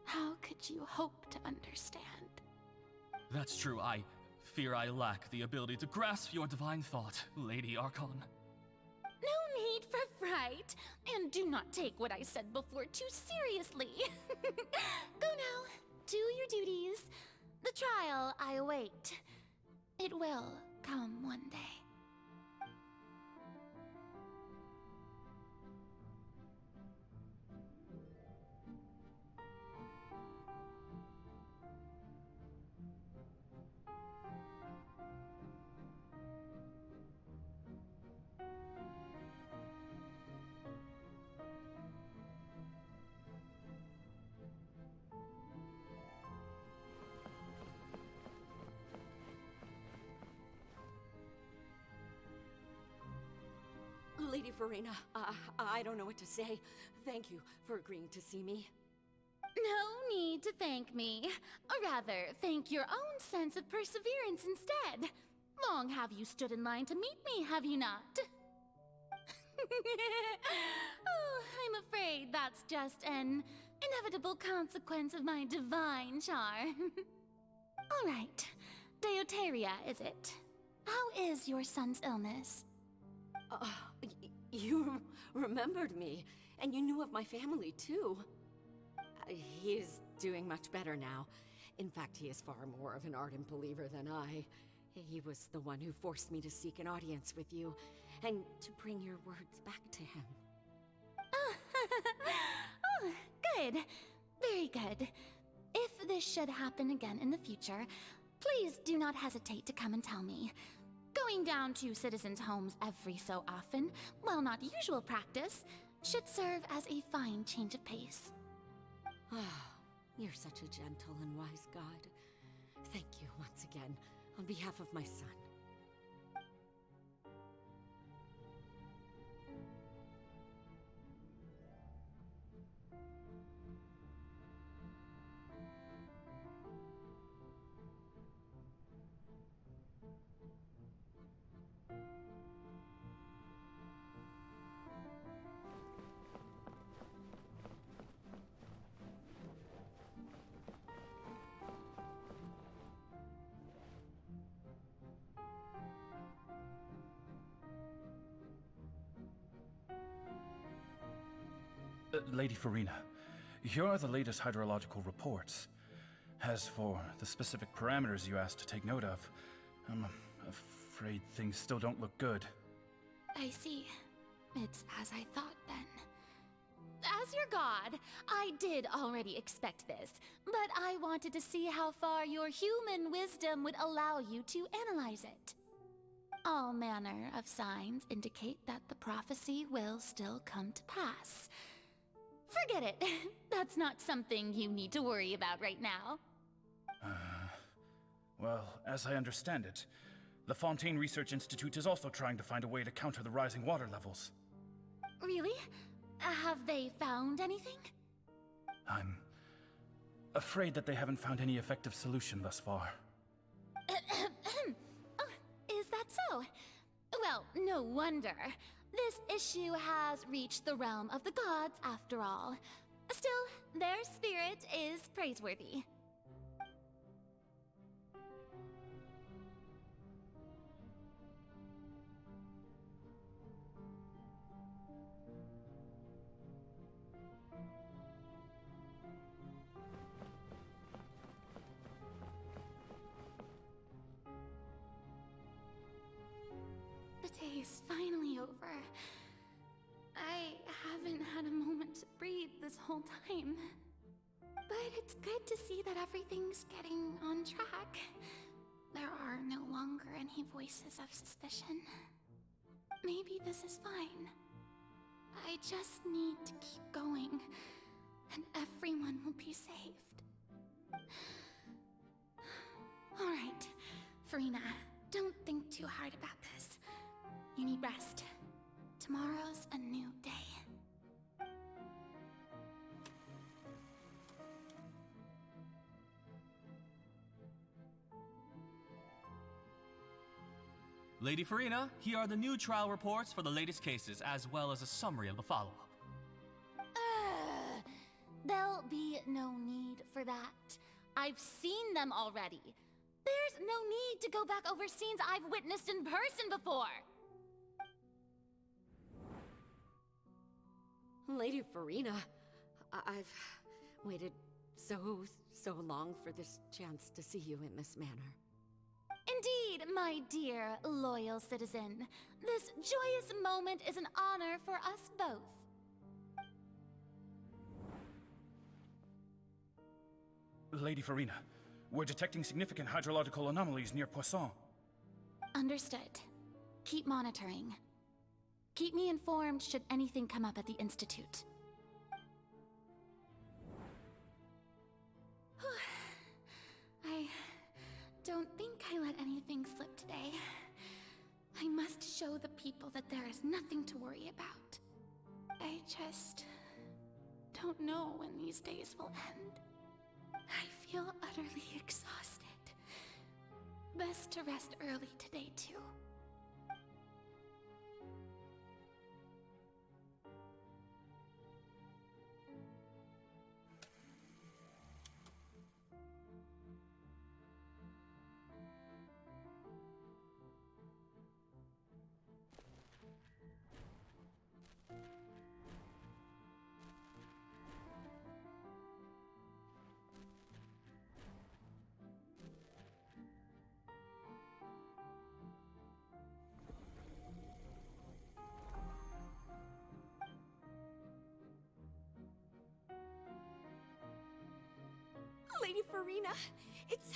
S17: How could you hope to understand?
S20: That's true. I fear I lack the ability to grasp your divine thought, Lady Archon.
S17: No need for fright, and do not take what I said before too seriously. Go now, do your duties. The trial I await. It will come one day.
S24: Lady Farina, I don't know what to say. Thank you for agreeing to see me.
S17: No need to thank me. Or rather, thank your own sense of perseverance instead. Long have you stood in line to meet me, have you not?
S23: Oh, I'm afraid that's just an inevitable consequence of my divine charm. All right. Deoteria, is it? How is your son's illness?
S24: You remembered me, and you knew of my family, too. He is doing much better now. In fact, he is far more of an ardent believer than I. He was the one who forced me to seek an audience with you, and to bring your words back to him.
S23: Oh, good. Very good. If this should happen again in the future, please do not hesitate to come and tell me. Going down to citizens' homes every so often, while not usual practice, should serve as a fine change of pace.
S24: You're such a gentle and wise god. Thank you once again, on behalf of my son.
S22: Lady Farina, here are the latest hydrological reports. As for the specific parameters you asked to take note of, I'm afraid things still don't look good.
S23: I see. It's as I thought, then. As your god, I did already expect this, but I wanted to see how far your human wisdom would allow you to analyze it. All manner of signs indicate that the prophecy will still come to pass. Forget it. That's not something you need to worry about right now.
S22: Well, as I understand it, the Fontaine Research Institute is also trying to find a way to counter the rising water levels.
S23: Really? Have they found anything?
S22: I'm afraid that they haven't found any effective solution thus far.
S23: Oh, is that so? Well, no wonder. This issue has reached the realm of the gods, after all. Still, their spirit is praiseworthy. The day is finally over. I haven't had a moment to breathe this whole time. But it's good to see that everything's getting on track. There are no longer any voices of suspicion. Maybe this is fine. I just need to keep going, and everyone will be saved. Alright, Farina, don't think too hard about this. You need rest. Tomorrow's a new day.
S20: Lady Farina, here are the new trial reports for the latest cases, as well as a summary of the follow-up.
S23: There'll be no need for that. I've seen them already. There's no need to go back over scenes I've witnessed in person before.
S24: Lady Farina, I've waited so long for this chance to see you in this manner.
S23: Indeed, my dear, loyal citizen. This joyous moment is an honor for us both.
S22: Lady Farina, we're detecting significant hydrological anomalies near Poisson.
S23: Understood. Keep monitoring. Keep me informed should anything come up at the Institute. I don't think I let anything slip today. I must show the people that there is nothing to worry about. I just don't know when these days will end. I feel utterly exhausted. Best to rest early today, too.
S3: Farina. It's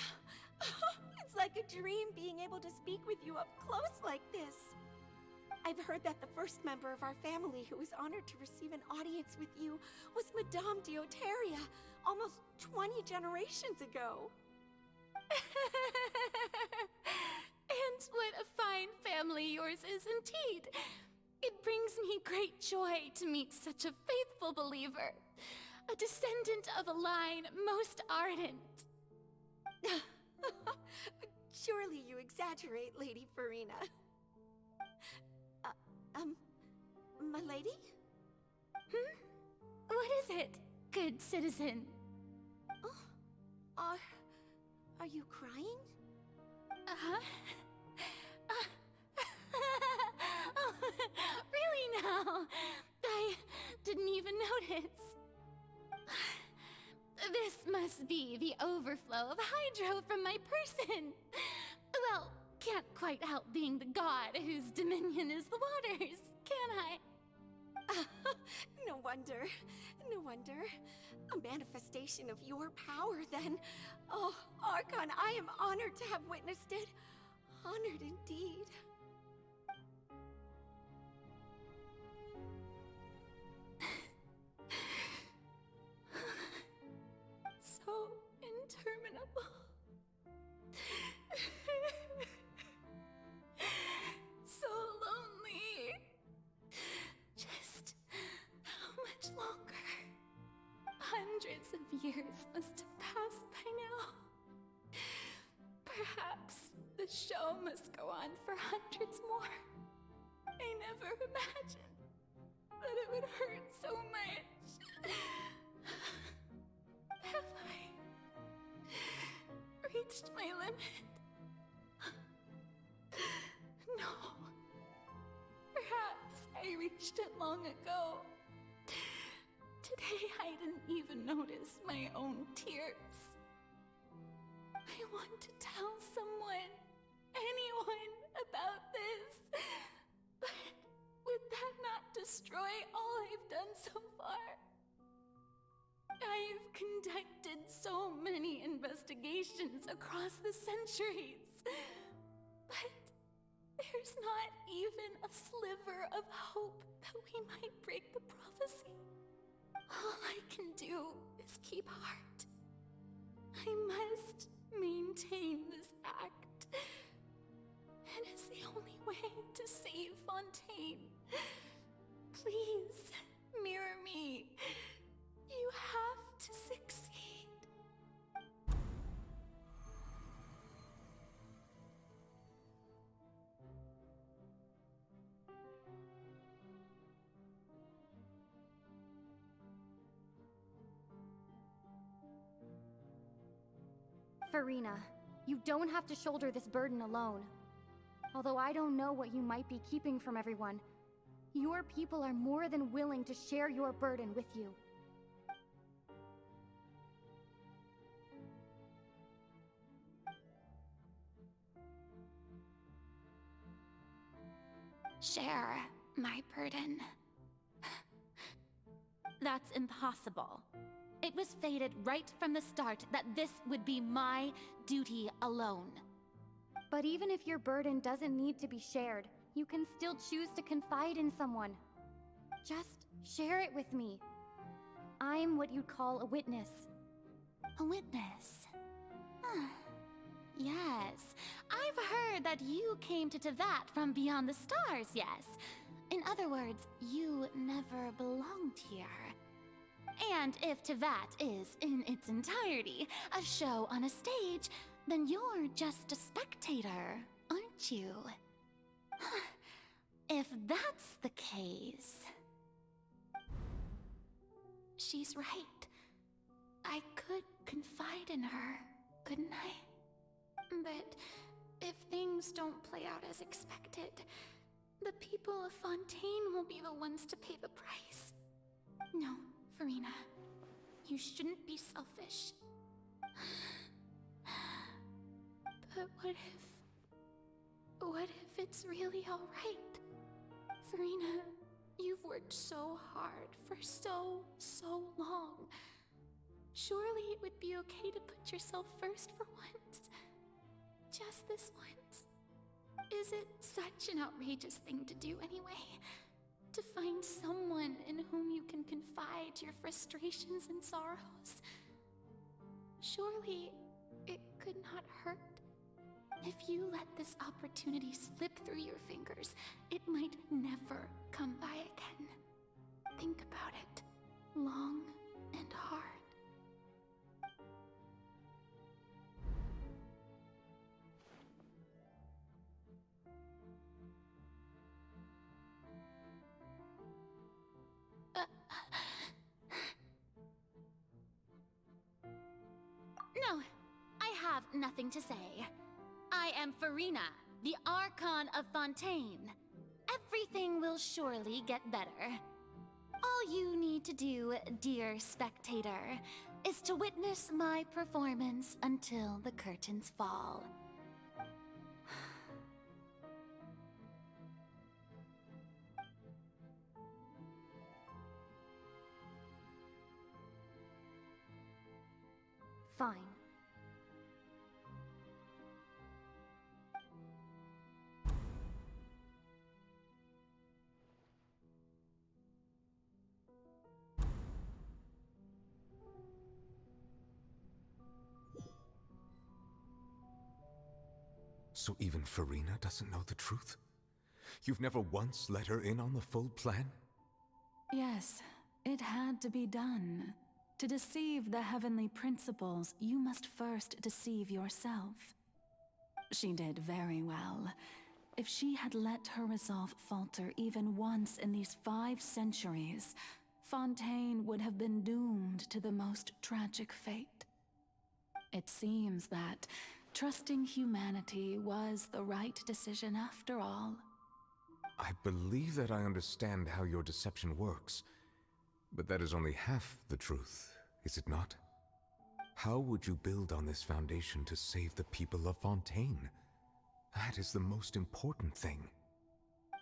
S3: like a dream being able to speak with you up close like this. I've heard that the first member of our family who was honored to receive an audience with you was Madame Dioteria, almost 20 generations ago.
S7: And what a fine family yours is indeed. It brings me great joy to meet such a faithful believer, a descendant of a line most ardent.
S3: Surely you exaggerate, Lady Farina. My lady?
S7: What is it, good citizen?
S3: Oh, are you crying?
S7: Uh-huh. Oh, really now? I didn't even notice. This must be the overflow of hydro from my person. Well, can't quite help being the god whose dominion is the waters, can I?
S3: No wonder. No wonder. A manifestation of your power, then. Oh, Archon, I am honored to have witnessed it. Honored indeed.
S7: So interminable. So lonely. Just how much longer? Hundreds of years must have passed by now. Perhaps the show must go on for hundreds more. I never imagined that it would hurt so much. Have I reached my limit? No. Perhaps I reached it long ago. Today I didn't even notice my own tears. I want to tell someone, anyone, about this. But would that not destroy all I've done so far? I've conducted so many investigations across the centuries, but there's not even a sliver of hope that we might break the prophecy. All I can do is keep heart. I must maintain this act. It is the only way to save Fontaine. Please, mirror me. You have to succeed.
S17: Farina, you don't have to shoulder this burden alone. Although I don't know what you might be keeping from everyone, your people are more than willing to share your burden with you.
S2: Share my burden. That's impossible. It was fated right from the start that this would be my duty alone.
S17: But even if your burden doesn't need to be shared, you can still choose to confide in someone. Just share it with me. I'm what you'd call a witness.
S2: A witness? Yes, I've heard that you came to Tevat from beyond the stars, yes. In other words, you never belonged here. And if Tevat is, in its entirety, a show on a stage, then you're just a spectator, aren't you? If that's the case... She's right. I could confide in her, couldn't I? But if things don't play out as expected, the people of Fontaine will be the ones to pay the price. No, Farina. You shouldn't be selfish. But what if it's really alright? Farina, you've worked so hard for so long.
S7: Surely it would be okay to put yourself first for once. Just this once. Is it such an outrageous thing to do anyway? To find someone in whom you can confide your frustrations and sorrows? Surely it could not hurt. If you let this opportunity slip through your fingers, it might never come by again. Think about it long and hard.
S17: No, I have nothing to say. I am Farina, the Archon of Fontaine. Everything will surely get better. All you need to do, dear spectator, is to witness my performance until the curtains fall. Fine.
S10: So even Farina doesn't know the truth? You've never once let her in on the full plan?
S12: Yes, it had to be done. To deceive the heavenly principles, you must first deceive yourself. She did very well. If she had let her resolve falter even once in these 5 centuries, Fontaine would have been doomed to the most tragic fate. It seems that trusting humanity was the right decision after all.
S10: I believe that I understand how your deception works, but that is only half the truth, is it not? How would you build on this foundation to save the people of Fontaine? That is the most important thing.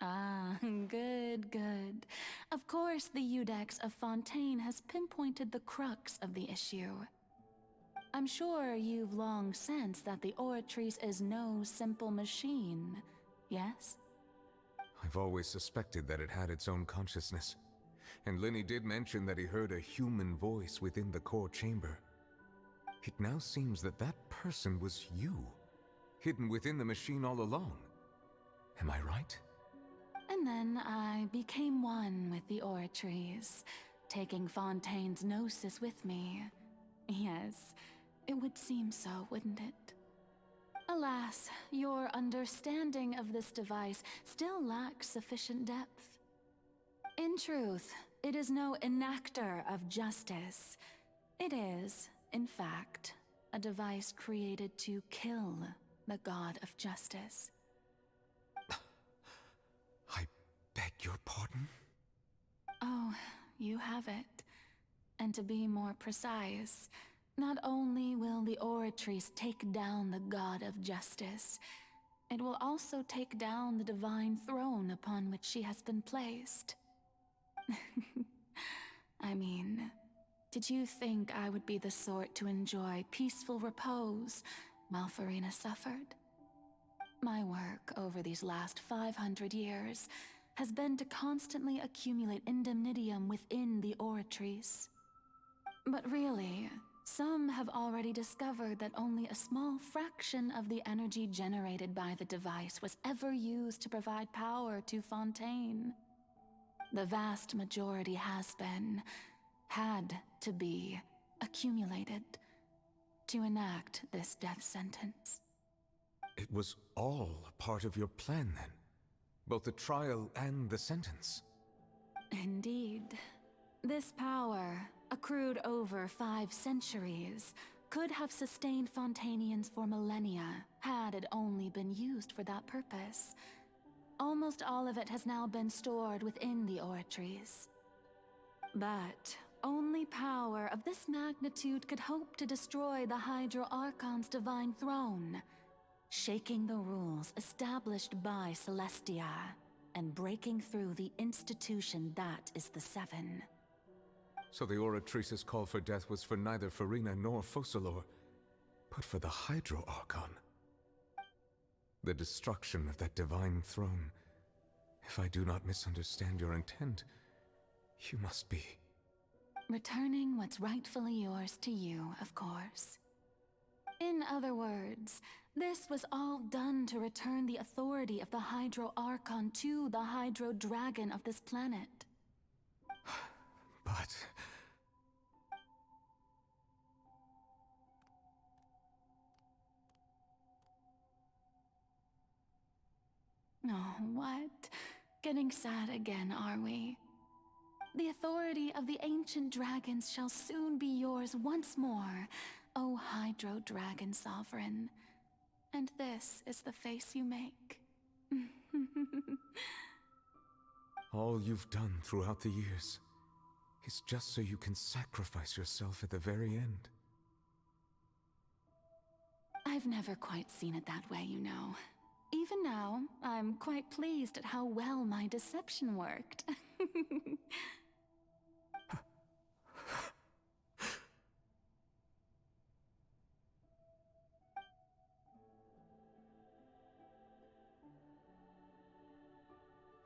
S12: Ah, good, good. Of course, the Iudex of Fontaine has pinpointed the crux of the issue. I'm sure you've long sensed that the Oratrice is no simple machine, yes?
S10: I've always suspected that it had its own consciousness. And Lenny did mention that he heard a human voice within the core chamber. It now seems that that person was you, hidden within the machine all along. Am I right?
S12: And then I became one with the Oratrice, taking Fontaine's gnosis with me. Yes, it would seem so, wouldn't it? Alas, your understanding of this device still lacks sufficient depth. In truth, it is no enactor of justice. It is, in fact, a device created to kill the god of justice.
S10: I beg your pardon?
S12: Oh, you have it. And to be more precise, not only will the Oratrice take down the god of justice, it will also take down the divine throne upon which she has been placed. I mean, did you think I would be the sort to enjoy peaceful repose while Farina suffered? My work over these last 500 years has been to constantly accumulate indemnitium within the Oratrice. But really, some have already discovered that only a small fraction of the energy generated by the device was ever used to provide power to Fontaine. The vast majority has been, had to be, accumulated to enact this death sentence.
S10: It was all a part of your plan then? Both the trial and the sentence?
S12: Indeed. This power, accrued over 5 centuries, could have sustained Fontainians for millennia had it only been used for that purpose. Almost all of it has now been stored within the Oratrice. But only power of this magnitude could hope to destroy the Hydro Archon's divine throne, shaking the rules established by Celestia, and breaking through the institution that is the Seven.
S10: So the Oratrice's call for death was for neither Farina nor Focalors, but for the Hydro Archon. The destruction of that divine throne. If I do not misunderstand your intent, you must be...
S12: Returning what's rightfully yours to you, of course. In other words, this was all done to return the authority of the Hydro Archon to the Hydro Dragon of this planet.
S10: But...
S12: Oh, what? Getting sad again, are we? The authority of the ancient dragons shall soon be yours once more, O Hydro Dragon Sovereign. And this is the face you make.
S10: all you've done throughout the years is just so you can sacrifice yourself at the very end.
S12: I've never quite seen it that way, you know. Even now, I'm quite pleased at how well my deception worked.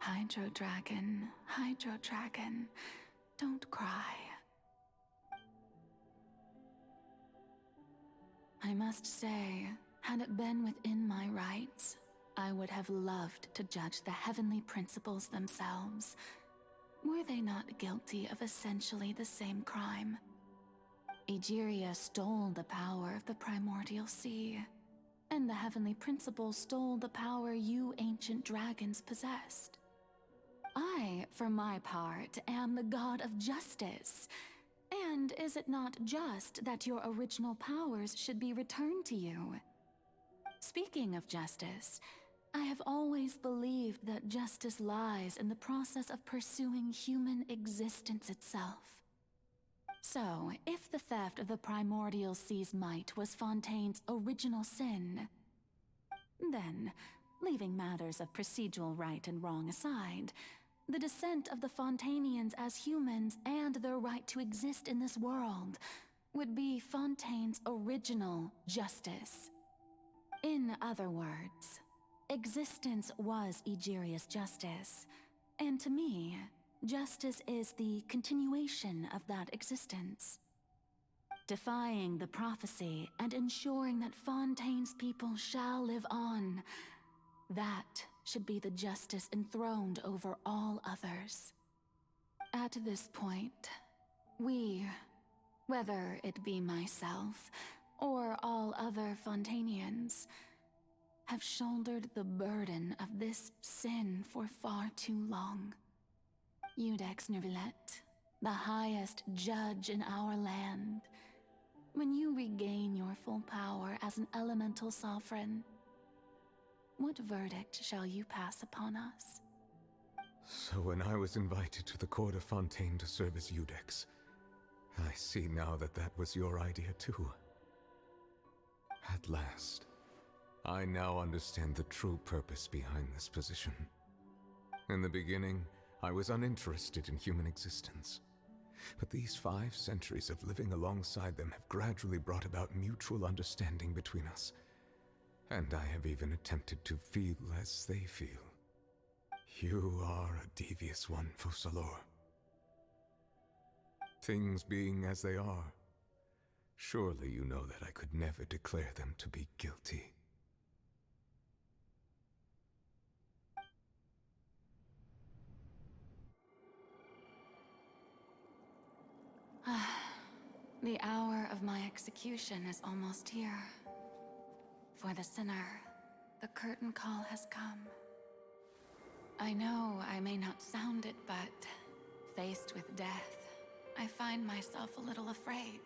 S12: Hydro Dragon, don't cry. I must say, had it been within my rights, I would have loved to judge the heavenly principles themselves. Were they not guilty of essentially the same crime? Egeria stole the power of the primordial sea, and the heavenly principles stole the power you ancient dragons possessed. I, for my part, am the god of justice. And is it not just that your original powers should be returned to you? Speaking of justice, I have always believed that justice lies in the process of pursuing human existence itself. So, if the theft of the primordial sea's might was Fontaine's original sin, then, leaving matters of procedural right and wrong aside, the descent of the Fontanians as humans and their right to exist in this world would be Fontaine's original justice. In other words, existence was Egeria's justice, and to me, justice is the continuation of that existence. Defying the prophecy and ensuring that Fontaine's people shall live on, that should be the justice enthroned over all others. At this point, we, whether it be myself or all other Fontanians, have shouldered the burden of this sin for far too long. Iudex Nervilette, the highest judge in our land, when you regain your full power as an elemental sovereign, what verdict shall you pass upon us?
S10: So when I was invited to the court of Fontaine to serve as Iudex, I see now that that was your idea too. At last, I now understand the true purpose behind this position. In the beginning, I was uninterested in human existence. But these 5 centuries of living alongside them have gradually brought about mutual understanding between us. And I have even attempted to feel as they feel. You are a devious one, Focalors. Things being as they are, surely you know that I could never declare them to be guilty.
S12: The hour of my execution is almost here. For the sinner, the curtain call has come. I know I may not sound it, but faced with death, I find myself a little afraid.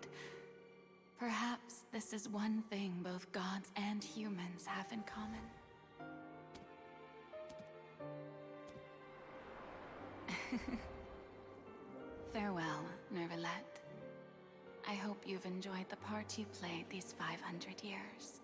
S12: Perhaps this is one thing both gods and humans have in common. Farewell, Nervilette. I hope you've enjoyed the part you played these 500 years.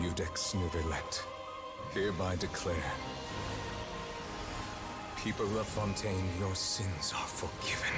S10: Judex Nuvelet, hereby declare, people of Fontaine, your sins are forgiven.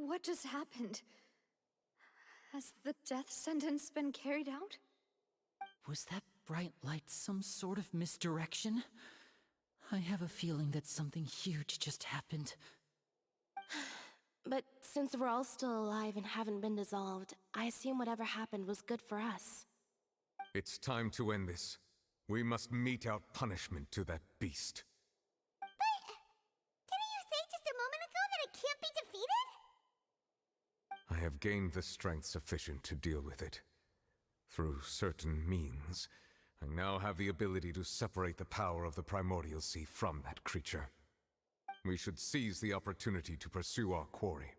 S14: What just happened? Has the death sentence been carried out?
S8: Was that bright light some sort of misdirection? I have a feeling that something huge just happened.
S5: But since we're all still alive and haven't been dissolved, I assume whatever happened was good for us.
S10: It's time to end this. We must mete out punishment to that beast.
S1: Didn't you say just a moment ago that it can't be defeated?
S10: I have gained the strength sufficient to deal with it. Through certain means, I now have the ability to separate the power of the Primordial Sea from that creature. We should seize the opportunity to pursue our quarry.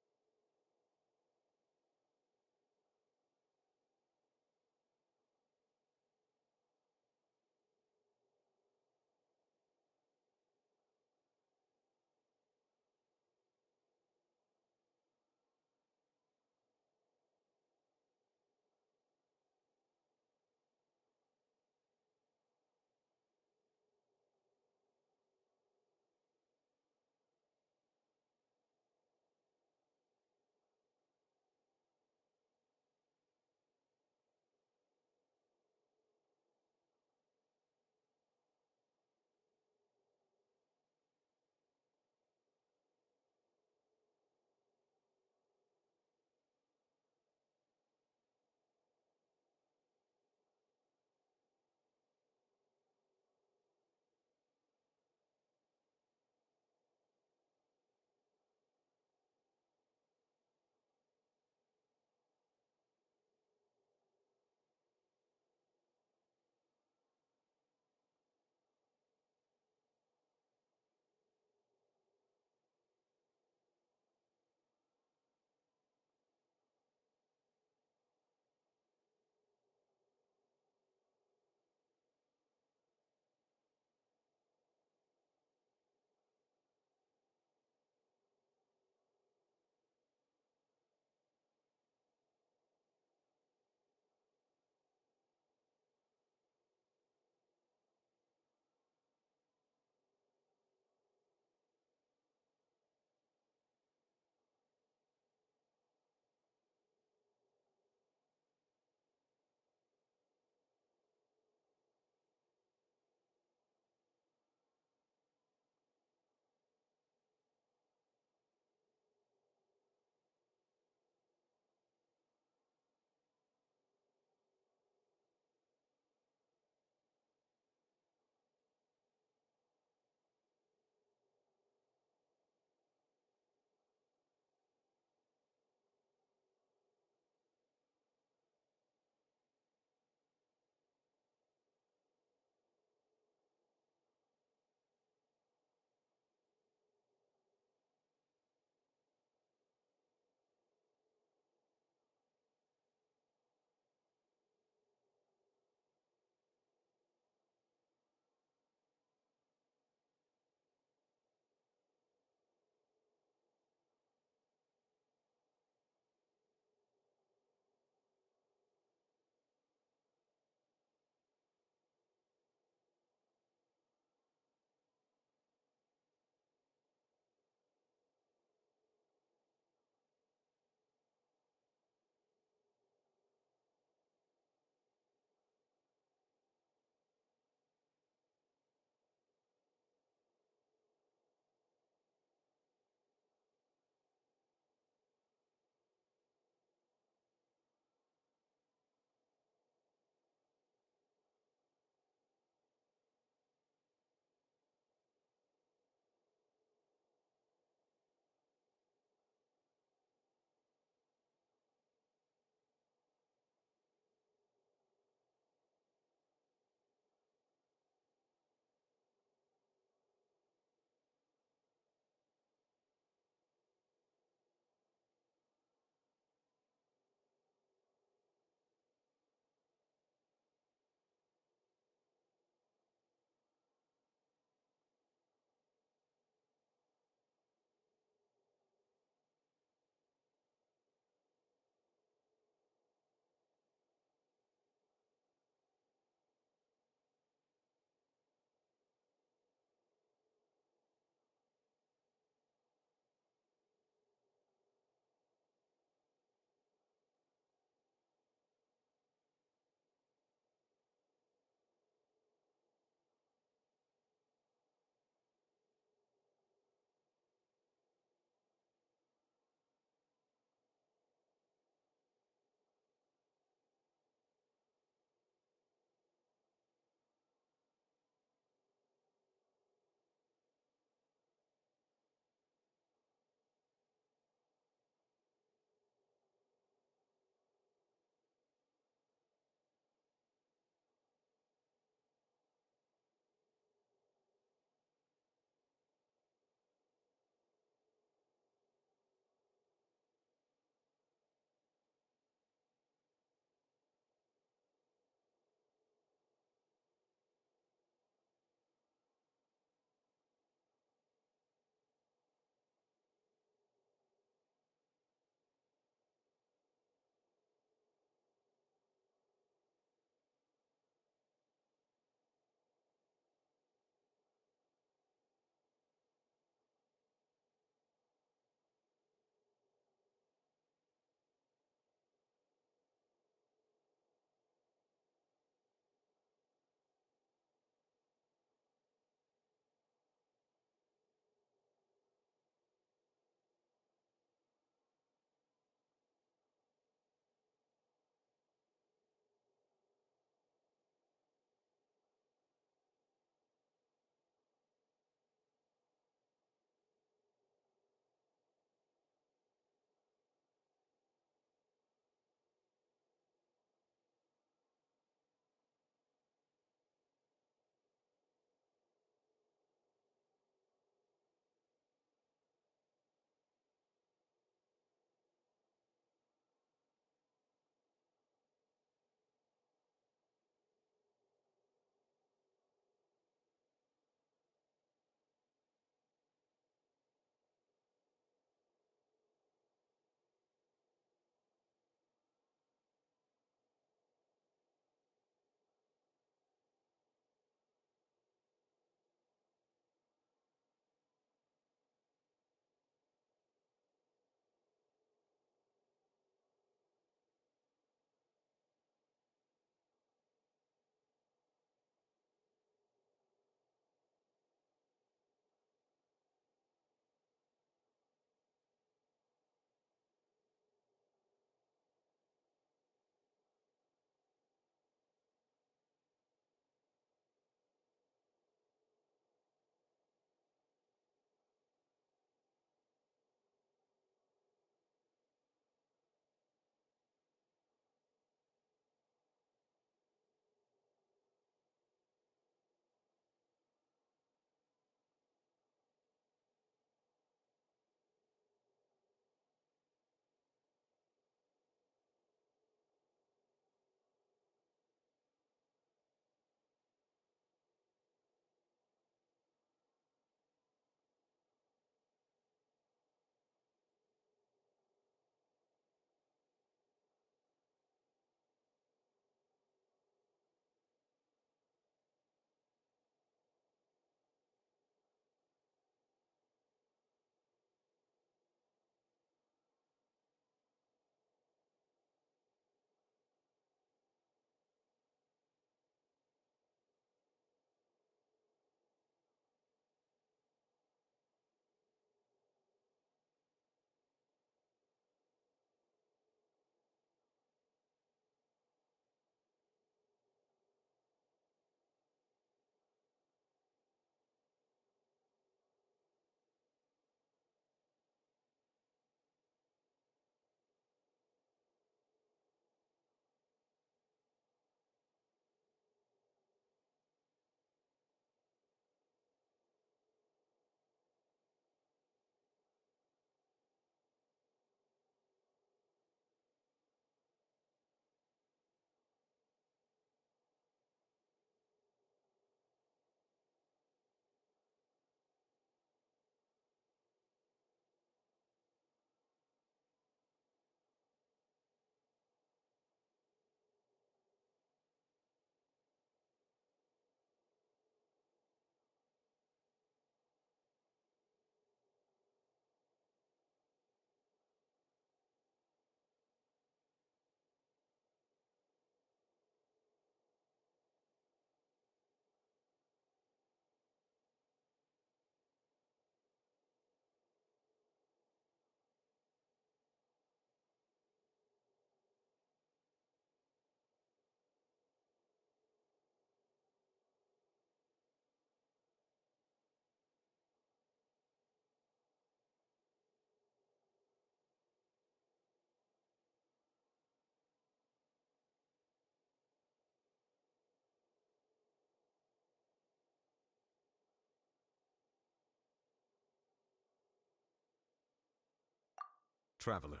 S10: Traveler,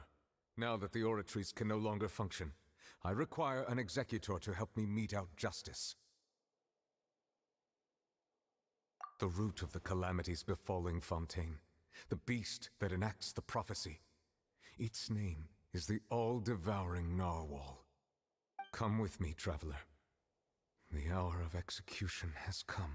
S10: now that the oratories can no longer function, I require an executor to help me mete out justice. The root of the calamities befalling Fontaine, the beast that enacts the prophecy. Its name is the all-devouring Narwhal. Come with me, traveler. The hour of execution has come.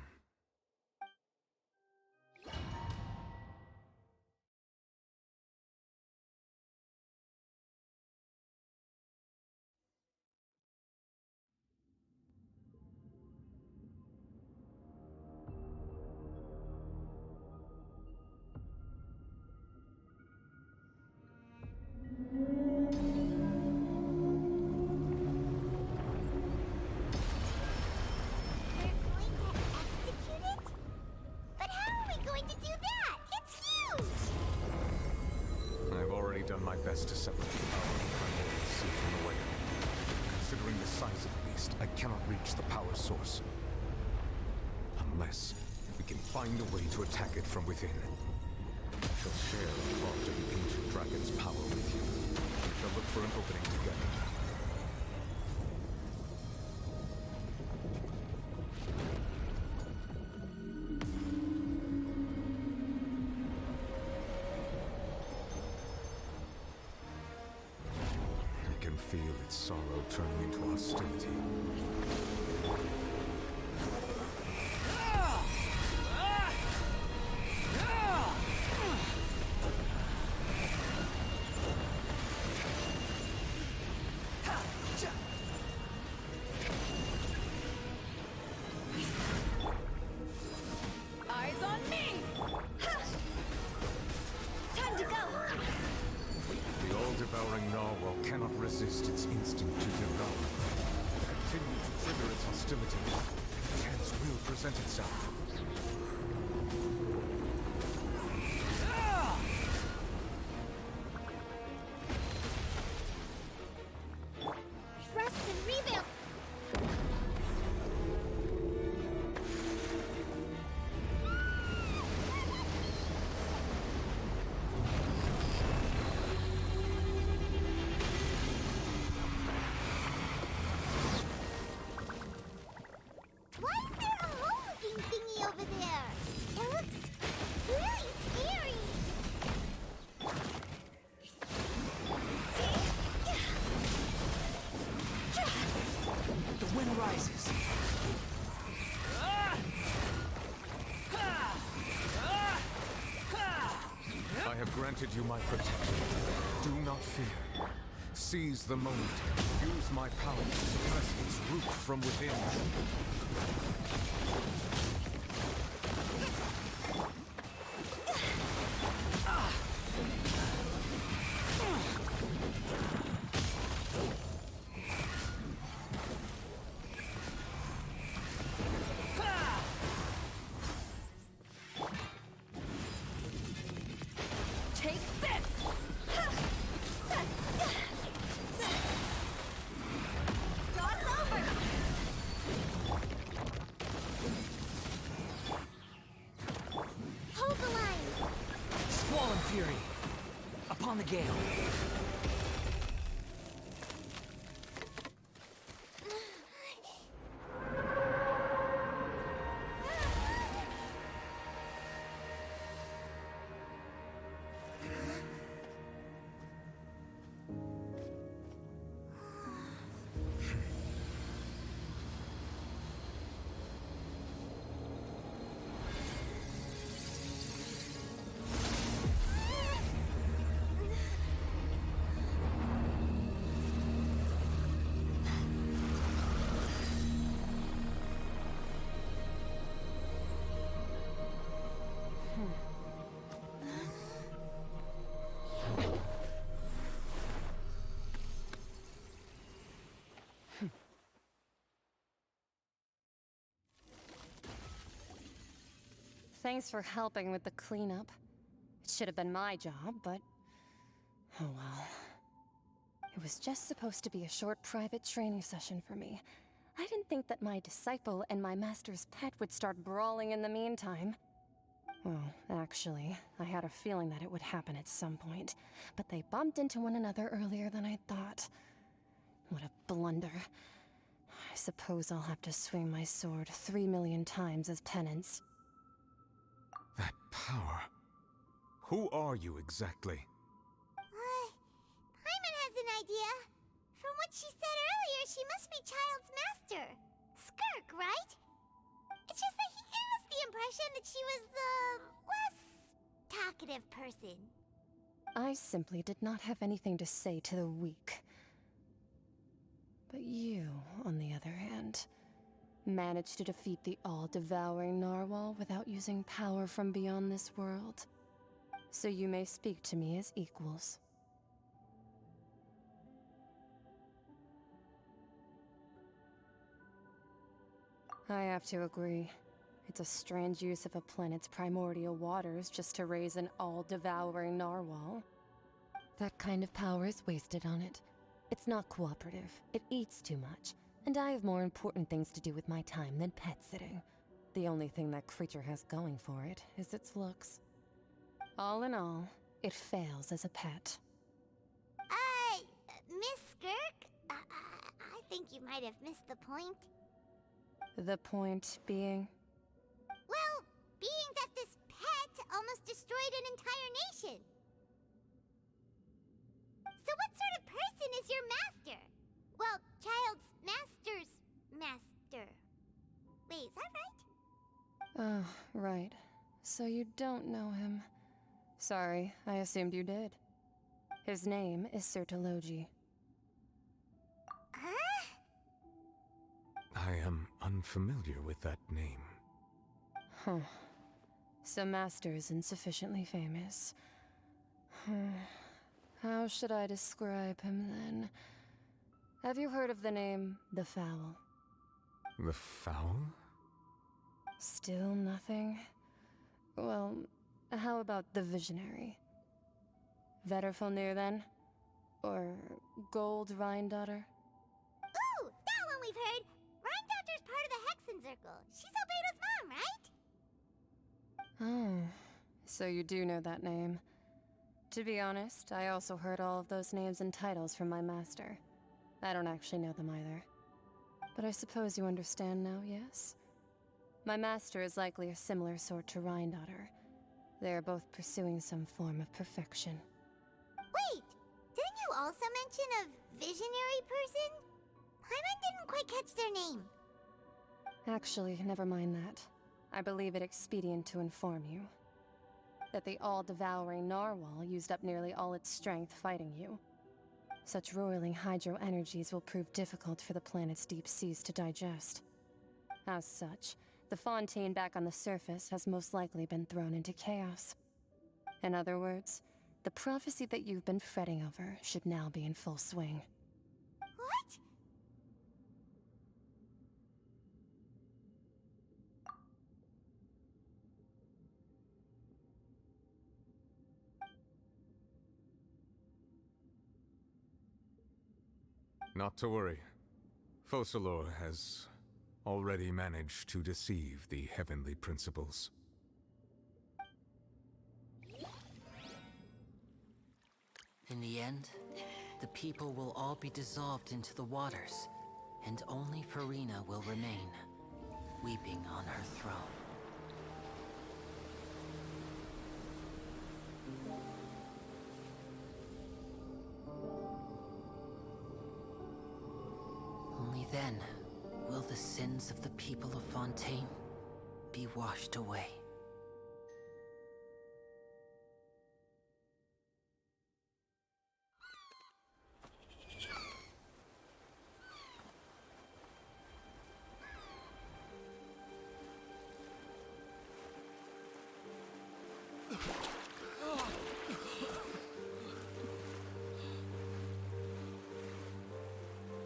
S10: Done my best to separate the power of the primordial sea from the way. Considering the size of the beast, I cannot reach the power source. Unless we can find a way to attack it from within. I shall share a part of the ancient dragon's power with you. We shall look for an opening together. Feel its sorrow turning into hostility.
S13: Eyes on me! Time to go!
S10: The all-devouring narwhal cannot resist its instinct to devour. Continue to trigger its hostility. A chance will present itself.
S1: Rest and revamp! Why is there a hole-looking thingy over there? It looks really scary.
S8: The wind rises.
S10: I have granted you my protection. Do not fear. Seize the moment. Use my power to suppress its root from within.
S13: Take this! Toss over!
S1: Hold the line.
S8: Squall and fury. Upon the gale.
S11: Thanks for helping with the cleanup. It should have been my job, but... oh well. It was just supposed to be a short private training session for me. I didn't think that my disciple and my master's pet would start brawling in the meantime. Well, actually, I had a feeling that it would happen at some point, but they bumped into one another earlier than I thought. What a blunder. I suppose I'll have to swing my sword 3 million times as penance.
S10: That power. Who are you exactly?
S1: Paimon has an idea. From what she said earlier, she must be Child's master. Skirk, right? It's just that he gave us the impression that she was the less talkative person.
S11: I simply did not have anything to say to the weak. But you, on the other hand, managed to defeat the all-devouring narwhal without using power from beyond this world. So you may speak to me as equals. I have to agree. It's a strange use of a planet's primordial waters just to raise an all-devouring narwhal. That kind of power is wasted on it. It's not cooperative, it eats too much, and I have more important things to do with my time than pet sitting. The only thing that creature has going for it is its looks. All in all, it fails as a pet.
S1: Miss Skirk? I think you might have missed the point.
S11: The point being?
S1: Well, being that this pet almost destroyed an entire nation. So what sort of person is your master? Well, Child's master's master. Wait, is that right?
S11: Oh, right. So you don't know him. Sorry, I assumed you did. His name is Sertologi.
S1: Huh?
S10: I am unfamiliar with that name.
S11: Huh. So Master is insufficiently famous. How should I describe him then? Have you heard of the name The Fowl?
S10: The Fowl?
S11: Still nothing? Well, how about the Visionary? Vetterfulnir then? Or Gold Rhine-daughter?
S1: Ooh, that one we've heard! Rhine-daughter's part of the Hexen Circle. She's Albedo's mom, right?
S11: Oh, so you do know that name. To be honest, I also heard all of those names and titles from my master. I don't actually know them either. But I suppose you understand now, yes? My master is likely a similar sort to Rhine-daughter. They are both pursuing some form of perfection.
S1: Wait! Didn't you also mention a visionary person? Paimon didn't quite catch their name.
S11: Actually, never mind that. I believe it expedient to inform you that the all-devouring narwhal used up nearly all its strength fighting you. Such roiling hydro energies will prove difficult for the planet's deep seas to digest. As such, the fontaine back on the surface has most likely been thrown into chaos. In other words, the prophecy that you've been fretting over should now be in full swing.
S1: What?
S10: Not to worry. Focalor has already managed to deceive the heavenly principles.
S8: In the end, the people will all be dissolved into the waters, and only Farina will remain, weeping on her throne. Only then will the sins of the people of Fontaine be washed away.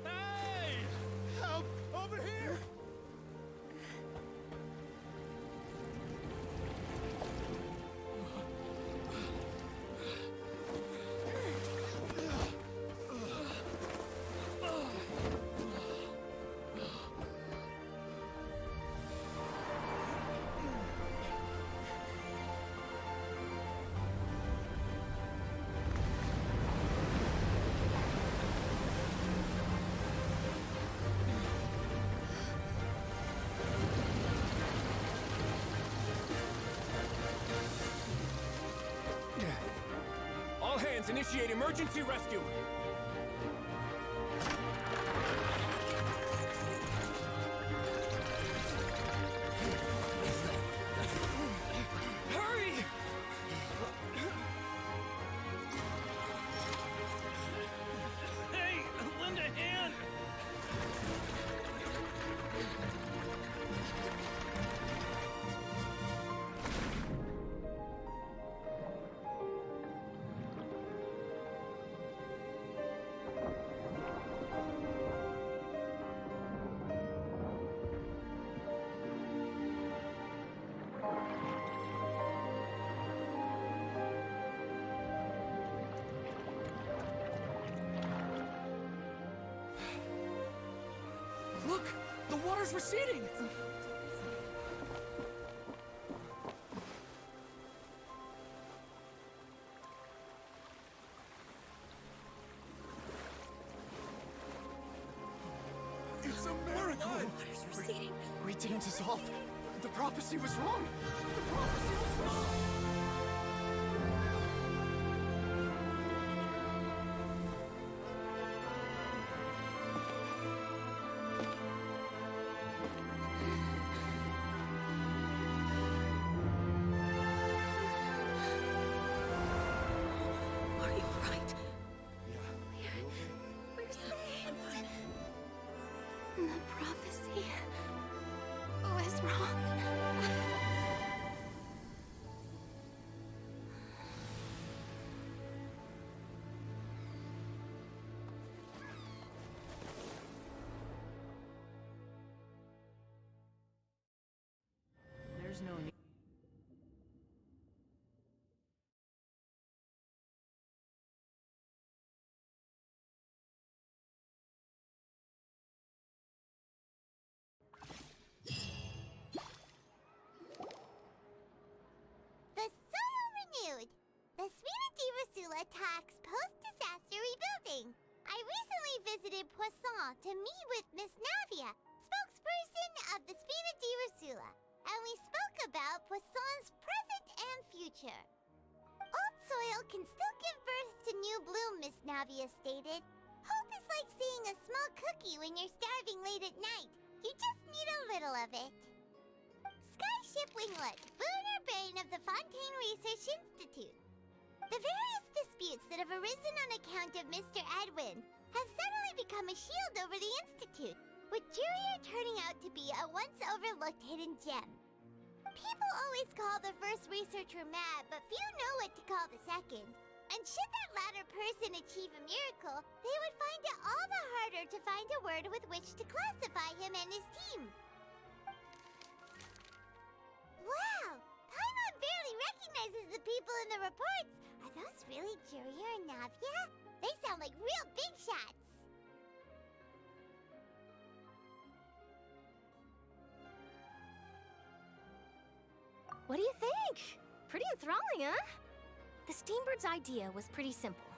S6: Hey! Help! Over here! Let's initiate emergency rescue! Hurry! Hey, lend a hand! Look! The water's receding!
S4: It's a miracle!
S18: Water's receding.
S6: We didn't dissolve. The prophecy was wrong. The prophecy was wrong.
S18: Are you alright?
S11: We're saved. The prophecy was wrong.
S6: There's no need.
S1: The soil renewed. The Spina di Rasula talks post-disaster rebuilding. I recently visited Poisson to meet with Miss Navia, spokesperson of the Spina di Rasula, and we spoke about Poisson's present and future. Old soil can still give birth to new bloom, Miss Navia stated. Hope is like seeing a small cookie when you're starving late at night. You just need a little of it. Skyship Winglet, boon or bane of the Fontaine Research Institute. The various disputes that have arisen on account of Mr. Edwin have suddenly become a shield over the Institute, with Jurier turning out to be a once-overlooked hidden gem. People always call the first researcher mad, but few know what to call the second. And should that latter person achieve a miracle, they would find it all the harder to find a word with which to classify him and his team. Wow! Paimon barely recognizes the people in the reports. Are those really Jurier and Navia? They sound like real big shots.
S15: What do you think? Pretty enthralling, huh? The Steambird's idea was pretty simple.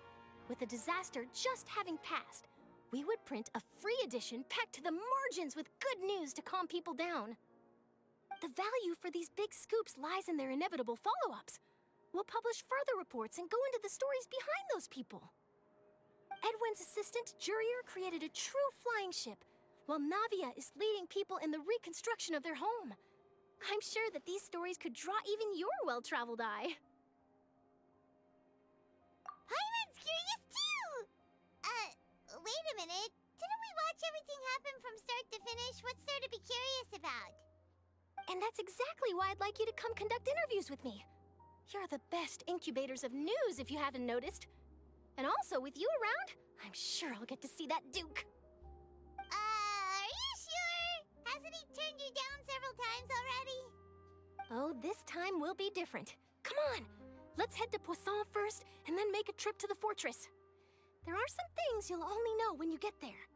S15: With the disaster just having passed, we would print a free edition packed to the margins with good news to calm people down. The value for these big scoops lies in their inevitable follow-ups. We'll publish further reports and go into the stories behind those people. Edwin's assistant, Jurier, created a true flying ship, while Navia is leading people in the reconstruction of their home. I'm sure that these stories could draw even your well-traveled eye.
S1: Paimon's curious too! Wait a minute. Didn't we watch everything happen from start to finish? What's there to be curious about?
S15: And that's exactly why I'd like you to come conduct interviews with me. You're the best incubators of news, if you haven't noticed. And also, with you around, I'm sure I'll get to see that Duke.
S1: Are you sure? Hasn't he turned you down several times already?
S15: Oh, this time will be different. Come on! Let's head to Poisson first, and then make a trip to the fortress. There are some things you'll only know when you get there.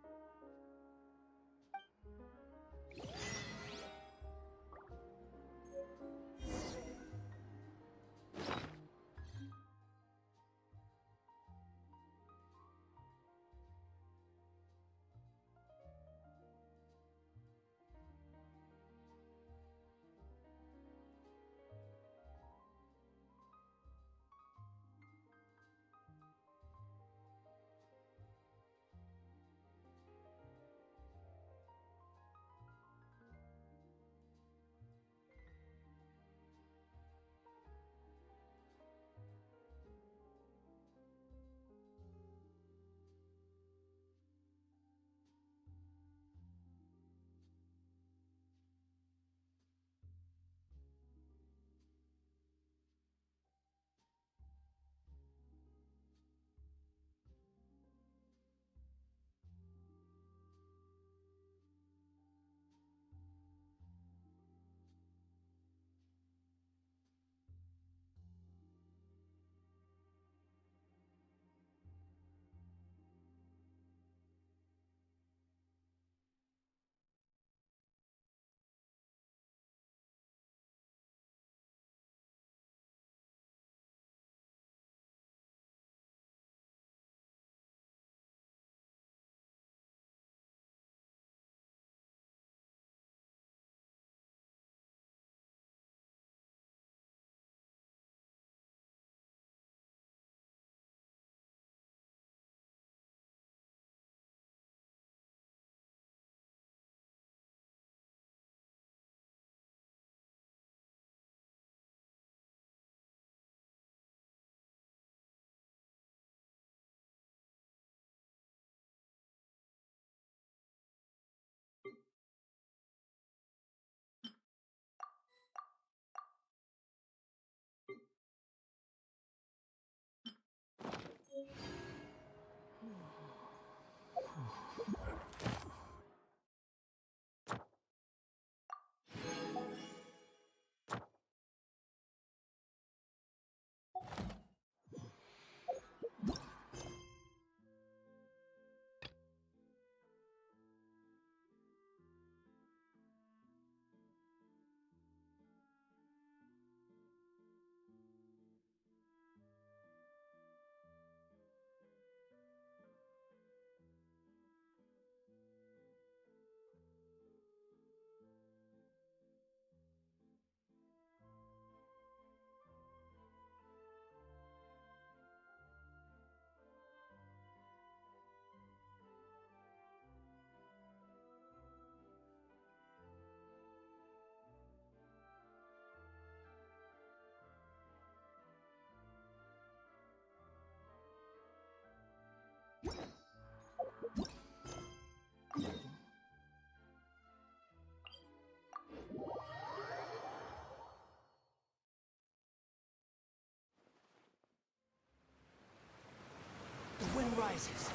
S9: rises.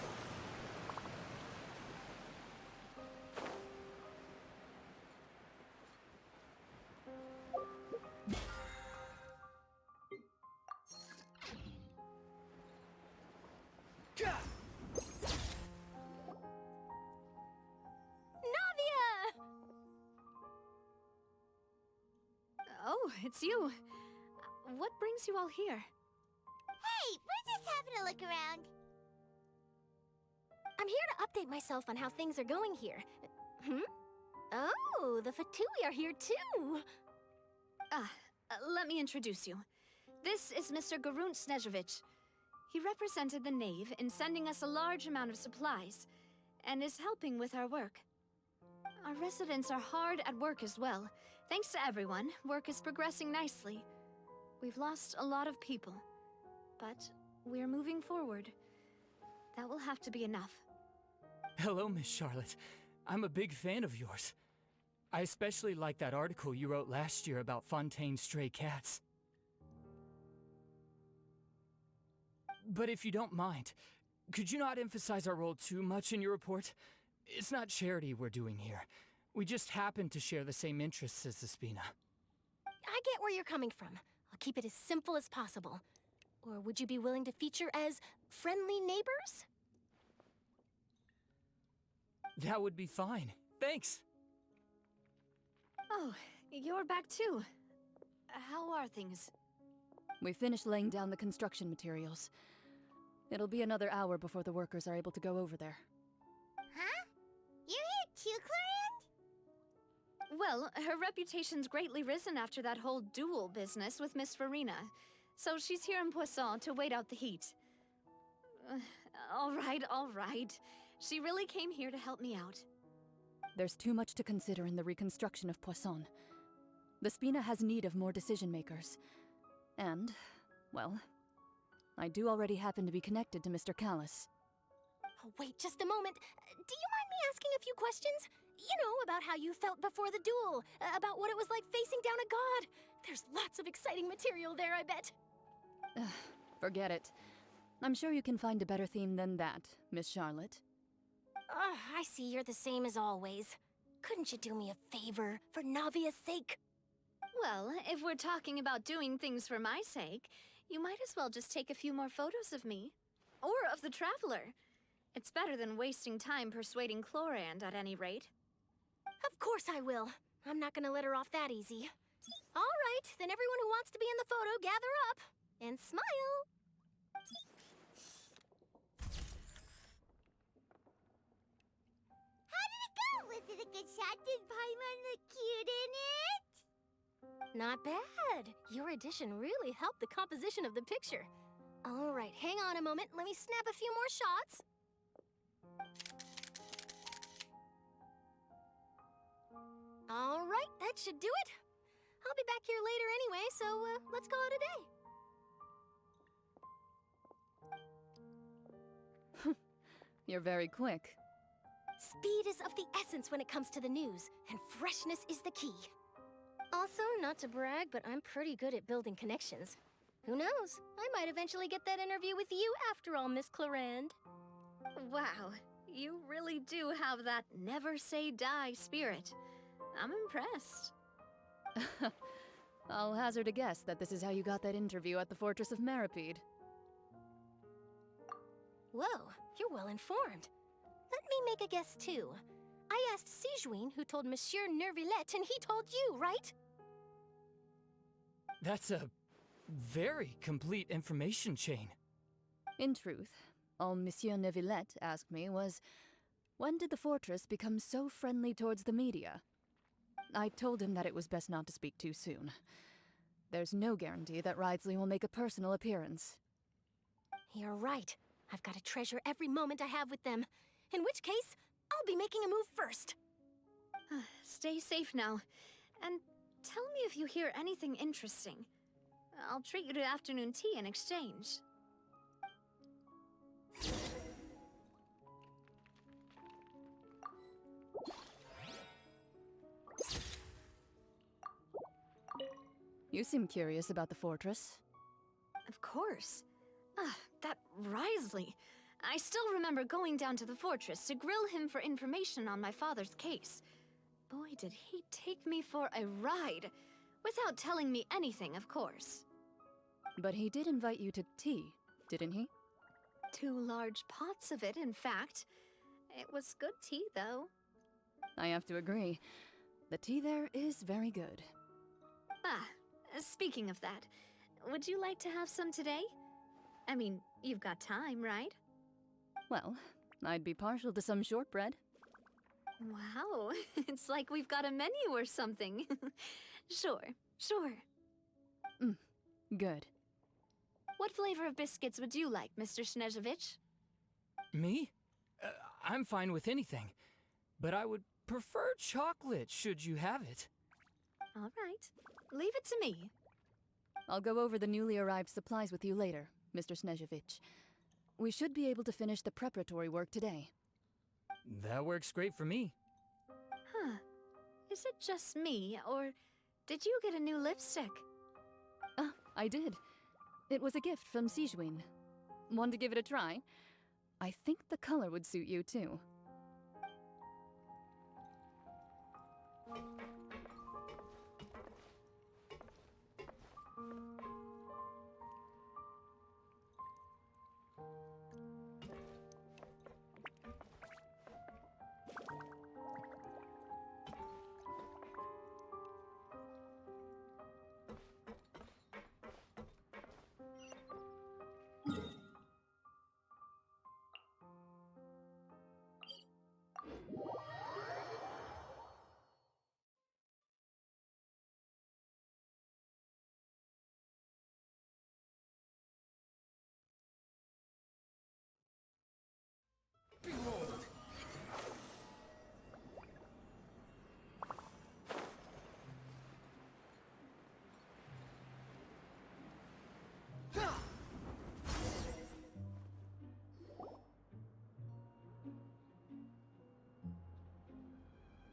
S14: Oh, it's you. What brings you all here?
S1: Hey, we're just having a look around.
S15: I'm here to update myself on how things are going here. Oh, the Fatui are here too!
S14: Let me introduce you. This is Mr. Garunt Snezhevich. He represented the Knave in sending us a large amount of supplies, and is helping with our work. Our residents are hard at work as well. Thanks to everyone, work is progressing nicely. We've lost a lot of people, but we're moving forward. That will have to be enough.
S9: Hello, Miss Charlotte. I'm a big fan of yours. I especially like that article you wrote last year about Fontaine's stray cats. But if you don't mind, could you not emphasize our role too much in your report? It's not charity we're doing here. We just happen to share the same interests as the Spina.
S15: I get where you're coming from. I'll keep it as simple as possible. Or would you be willing to feature as friendly neighbors?
S9: That would be fine. Thanks!
S14: Oh, you're back too. How are things?
S16: We finished laying down the construction materials. It'll be another hour before the workers are able to go over there.
S1: Huh? You're here too, Clorinde?
S14: Well, her reputation's greatly risen after that whole duel business with Miss Farina. So she's here in Poisson to wait out the heat. All right. She really came here to help me out.
S16: There's too much to consider in the reconstruction of Poisson. The Spina has need of more decision-makers. And, well, I do already happen to be connected to Mr. Callis.
S15: Oh, wait just a moment. Do you mind me asking a few questions? You know, about how you felt before the duel, about what it was like facing down a god. There's lots of exciting material there, I bet.
S16: Forget it. I'm sure you can find a better theme than that, Miss Charlotte.
S15: I see you're the same as always. Couldn't you do me a favor, for Navia's sake?
S14: Well, if we're talking about doing things for my sake, you might as well just take a few more photos of me. Or of the Traveler. It's better than wasting time persuading Clorinde, at any rate.
S15: Of course I will. I'm not gonna let her off that easy. All right, then everyone who wants to be in the photo, gather up. And smile.
S1: How did it go? Was it a good shot? Did Paimon look cute in it?
S15: Not bad. Your addition really helped the composition of the picture. All right, hang on a moment. Let me snap a few more shots. All right, that should do it. I'll be back here later anyway, so let's call it a day.
S16: You're very quick.
S15: Speed is of the essence when it comes to the news, and freshness is the key. Also, not to brag, but I'm pretty good at building connections. Who knows? I might eventually get that interview with you after all, Miss Clorinde.
S14: Wow, you really do have that never say die spirit. I'm impressed.
S16: I'll hazard a guess that this is how you got that interview at the Fortress of Maripede.
S15: Whoa, you're well informed. Let me make a guess too. I asked Sijuin, who told Monsieur Nervillette, and he told you, right?
S9: That's a very complete information chain.
S16: In truth, all Monsieur Nervillette asked me was, when did the fortress become so friendly towards the media? I told him that it was best not to speak too soon. There's no guarantee that Ridesley will make a personal appearance.
S15: You're right. I've got to treasure every moment I have with them. In which case, I'll be making a move first.
S14: Stay safe now. And tell me if you hear anything interesting. I'll treat you to afternoon tea in exchange.
S16: You seem curious about the fortress.
S14: Of course. That Ridesley. I still remember going down to the fortress to grill him for information on my father's case. Boy, did he take me for a ride. Without telling me anything, of course.
S16: But he did invite you to tea, didn't he?
S14: 2 large pots of it, in fact. It was good tea, though.
S16: I have to agree. The tea there is very good.
S14: Ah, speaking of that, would you like to have some today? I mean, you've got time, right?
S16: Well, I'd be partial to some shortbread.
S14: Wow, it's like we've got a menu or something. Sure.
S16: Good.
S14: What flavor of biscuits would you like, Mr. Snezhevich?
S9: Me? I'm fine with anything. But I would prefer chocolate, should you have it.
S14: All right. Leave it to me.
S16: I'll go over the newly arrived supplies with you later, Mr. Snezhevich. We should be able to finish the preparatory work today.
S9: That works great for me.
S14: Huh. Is it just me, or did you get a new lipstick?
S16: I did. It was a gift from Sijuin. Want to give it a try? I think the color would suit you, too.
S6: Behold!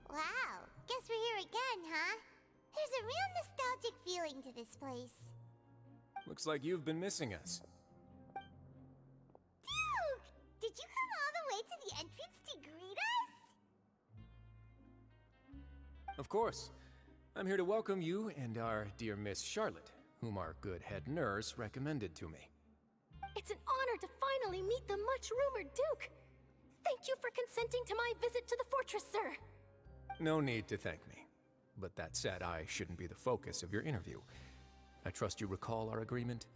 S1: Wow, guess we're here again, huh? There's a real nostalgic feeling to this place.
S6: Looks like you've been missing us.
S1: Duke! Did you come all the way to the entrance to greet us?
S6: Of course. I'm here to welcome you and our dear Miss Charlotte, whom our good head nurse recommended to me.
S15: It's an honor to finally meet the much-rumored Duke. Thank you for consenting to my visit to the fortress, sir.
S6: No need to thank me. But that said, I shouldn't be the focus of your interview. I trust you recall our agreement?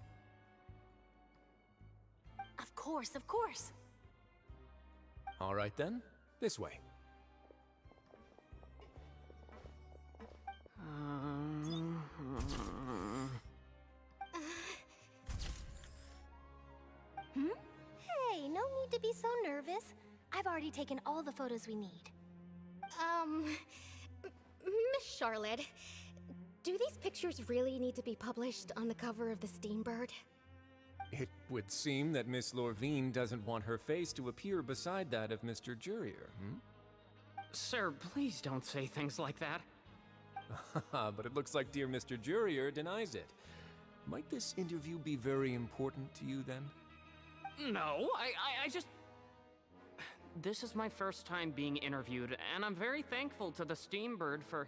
S15: Of course, of course.
S6: All right then, this way.
S15: Hey, no need to be so nervous. I've already taken all the photos we need. Miss Charlotte, do these pictures really need to be published on the cover of the Steambird?
S6: It would seem that Miss Lorvine doesn't want her face to appear beside that of Mr. Jurier,
S19: Sir, please don't say things like that.
S6: But it looks like dear Mr. Jurier denies it. Might this interview be very important to you, then?
S19: No, I just... This is my first time being interviewed, and I'm very thankful to the Steambird for...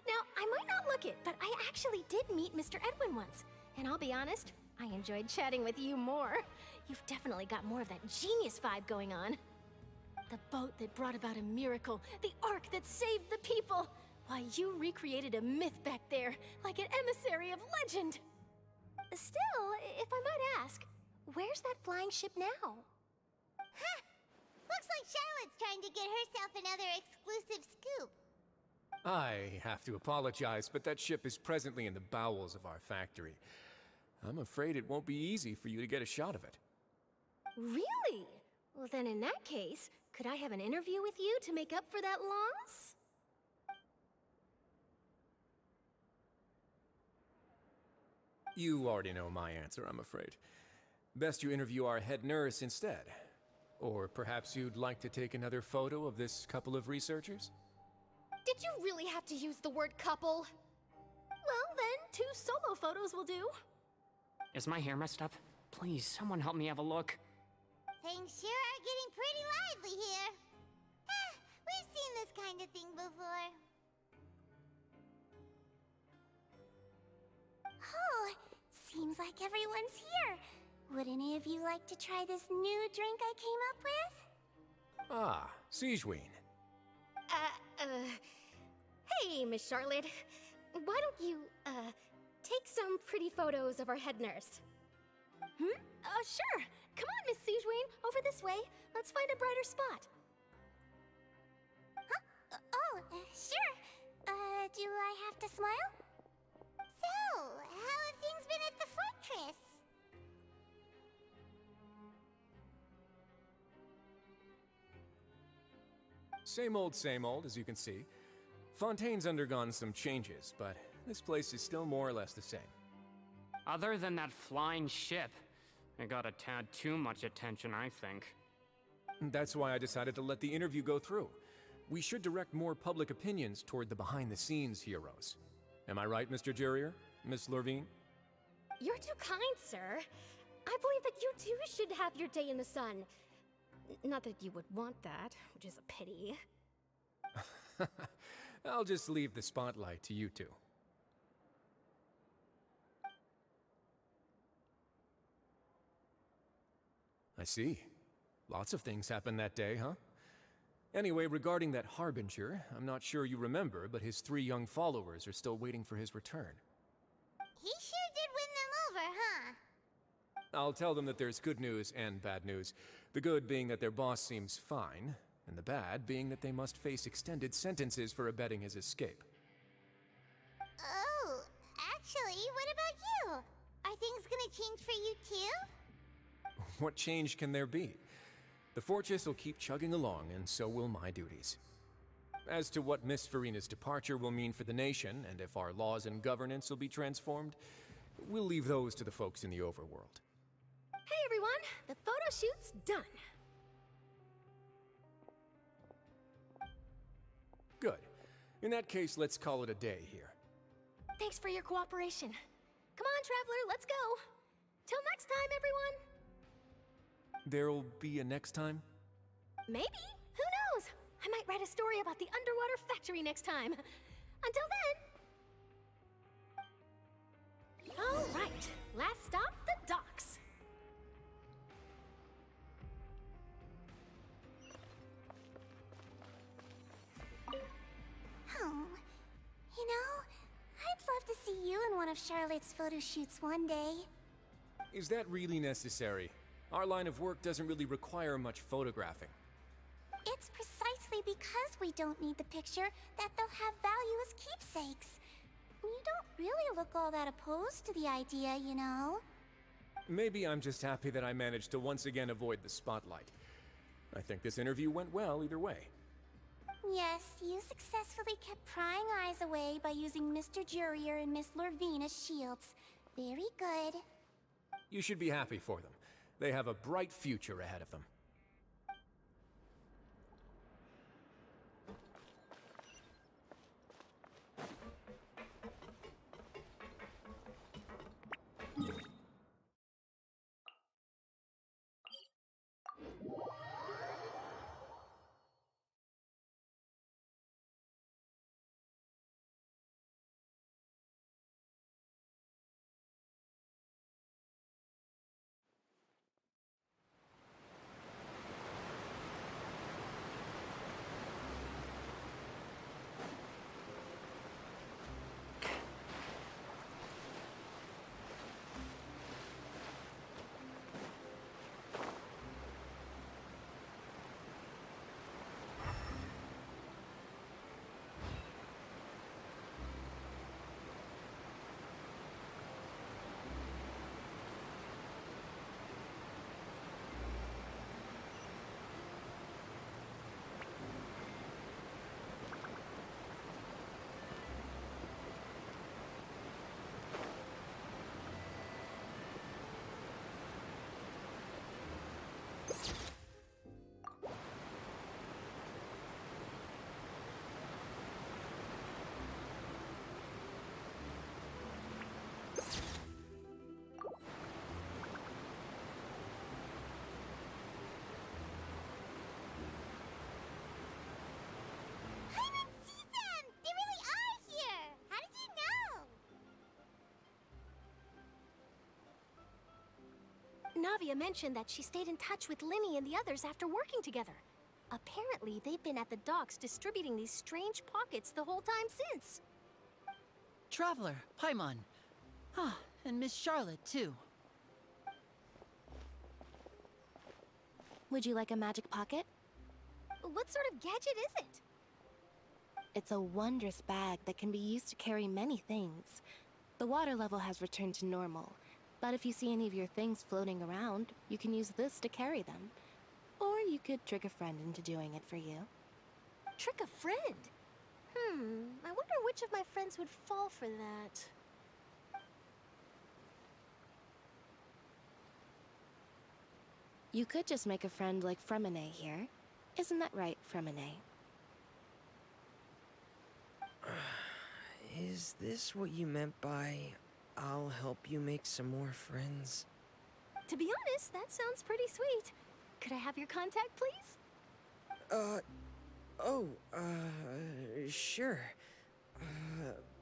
S15: Now, I might not look it, but I actually did meet Mr. Edwin once. And I'll be honest, I enjoyed chatting with you more. You've definitely got more of that genius vibe going on. The boat that brought about a miracle, the ark that saved the people. Why, you recreated a myth back there, like an emissary of legend. Still, if I might ask, where's that flying ship now?
S1: Huh! Looks like Charlotte's trying to get herself another exclusive scoop.
S6: I have to apologize, but that ship is presently in the bowels of our factory. I'm afraid it won't be easy for you to get a shot of it.
S15: Really? Well, then in that case, could I have an interview with you to make up for that loss?
S6: You already know my answer, I'm afraid. Best you interview our head nurse instead. Or perhaps you'd like to take another photo of this couple of researchers?
S15: Did you really have to use the word couple? Well, then, 2 solo photos will do.
S19: Is my hair messed up? Please, someone help me have a look.
S1: Things sure are getting pretty lively here. We've seen this kind of thing before. Oh, seems like everyone's here. Would any of you like to try this new drink I came up with?
S6: Ah, Sigewinne.
S15: Hey, Miss Charlotte. Why don't you, take some pretty photos of our head nurse? Sure. Come on, Miss Sigewinne. Over this way. Let's find a brighter spot.
S1: Sure. Do I have to smile? So, how have things been at the fortress?
S6: Same old, as you can see. Fontaine's undergone some changes, but this place is still more or less the same.
S19: Other than that flying ship, it got a tad too much attention, I think.
S6: That's why I decided to let the interview go through. We should direct more public opinions toward the behind-the-scenes heroes. Am I right, Mr. Jurier? Miss Lurvine?
S15: You're too kind, sir. I believe that you too should have your day in the sun. Not that you would want that, which is a pity.
S6: I'll just leave the spotlight to you two. I see. Lots of things happened that day, huh? Anyway, regarding that Harbinger, I'm not sure you remember, but his 3 young followers are still waiting for his return.
S1: He sure did win them over, huh?
S6: I'll tell them that there's good news and bad news. The good being that their boss seems fine, and the bad being that they must face extended sentences for abetting his escape.
S1: Oh, actually, what about you? Are things gonna change for you too?
S6: What change can there be? The fortress will keep chugging along, and so will my duties. As to what Miss Farina's departure will mean for the nation, and if our laws and governance will be transformed, we'll leave those to the folks in the overworld.
S15: Hey everyone, the photo shoot's done.
S6: Good. In that case, let's call it a day here.
S15: Thanks for your cooperation. Come on, Traveler, let's go. Till next time, everyone.
S6: There'll be a next time?
S15: Maybe. Who knows? I might write a story about the underwater factory next time. Until then. All right. Last stop, the docks.
S1: Oh, you know, I'd love to see you in one of Charlotte's photo shoots one day.
S6: Is that really necessary? Our line of work doesn't really require much photographing.
S1: It's precisely because we don't need the picture that they'll have value as keepsakes. You don't really look all that opposed to the idea, you know.
S6: Maybe I'm just happy that I managed to once again avoid the spotlight. I think this interview went well either way.
S1: Yes, you successfully kept prying eyes away by using Mr. Jurier and Miss Lurvine as shields. Very good.
S6: You should be happy for them. They have a bright future ahead of them.
S15: Navia mentioned that she stayed in touch with Linny and the others after working together. Apparently, they've been at the docks distributing these strange pockets the whole time since.
S20: Traveler, Paimon. Ah, and Miss Charlotte, too.
S5: Would you like a magic pocket?
S15: What sort of gadget is it?
S5: It's a wondrous bag that can be used to carry many things. The water level has returned to normal, but if you see any of your things floating around, you can use this to carry them. Or you could trick a friend into doing it for you.
S15: Trick a friend? I wonder which of my friends would fall for that.
S5: You could just make a friend like Fremine here. Isn't that right, Fremine?
S21: Is this what you meant by, I'll help you make some more friends?
S15: To be honest, that sounds pretty sweet. Could I have your contact, please?
S21: Sure.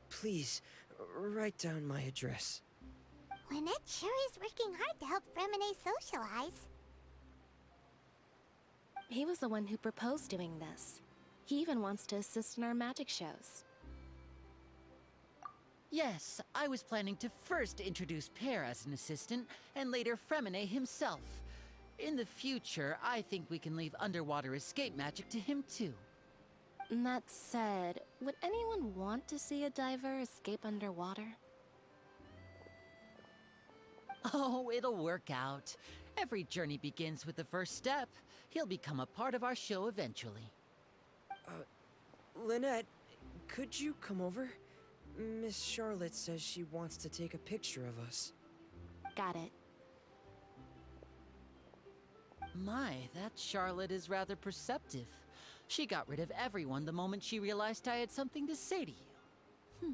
S21: Please, write down my address.
S1: Lynette sure is working hard to help Fremine socialize.
S5: He was the one who proposed doing this. He even wants to assist in our magic shows.
S20: Yes, I was planning to first introduce Pear as an assistant, and later Fremine himself. In the future, I think we can leave underwater escape magic to him too.
S5: That said, would anyone want to see a diver escape underwater?
S20: Oh, it'll work out. Every journey begins with the first step. He'll become a part of our show eventually.
S21: Lynette, could you come over? Miss Charlotte says she wants to take a picture of us.
S5: Got it.
S20: My, that Charlotte is rather perceptive. She got rid of everyone the moment she realized I had something to say to you.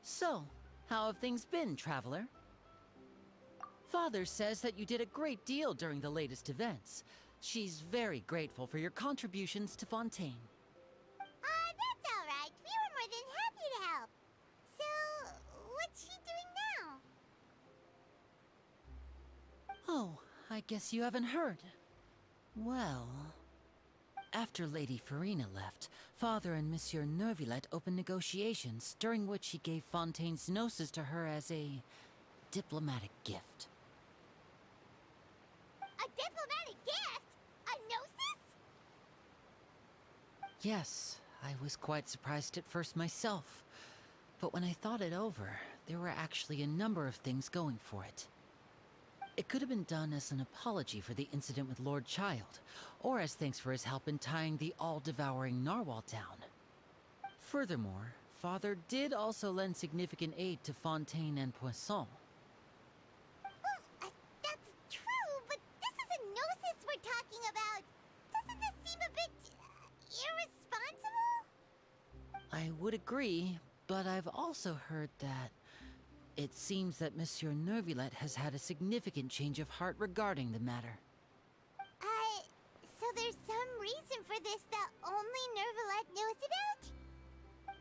S20: So, how have things been, Traveler? Father says that you did a great deal during the latest events. She's very grateful for your contributions to Fontaine.
S1: That's alright. We were more than happy to help. So, what's she doing now?
S20: Oh, I guess you haven't heard. Well, after Lady Farina left, Father and Monsieur Neuvillette opened negotiations, during which he gave Fontaine's gnosis to her as a diplomatic gift.
S1: A diplomatic gift? A gnosis?
S20: Yes, I was quite surprised at first myself. But when I thought it over, there were actually a number of things going for it. It could have been done as an apology for the incident with Lord Child, or as thanks for his help in tying the all-devouring narwhal down. Furthermore, Father did also lend significant aid to Fontaine and Poisson.
S1: That's true, but this is a gnosis we're talking about. Doesn't this seem a bit irresponsible?
S20: I would agree, but I've also heard that it seems that Monsieur Neuvillette has had a significant change of heart regarding the matter.
S1: So there's some reason for this that only Neuvillette knows about?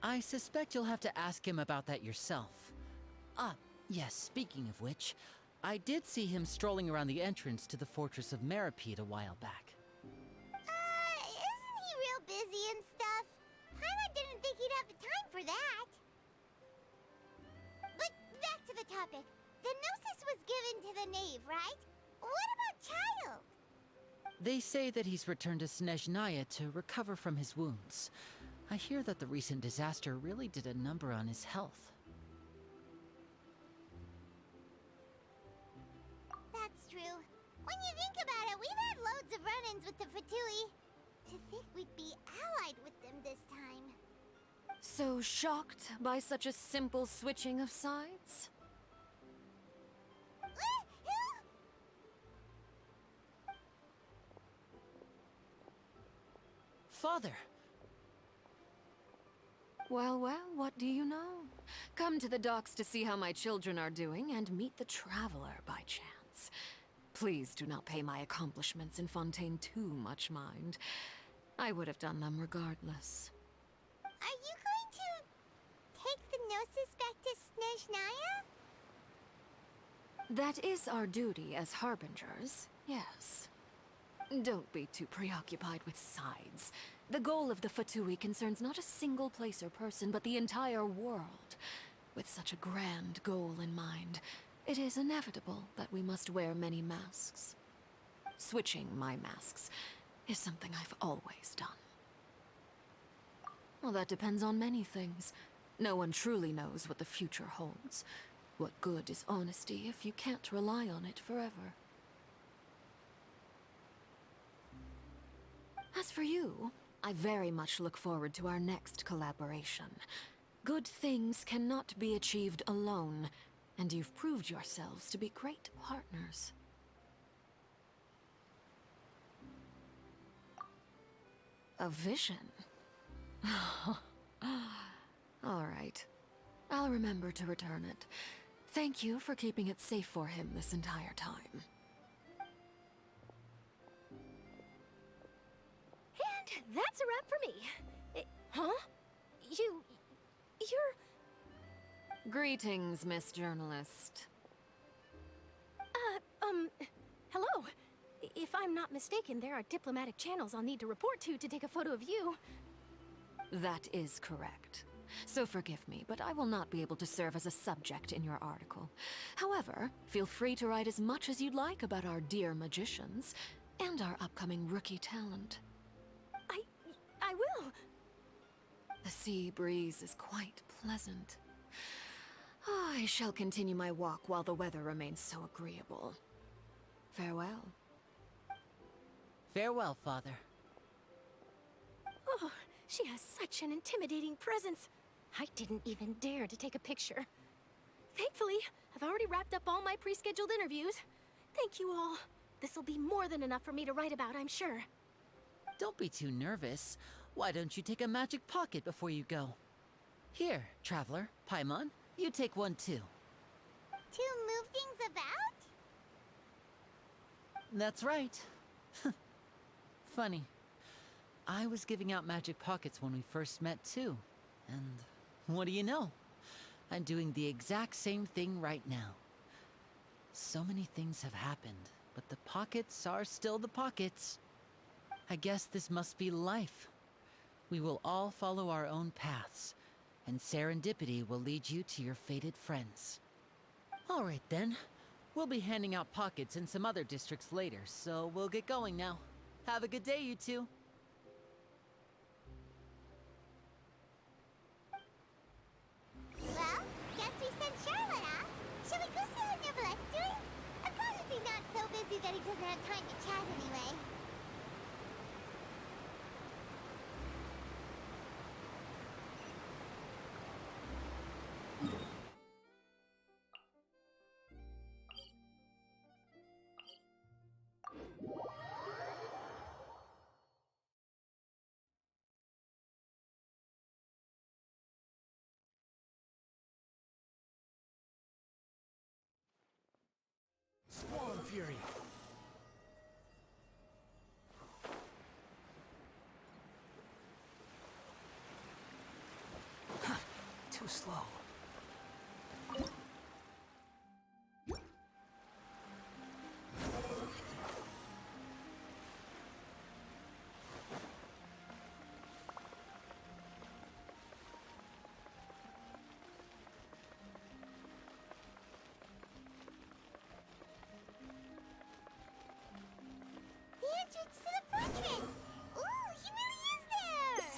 S20: I suspect you'll have to ask him about that yourself. Ah, yes, speaking of which, I did see him strolling around the entrance to the Fortress of Meripede a while back.
S1: Isn't he real busy and stuff? Paimon didn't think he'd have the time for that. But back to the topic. The gnosis was given to the knave, right? What about Child?
S20: They say that he's returned to Snezhnaya to recover from his wounds. I hear that the recent disaster really did a number on his health.
S1: That's true. When you think about it, we've had loads of run-ins with the Fatui. To think we'd be allied with them this time.
S22: So shocked by such a simple switching of sides?
S20: Father!
S22: Well, what do you know? Come to the docks to see how my children are doing and meet the Traveler by chance. Please do not pay my accomplishments in Fontaine too much mind. I would have done them regardless.
S1: Are you going to take the gnosis back to Snezhnaya?
S22: That is our duty as harbingers, yes. Don't be too preoccupied with sides. The goal of the Fatui concerns not a single place or person, but the entire world. With such a grand goal in mind, it is inevitable that we must wear many masks. Switching my masks is something I've always done. Well, that depends on many things. No one truly knows what the future holds. What good is honesty if you can't rely on it forever? As for you, I very much look forward to our next collaboration. Good things cannot be achieved alone, and you've proved yourselves to be great partners. A vision? All right. I'll remember to return it. Thank you for keeping it safe for him this entire time.
S15: And that's a wrap for me. Huh? You're...
S22: Greetings, Miss Journalist.
S15: Hello. If I'm not mistaken, there are diplomatic channels I'll need to report to take a photo of you.
S22: That is correct. So forgive me, but I will not be able to serve as a subject in your article. However, feel free to write as much as you'd like about our dear magicians and our upcoming rookie talent.
S15: I will.
S22: The sea breeze is quite pleasant. I shall continue my walk while the weather remains so agreeable. Farewell.
S20: Farewell, Father.
S15: Oh, she has such an intimidating presence. I didn't even dare to take a picture. Thankfully, I've already wrapped up all my pre-scheduled interviews. Thank you all. This'll be more than enough for me to write about, I'm sure.
S20: Don't be too nervous. Why don't you take a magic pocket before you go? Here, Traveler, Paimon, you take one too.
S1: To move things about?
S20: That's right. Funny. I was giving out magic pockets when we first met too. And what do you know? I'm doing the exact same thing right now. So many things have happened, but the pockets are still the pockets. I guess this must be life. We will all follow our own paths, and serendipity will lead you to your fated friends. All right then. We'll be handing out pockets in some other districts later, so we'll get going now. Have a good day, you two.
S1: Well, guess we sent Charlotte off. Shall we go see how Nivelette's doing? Of course he's not so busy that he doesn't have time to chat anyway.
S2: Swarm Fury! Too slow.
S1: The entrance to the fortress! Ooh, he really is there!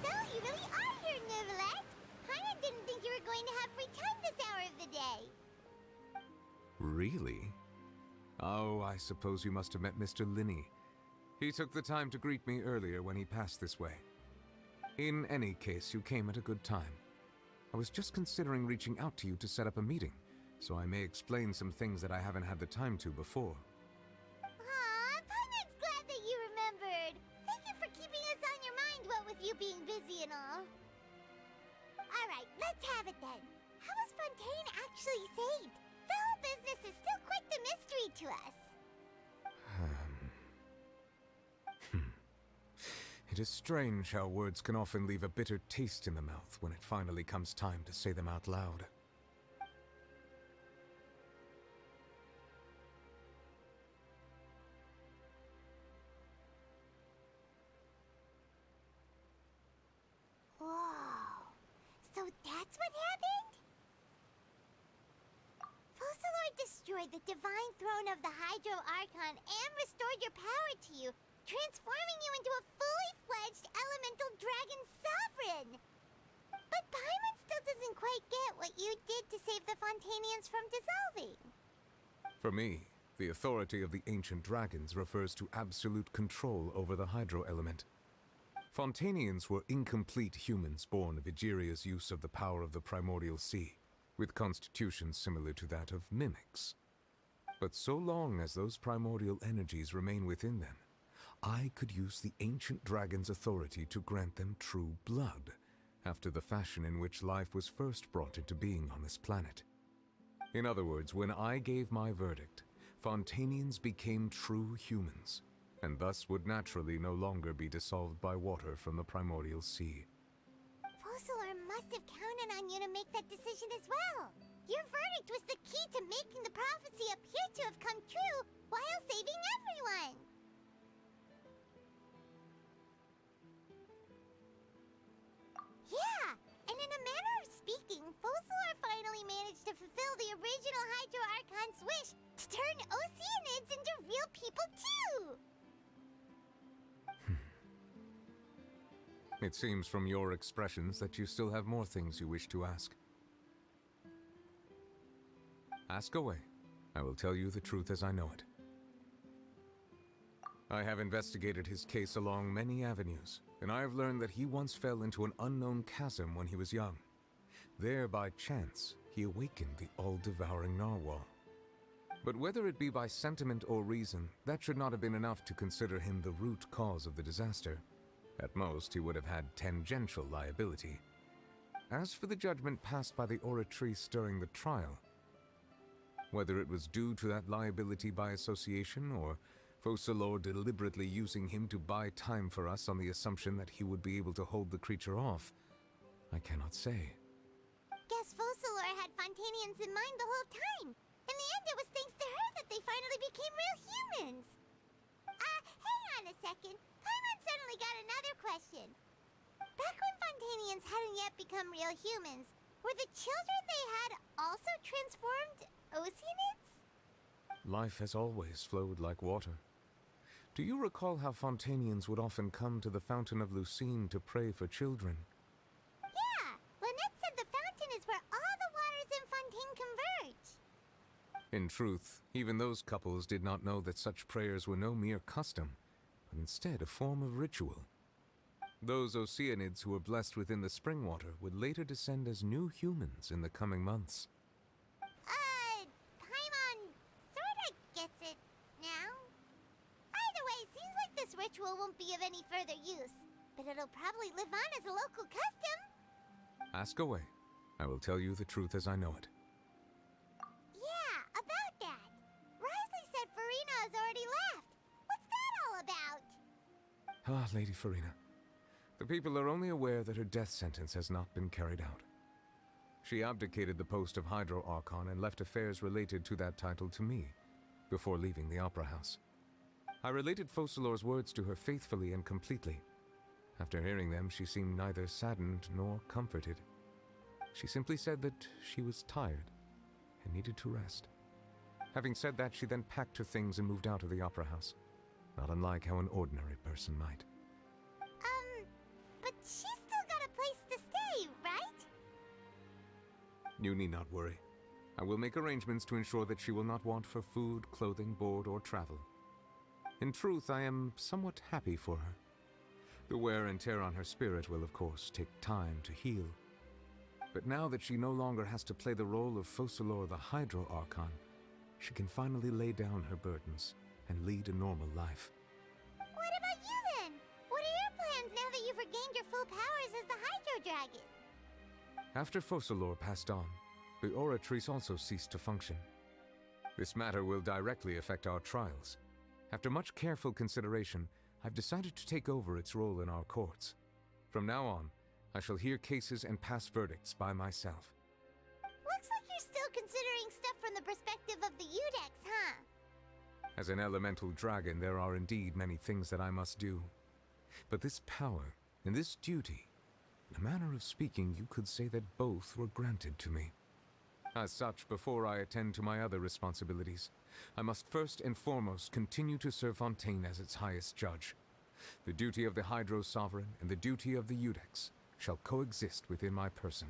S1: So, you really are here, Nivelette! Paimon didn't think you were going to have free time this hour of the day.
S10: Really? Oh, I suppose you must have met Mr. Linney. He took the time to greet me earlier when he passed this way. In any case, you came at a good time. I was just considering reaching out to you to set up a meeting, so I may explain some things that I haven't had the time to before.
S1: Aw, Paimon's glad that you remembered. Thank you for keeping us on your mind, what with you being busy and all. Alright, let's have it then. How was Fontaine actually saved? The whole business is still quite the mystery to us.
S10: It is strange how words can often leave a bitter taste in the mouth when it finally comes time to say them out loud.
S1: Whoa. So that's what happened? Focalor destroyed the divine throne of the Hydro Archon and restored your power to you, transforming you into a fully fledged elemental dragon sovereign. But Paimon still doesn't quite get what you did to save the Fontainians from dissolving.
S10: For me, the authority of the ancient dragons refers to absolute control over the hydro element. Fontainians were incomplete humans born of Egeria's use of the power of the primordial sea, with constitutions similar to that of mimics. But so long as those primordial energies remain within them, I could use the ancient dragon's authority to grant them true blood, after the fashion in which life was first brought into being on this planet. In other words, when I gave my verdict, Fontainians became true humans, and thus would naturally no longer be dissolved by water from the primordial sea.
S1: Focalor must have counted on you to make that decision as well. Your verdict was the key to making the prophecy appear to have come true while saving everyone. Yeah, and in a manner of speaking, Focalor finally managed to fulfill the original Hydro Archon's wish to turn Oceanids into real people too!
S10: It seems from your expressions that you still have more things you wish to ask. Ask away. I will tell you the truth as I know it. I have investigated his case along many avenues, and I have learned that he once fell into an unknown chasm when he was young. There, by chance, he awakened the all-devouring narwhal. But whether it be by sentiment or reason, that should not have been enough to consider him the root cause of the disaster. At most, he would have had tangential liability. As for the judgment passed by the Oratrice during the trial, whether it was due to that liability by association, or Focalor deliberately using him to buy time for us on the assumption that he would be able to hold the creature off, I cannot say.
S1: Guess Focalor had Fontainians in mind the whole time. In the end, it was thanks to her that they finally became real humans. Hang on a second. Paimon suddenly got another question. Back when Fontainians hadn't yet become real humans, were the children they had also transformed Oceanids?
S10: Life has always flowed like water. Do you recall how Fontainians would often come to the Fountain of Lucine to pray for children?
S1: Yeah! Lynette said the fountain is where all the waters in Fontaine converge.
S10: In truth, even those couples did not know that such prayers were no mere custom, but instead a form of ritual. Those Oceanids who were blessed within the spring water would later descend as new humans in the coming months.
S1: Paimon sorta gets it now. Either way, seems like this ritual won't be of any further use, but it'll probably live on as a local custom.
S10: Ask away. I will tell you the truth as I know it.
S1: Yeah, about that. Risley said Farina has already left. What's that all about?
S10: Ah, Lady Farina. The people are only aware that her death sentence has not been carried out. She abdicated the post of Hydro Archon and left affairs related to that title to me, before leaving the Opera House. I related Focalor's words to her faithfully and completely. After hearing them, she seemed neither saddened nor comforted. She simply said that she was tired and needed to rest. Having said that, she then packed her things and moved out of the Opera House, not unlike how an ordinary person might.
S1: But she's still got a place to stay, right?
S10: You need not worry. I will make arrangements to ensure that she will not want for food, clothing, board, or travel. In truth, I am somewhat happy for her. The wear and tear on her spirit will, of course, take time to heal. But now that she no longer has to play the role of Focalor the Hydro Archon, she can finally lay down her burdens and lead a normal life.
S1: What about you then? What are your plans now that you've regained your full powers as the Hydro Dragon?
S10: After Focalor passed on, the Oratrice also ceased to function. This matter will directly affect our trials. After much careful consideration, I've decided to take over its role in our courts. From now on, I shall hear cases and pass verdicts by myself.
S1: Looks like you're still considering stuff from the perspective of the Udex, huh?
S10: As an elemental dragon, there are indeed many things that I must do. But this power and this duty, in a manner of speaking, you could say that both were granted to me. As such, before I attend to my other responsibilities, I must first and foremost continue to serve Fontaine as its highest judge. The duty of the Hydro Sovereign and the duty of the Udex shall coexist within my person.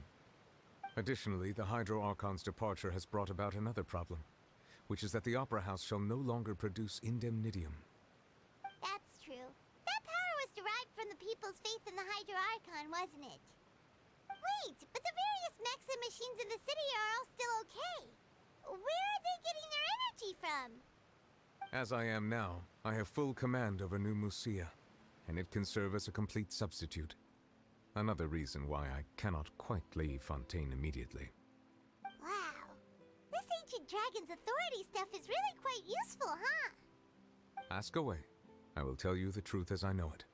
S10: Additionally, the Hydro Archon's departure has brought about another problem, which is that the Opera House shall no longer produce indemnitium.
S1: That's true. That power was derived from the people's faith in the Hydro Archon, wasn't it? Wait, but the various mechs and machines in the city are all still okay. Where are they getting their energy from?
S10: As I am now, I have full command over New Musia, and it can serve as a complete substitute. Another reason why I cannot quite leave Fontaine immediately.
S1: Wow. This ancient dragon's authority stuff is really quite useful, huh?
S10: Ask away. I will tell you the truth as I know it.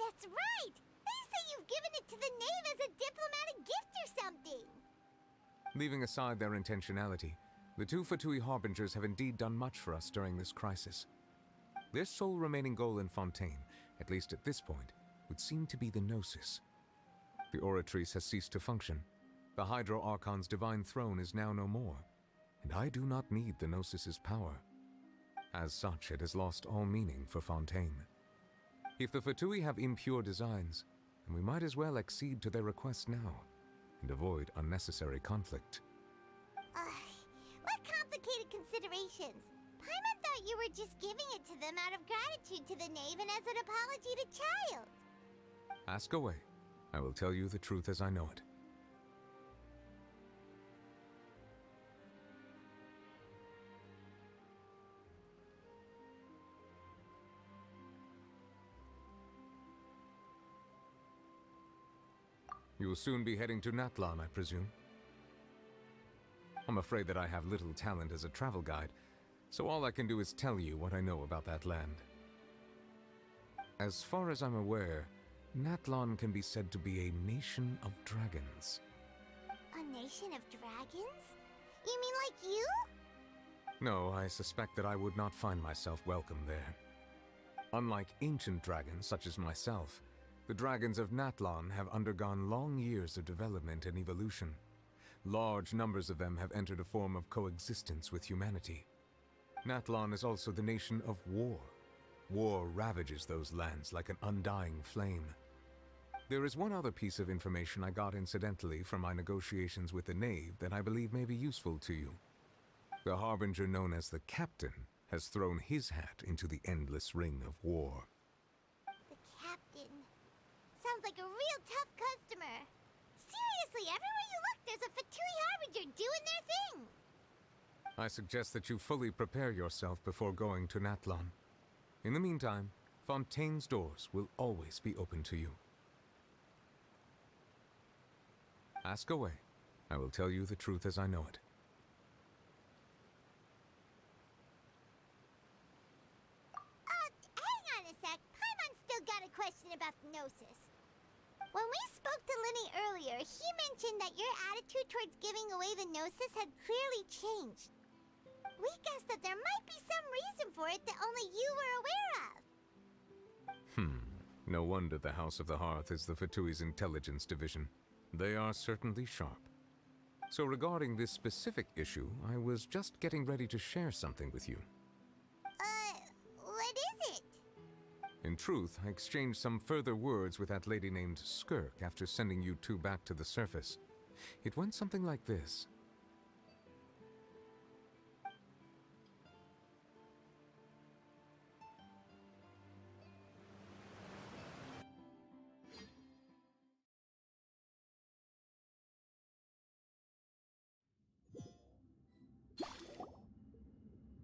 S1: that's right! They say you've given it to the knave as a diplomatic gift or something!
S10: Leaving aside their intentionality, the two Fatui Harbingers have indeed done much for us during this crisis. Their sole remaining goal in Fontaine, at least at this point, would seem to be the Gnosis. The Oratrice has ceased to function. The Hydro Archon's divine throne is now no more, and I do not need the Gnosis's power. As such, it has lost all meaning for Fontaine. If the Fatui have impure designs, then we might as well accede to their request now, and avoid unnecessary conflict.
S1: What complicated considerations! Paimon thought you were just giving it to them out of gratitude to the knave and as an apology to Child.
S10: Ask away. I will tell you the truth as I know it. You will soon be heading to Natlan, I presume? I'm afraid that I have little talent as a travel guide, so all I can do is tell you what I know about that land. As far as I'm aware, Natlan can be said to be a nation of dragons.
S1: A nation of dragons? You mean like you?
S10: No, I suspect that I would not find myself welcome there. Unlike ancient dragons such as myself, the dragons of Natlan have undergone long years of development and evolution. Large numbers of them have entered a form of coexistence with humanity. Natlan is also the nation of war. War ravages those lands like an undying flame. There is one other piece of information I got incidentally from my negotiations with the knave that I believe may be useful to you. The Harbinger known as the Captain has thrown his hat into the endless ring of war.
S1: The Captain. Sounds like a real tough customer. Seriously, everywhere you look, there's a Fatui Harbinger doing their thing.
S10: I suggest that you fully prepare yourself before going to Natlan. In the meantime, Fontaine's doors will always be open to you. Ask away. I will tell you the truth as I know it.
S1: Hang on a sec. Paimon's still got a question about the Gnosis. When we spoke to Linny earlier, he mentioned that your attitude towards giving away the Gnosis had clearly changed. We guessed that there might be some reason for it that only you were aware of.
S10: No wonder the House of the Hearth is the Fatui's intelligence division. They are certainly sharp. So regarding this specific issue, I was just getting ready to share something with you.
S1: What is it?
S10: In truth, I exchanged some further words with that lady named Skirk after sending you two back to the surface. It went something like this.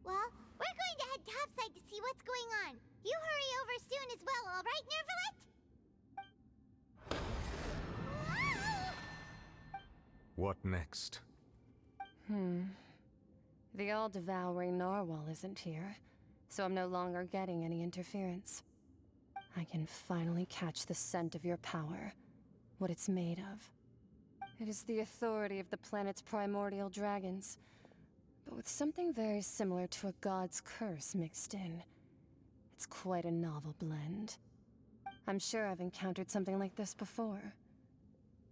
S1: Well, we're going to head topside to see what's going on. You hurry over soon as well, all right, Nervalet?
S10: What next?
S11: The all-devouring narwhal isn't here, so I'm no longer getting any interference. I can finally catch the scent of your power, what it's made of. It is the authority of the planet's primordial dragons, but with something very similar to a god's curse mixed in. It's quite a novel blend. I'm sure I've encountered something like this before.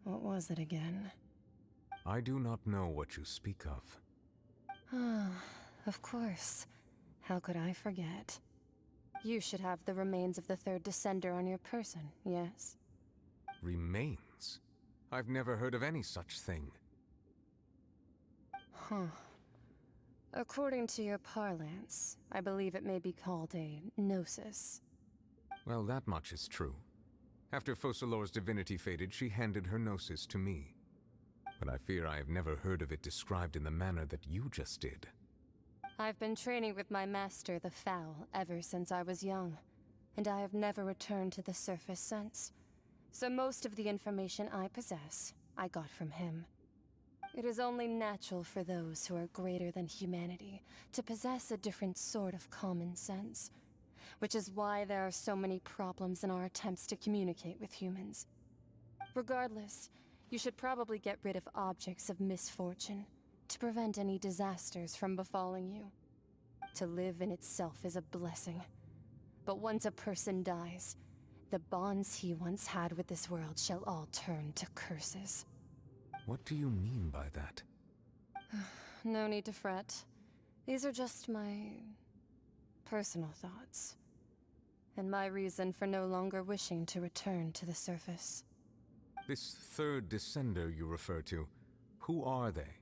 S11: What was it again?
S10: I do not know what you speak of.
S11: Ah, of course. How could I forget? You should have the remains of the third Descender on your person, yes?
S10: Remains? I've never heard of any such thing.
S11: Huh. According to your parlance, I believe it may be called a gnosis.
S10: Well, that much is true. After Focalor's divinity faded, she handed her gnosis to me. But I fear I have never heard of it described in the manner that you just did.
S11: I've been training with my master, the Foul, ever since I was young, and I have never returned to the surface since. So most of the information I possess, I got from him. It is only natural for those who are greater than humanity to possess a different sort of common sense. which is why there are so many problems in our attempts to communicate with humans. Regardless, you should probably get rid of objects of misfortune to prevent any disasters from befalling you. To live in itself is a blessing. But once a person dies, the bonds he once had with this world shall all turn to curses.
S10: What do you mean by that?
S11: No need to fret. These are just my personal thoughts, and my reason for no longer wishing to return to the surface.
S10: This third descender you refer to, who are they?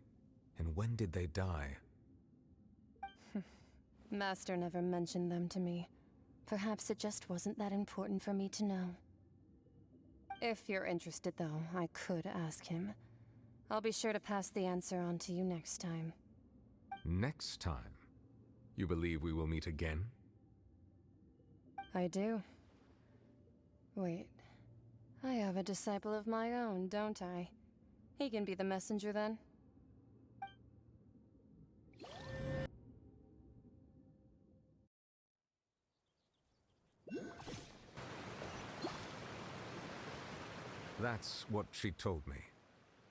S10: And when did they die?
S11: Master never mentioned them to me. Perhaps it just wasn't that important for me to know. If you're interested, though, I could ask him. I'll be sure to pass the answer on to you next time.
S10: Next time? You believe we will meet again?
S11: I do. Wait. I have a disciple of my own, don't I? He can be the messenger then.
S10: That's what she told me.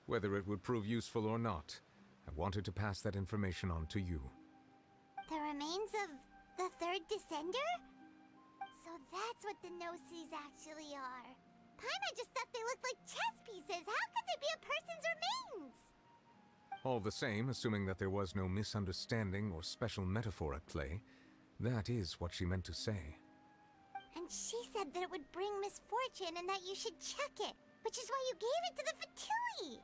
S10: Whether it would prove useful or not, I wanted to pass that information on to you.
S1: The remains of the third descender? So that's what the Gnosis actually are. Paimon just thought they looked like chess pieces. How could they be a person's remains?
S10: All the same, assuming that there was no misunderstanding or special metaphor at play, that is what she meant to say.
S1: And she said that it would bring misfortune and that you should check it, which is why you gave it to the Fatui!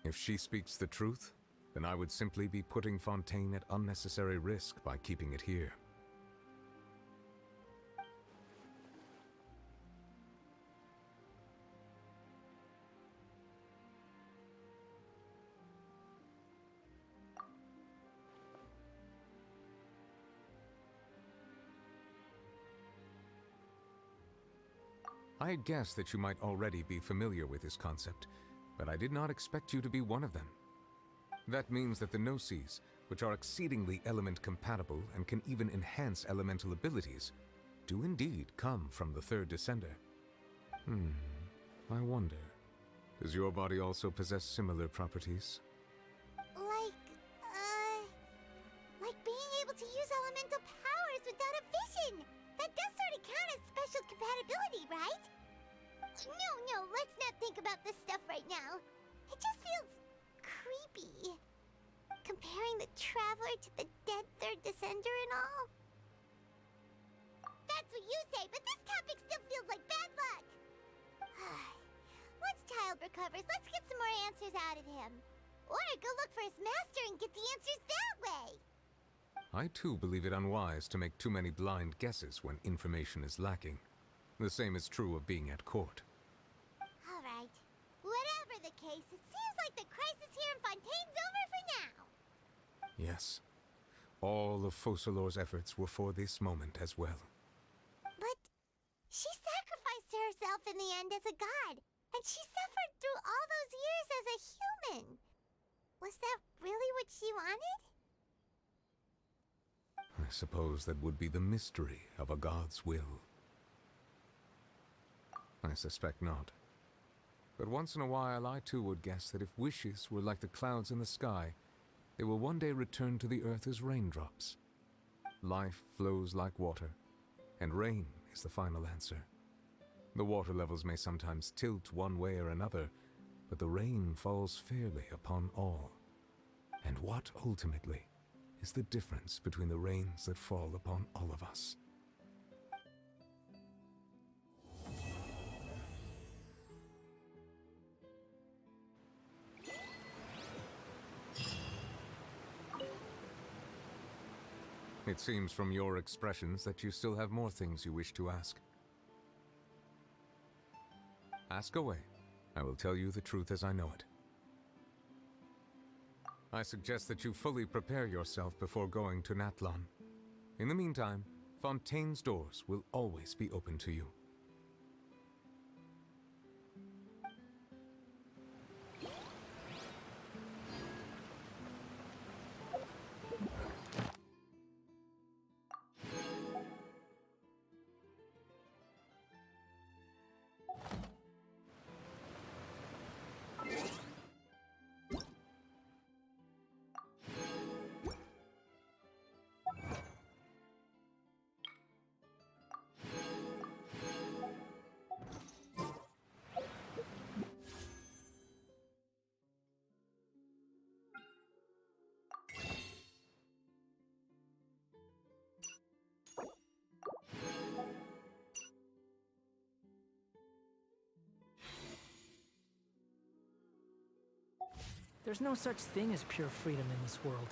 S10: If she speaks the truth, then I would simply be putting Fontaine at unnecessary risk by keeping it here. I had guessed that you might already be familiar with this concept, but I did not expect you to be one of them. That means that the Gnosis, which are exceedingly element-compatible and can even enhance elemental abilities, do indeed come from the third descender. I wonder, does your body also possess similar properties?
S1: Like being able to use elemental powers without a vision! That does sort of count as special compatibility, right? No, let's not think about this stuff right now. It just feels creepy. Comparing the Traveler to the dead third descender and all. That's what you say, but this topic still feels like bad luck. Once Child recovers, let's get some more answers out of him. Or go look for his master and get the answers that way.
S10: I too believe it unwise to make too many blind guesses when information is lacking. The same is true of being at court.
S1: Alright. Whatever the case, it seems like the crisis here in Fontaine's over for now.
S10: Yes. All of Focalor's efforts were for this moment as well.
S1: But she sacrificed herself in the end as a god, and she suffered through all those years as a human. Was that really what she wanted?
S10: I suppose that would be the mystery of a god's will. I suspect not. But once in a while, I too would guess that if wishes were like the clouds in the sky, they will one day return to the earth as raindrops. Life flows like water, and rain is the final answer. The water levels may sometimes tilt one way or another, but the rain falls fairly upon all. And what, ultimately, is the difference between the rains that fall upon all of us? It seems from your expressions that you still have more things you wish to ask. Ask away. I will tell you the truth as I know it. I suggest that you fully prepare yourself before going to Natlan. In the meantime, Fontaine's doors will always be open to you.
S2: There's no such thing as pure freedom in this world.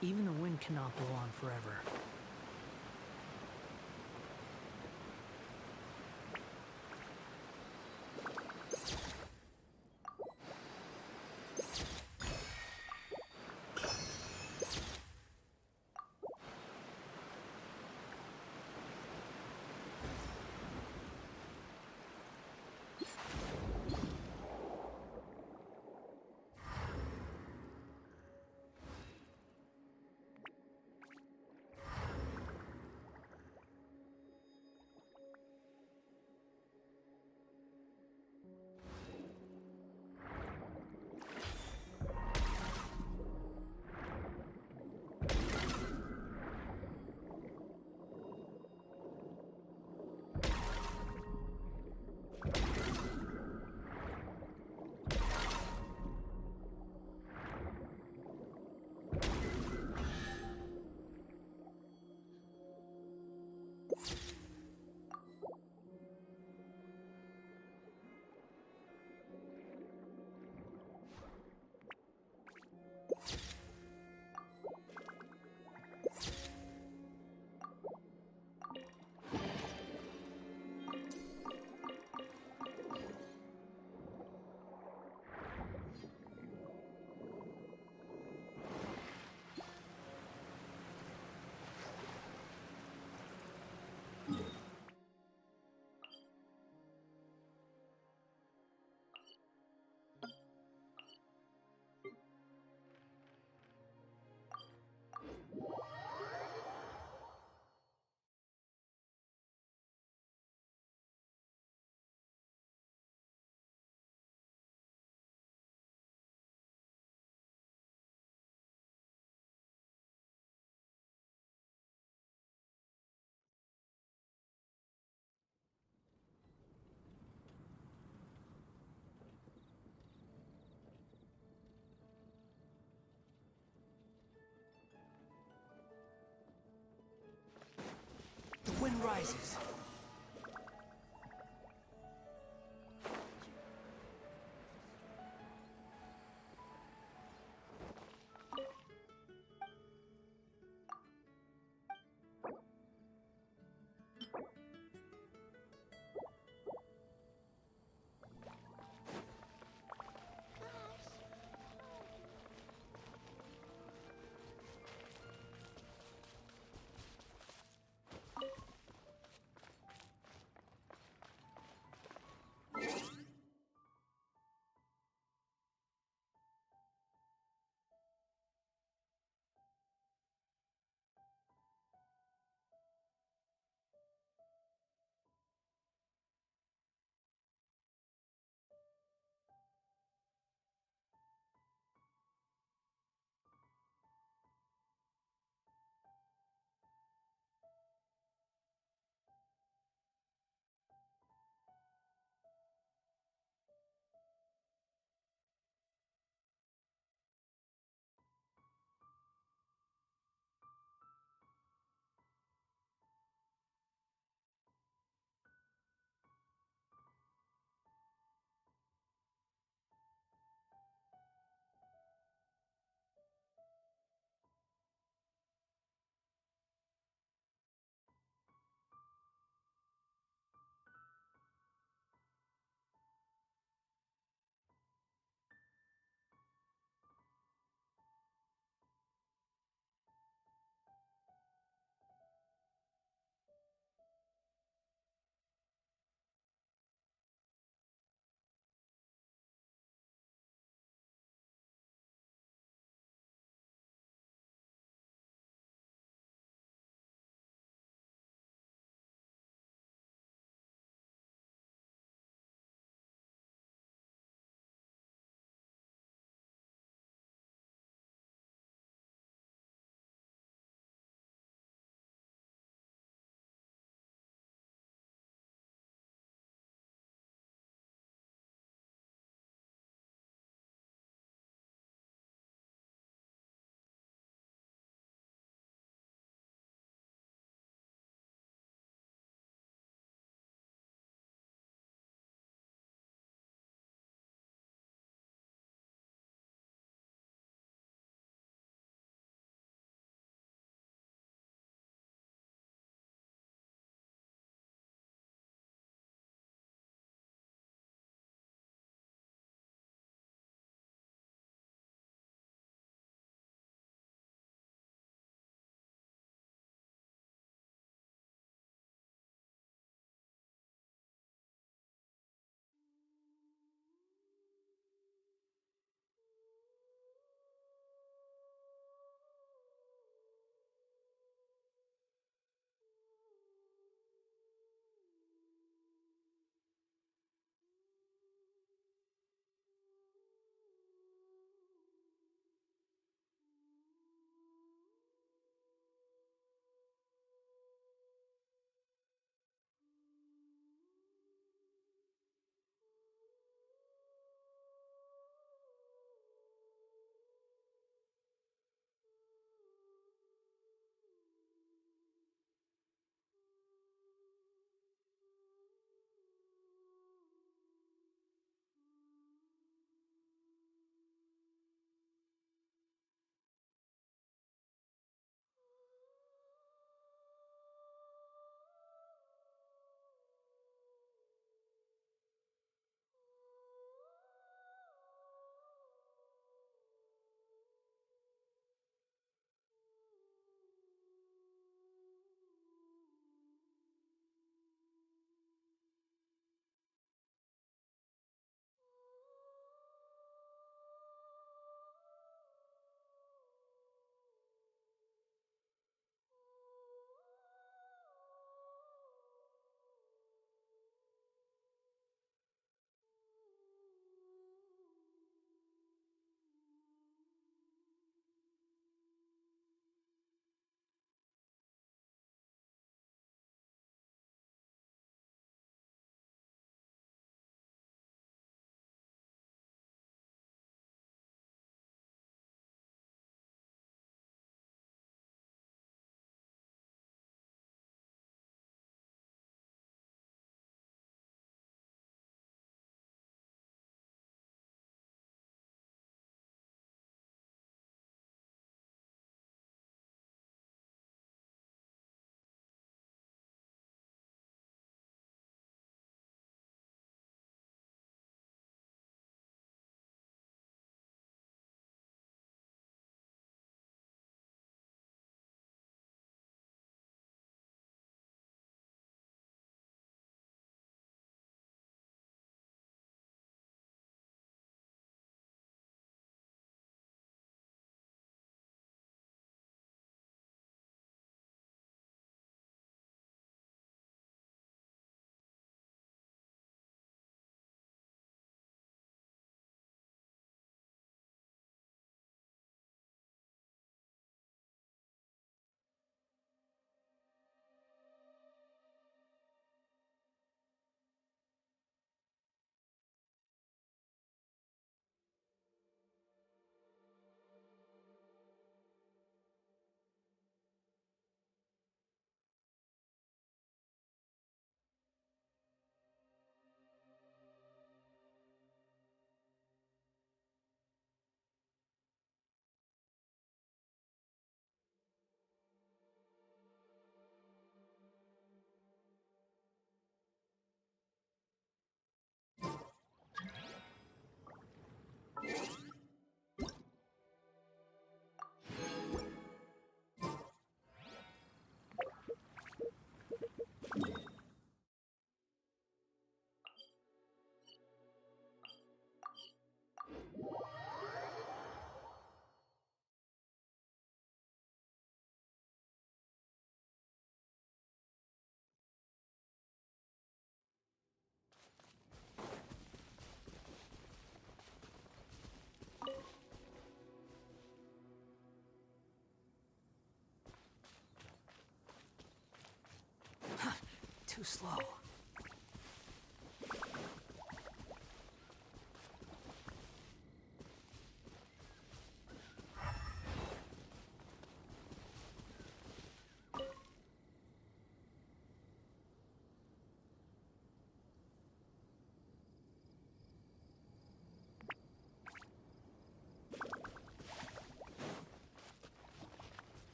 S2: Even the wind cannot blow on forever. The wind rises. slow.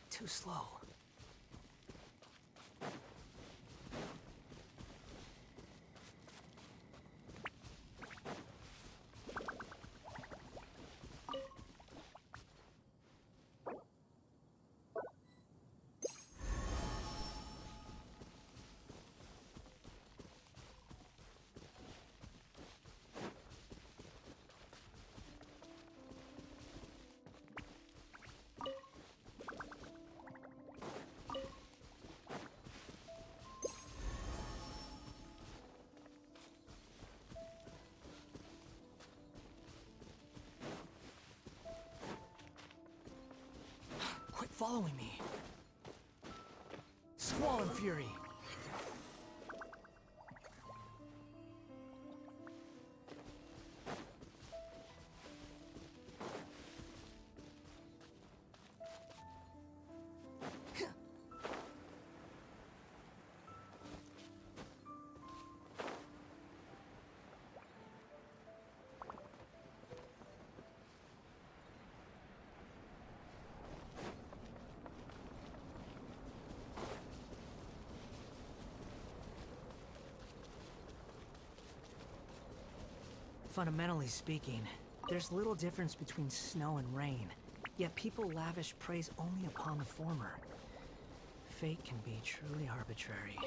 S2: Too slow. Quit following me. Squall and Fury. Fundamentally speaking, there's little difference between snow and rain, yet people lavish praise only upon the former. Fate can be truly arbitrary.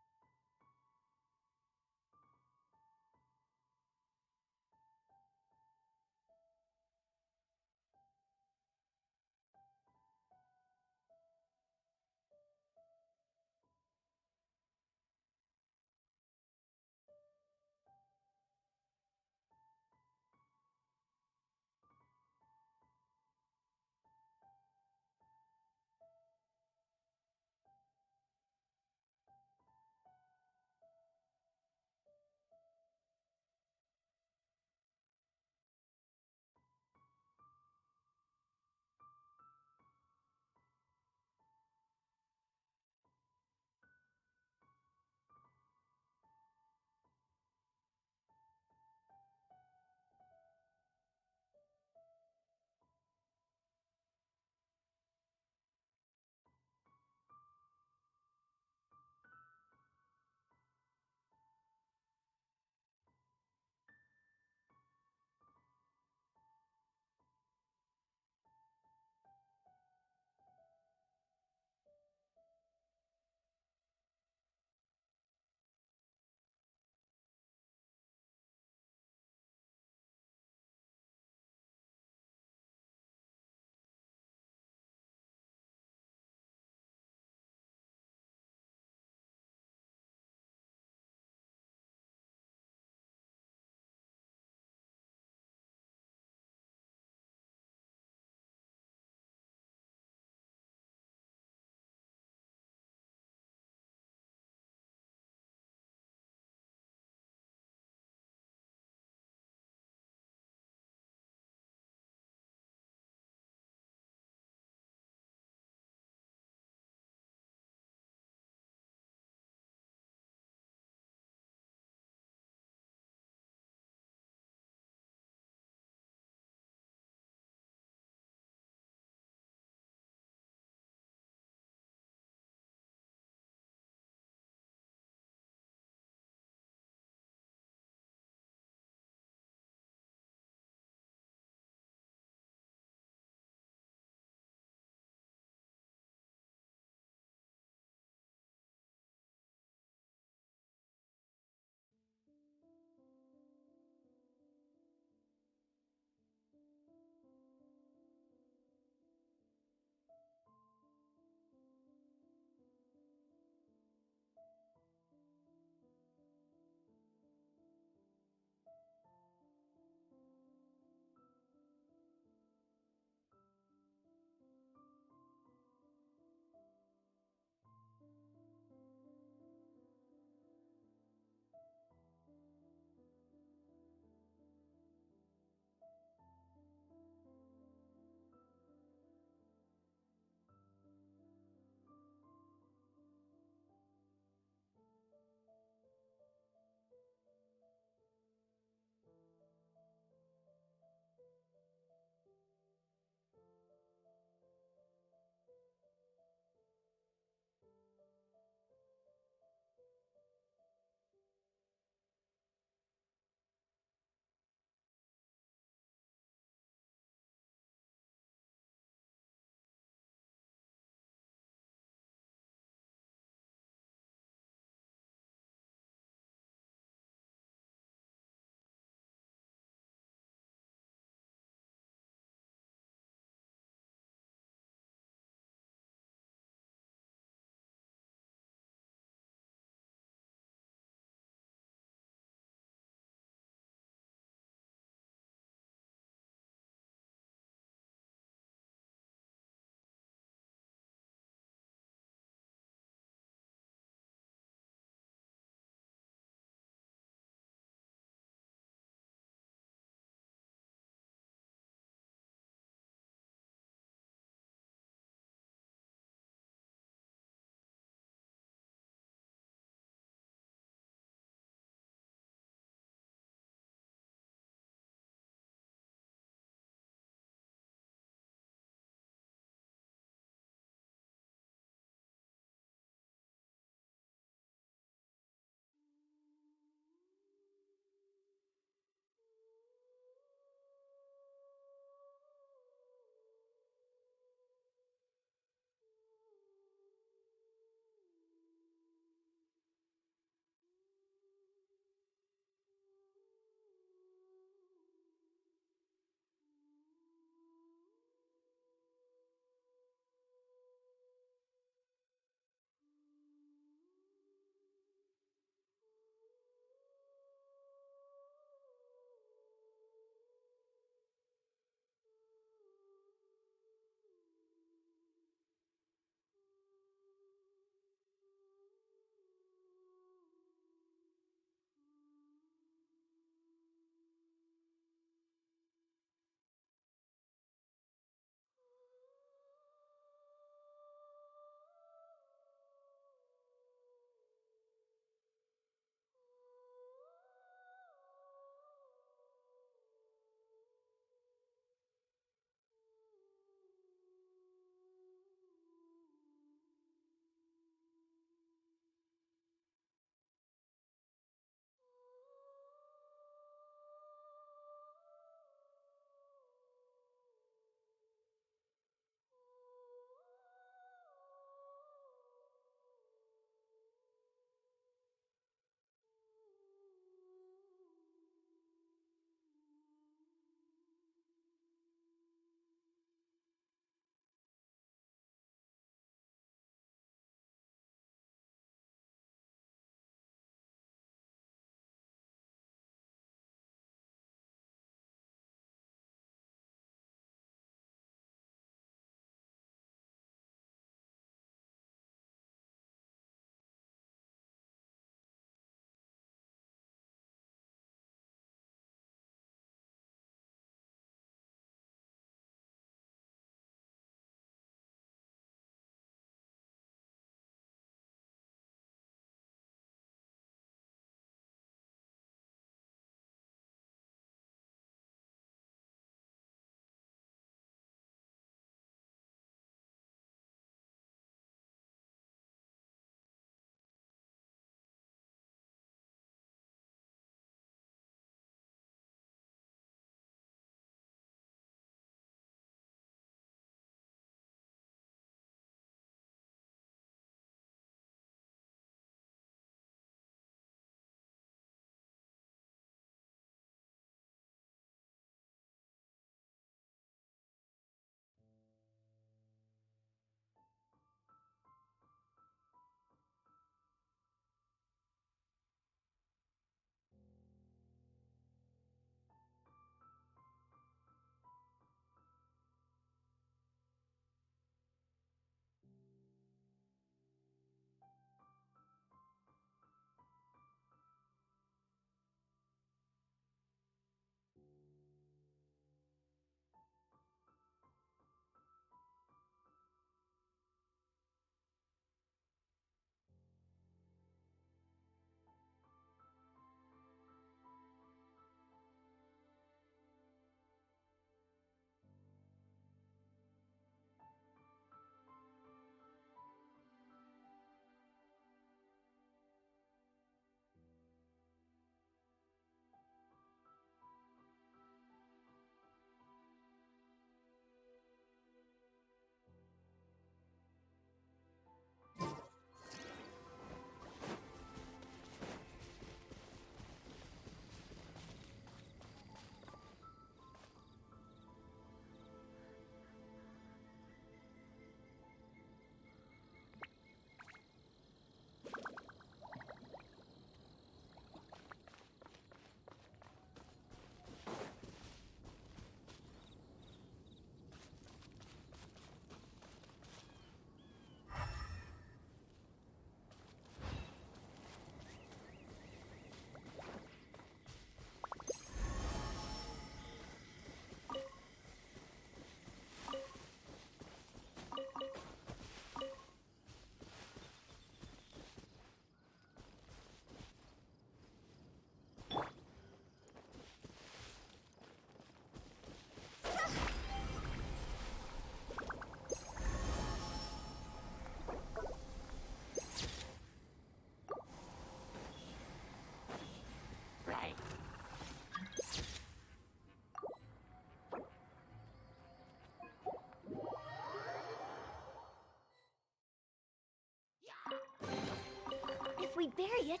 S15: we bury it...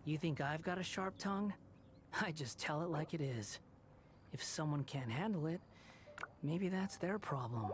S2: You think I've got a sharp tongue? I just tell it like it is. If someone can't handle it, maybe that's their problem.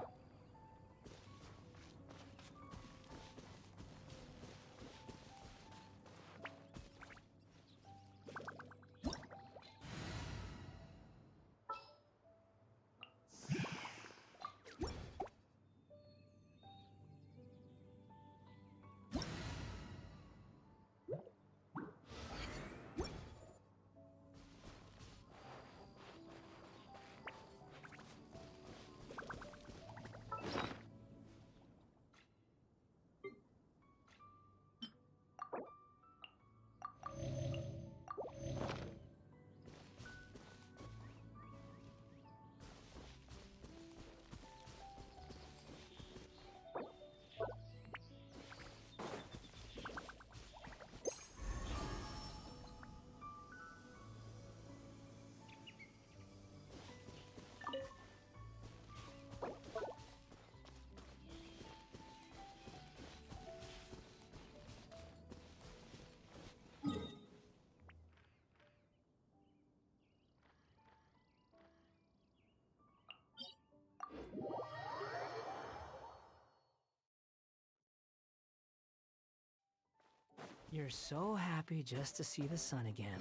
S2: You're so happy just to see the sun again.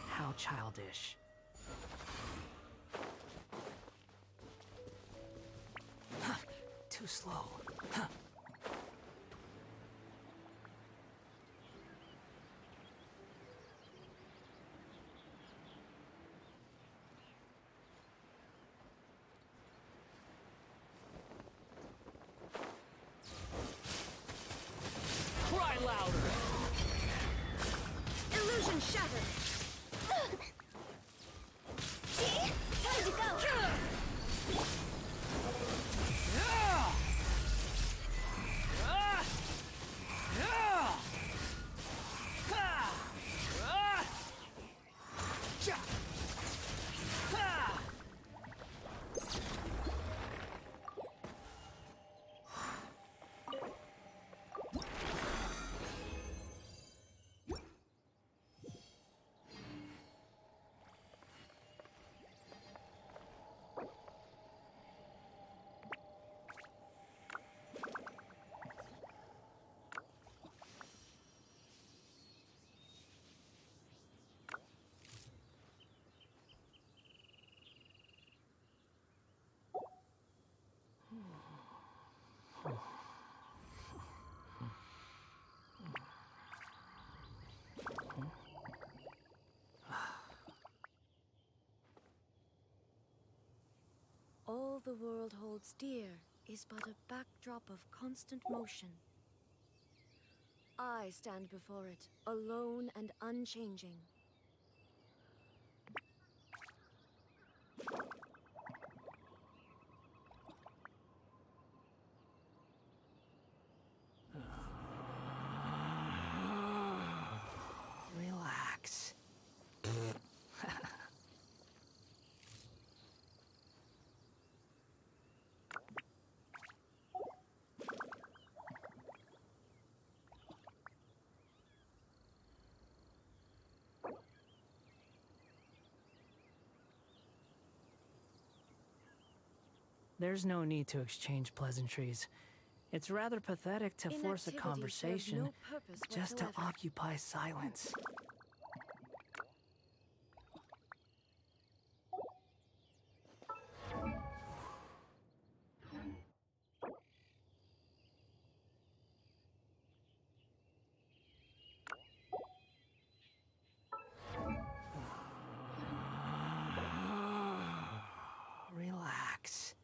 S2: How childish. Too slow.
S9: Cry louder!
S18: Illusion shattered!
S15: Time to go!
S3: All the world holds dear is but a backdrop of constant motion. I stand before it, alone and unchanging.
S2: Relax. There's no need to exchange pleasantries. It's rather pathetic to force a
S3: Inactivity serves
S2: conversation
S3: no purpose
S2: just to
S3: whatsoever.
S2: occupy silence. Relax.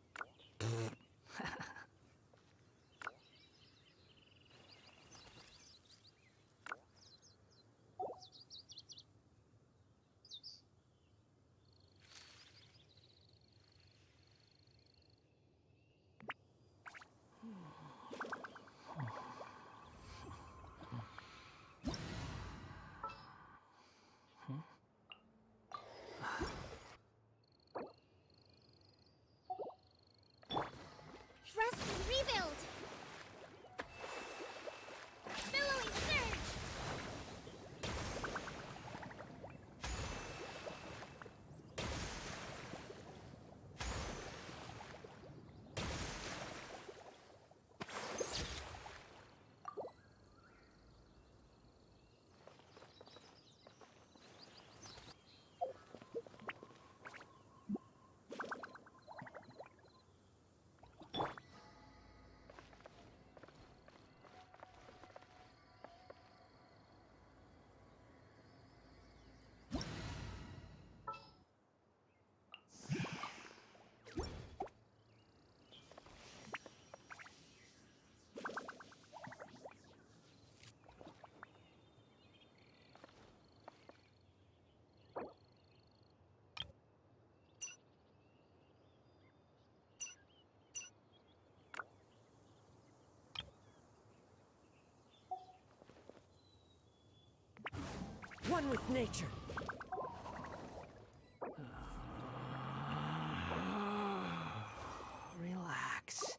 S1: Trust and rebuild! Billowing surge!
S21: One with nature.
S2: Relax.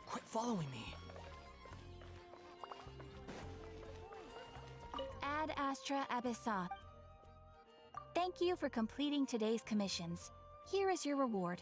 S2: Quit following me.
S7: Ad Astra Abyssa. Thank you for completing today's commissions. Here is your reward.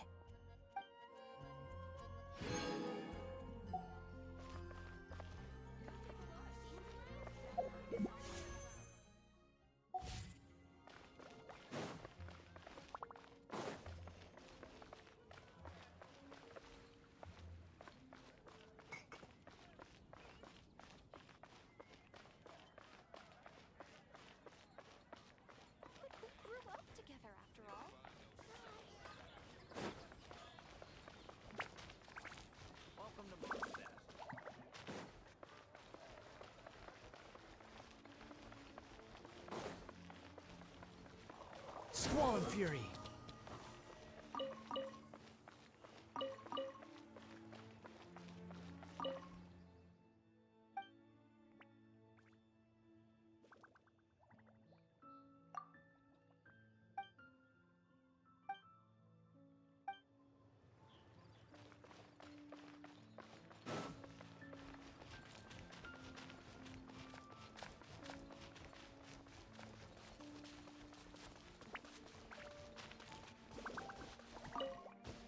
S2: Squall and Fury.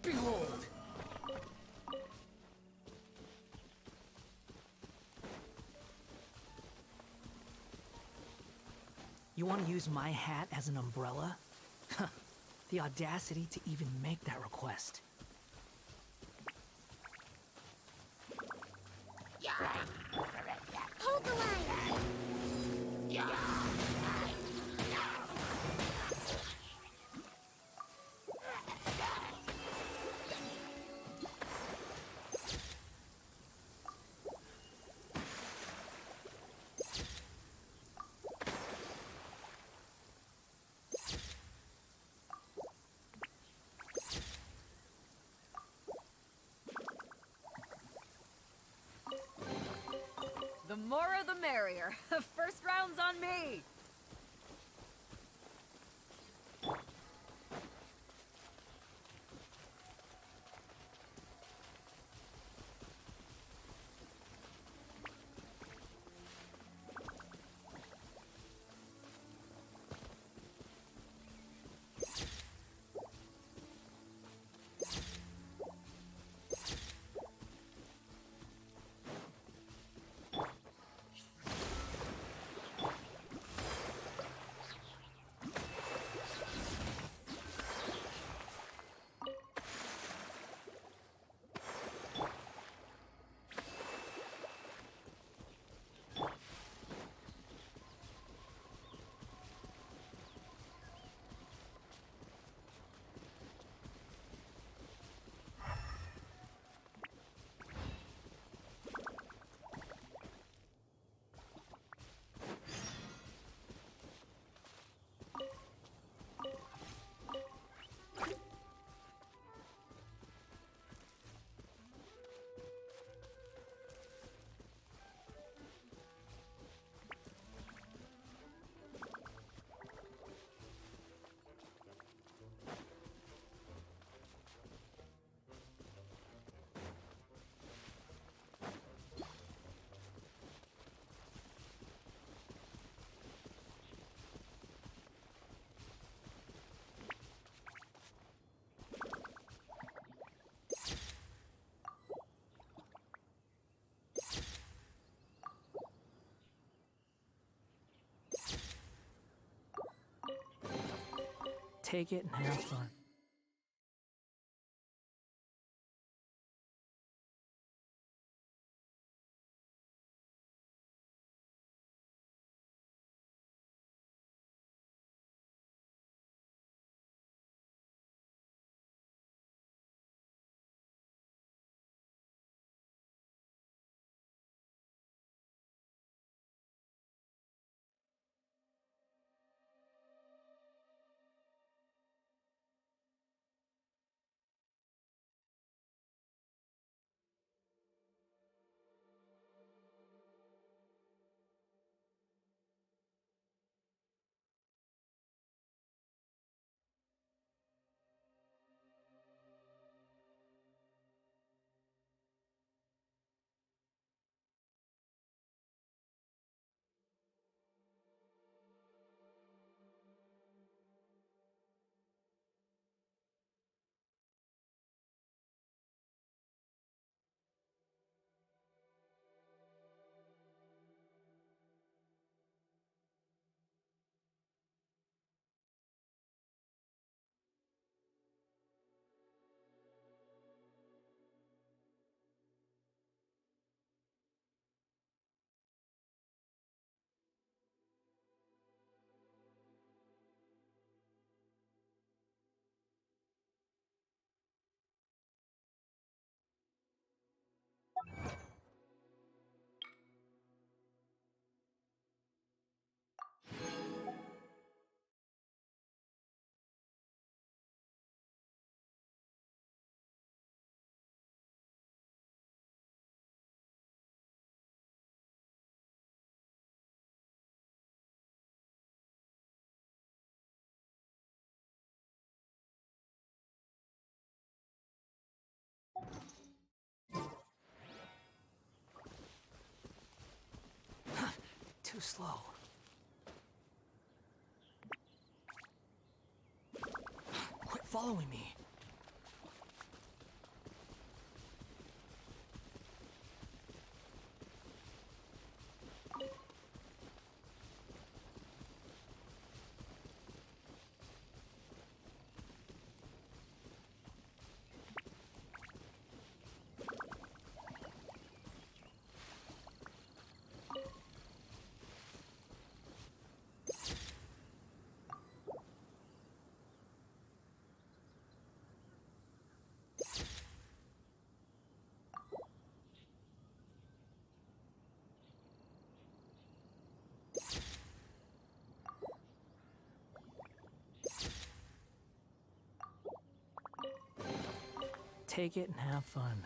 S2: Behold! You want to use my hat as an umbrella? The audacity to even make that request.
S1: Hold the line!
S22: The more the merrier. First round's on me!
S2: Take it and have fun. Too slow. Quit following me. take it and have fun.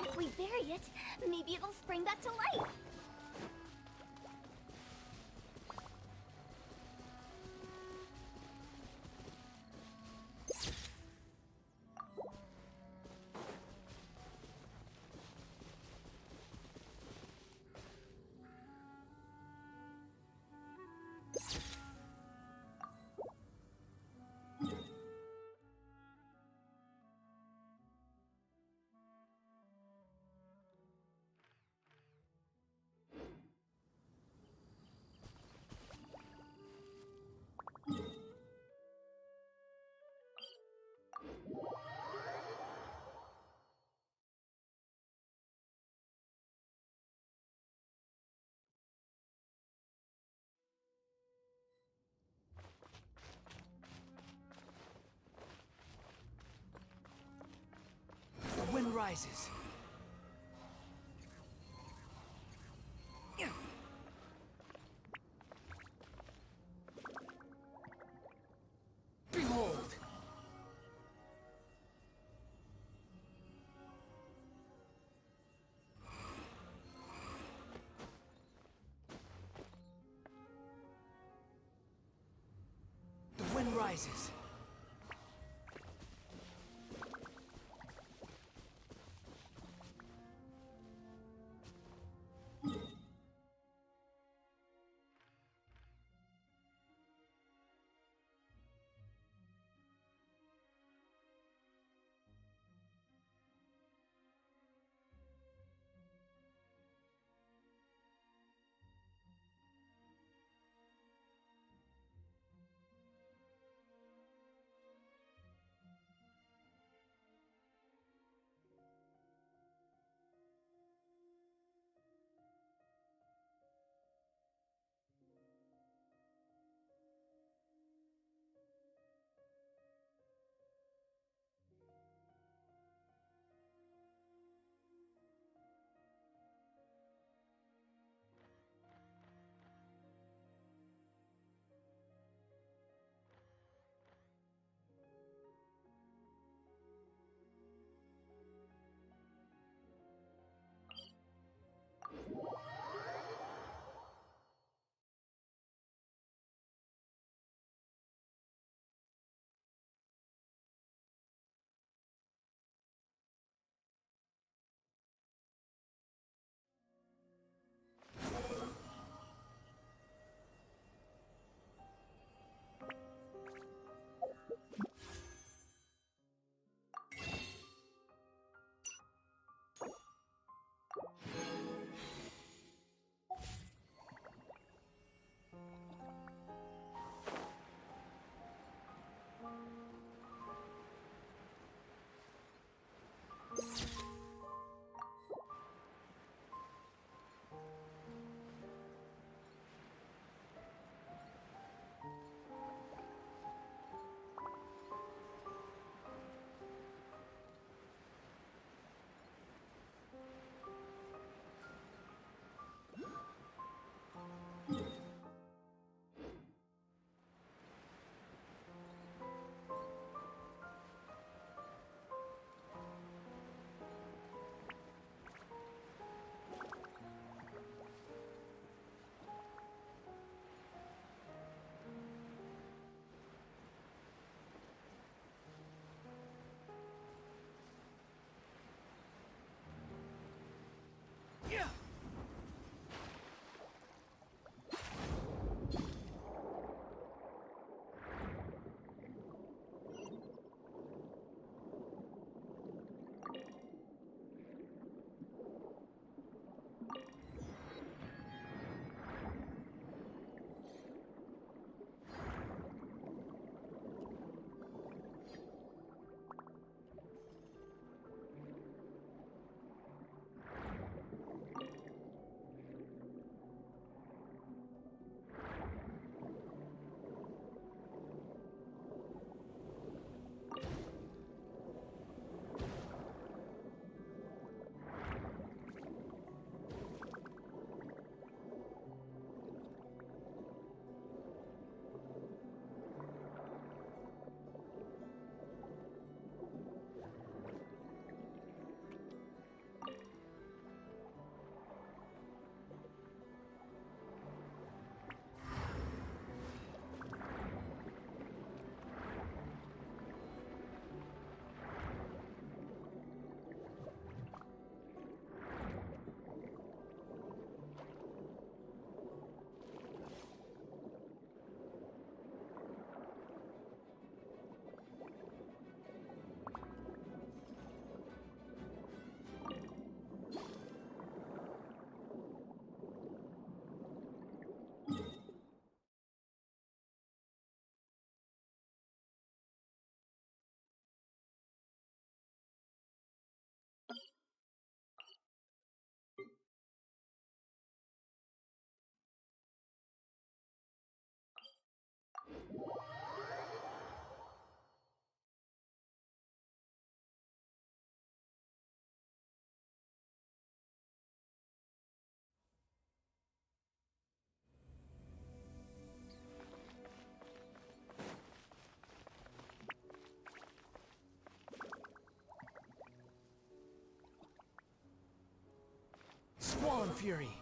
S15: If we bury it, maybe it'll spring back to life.
S2: The wind rises. Behold! The wind rises. Strong Fury.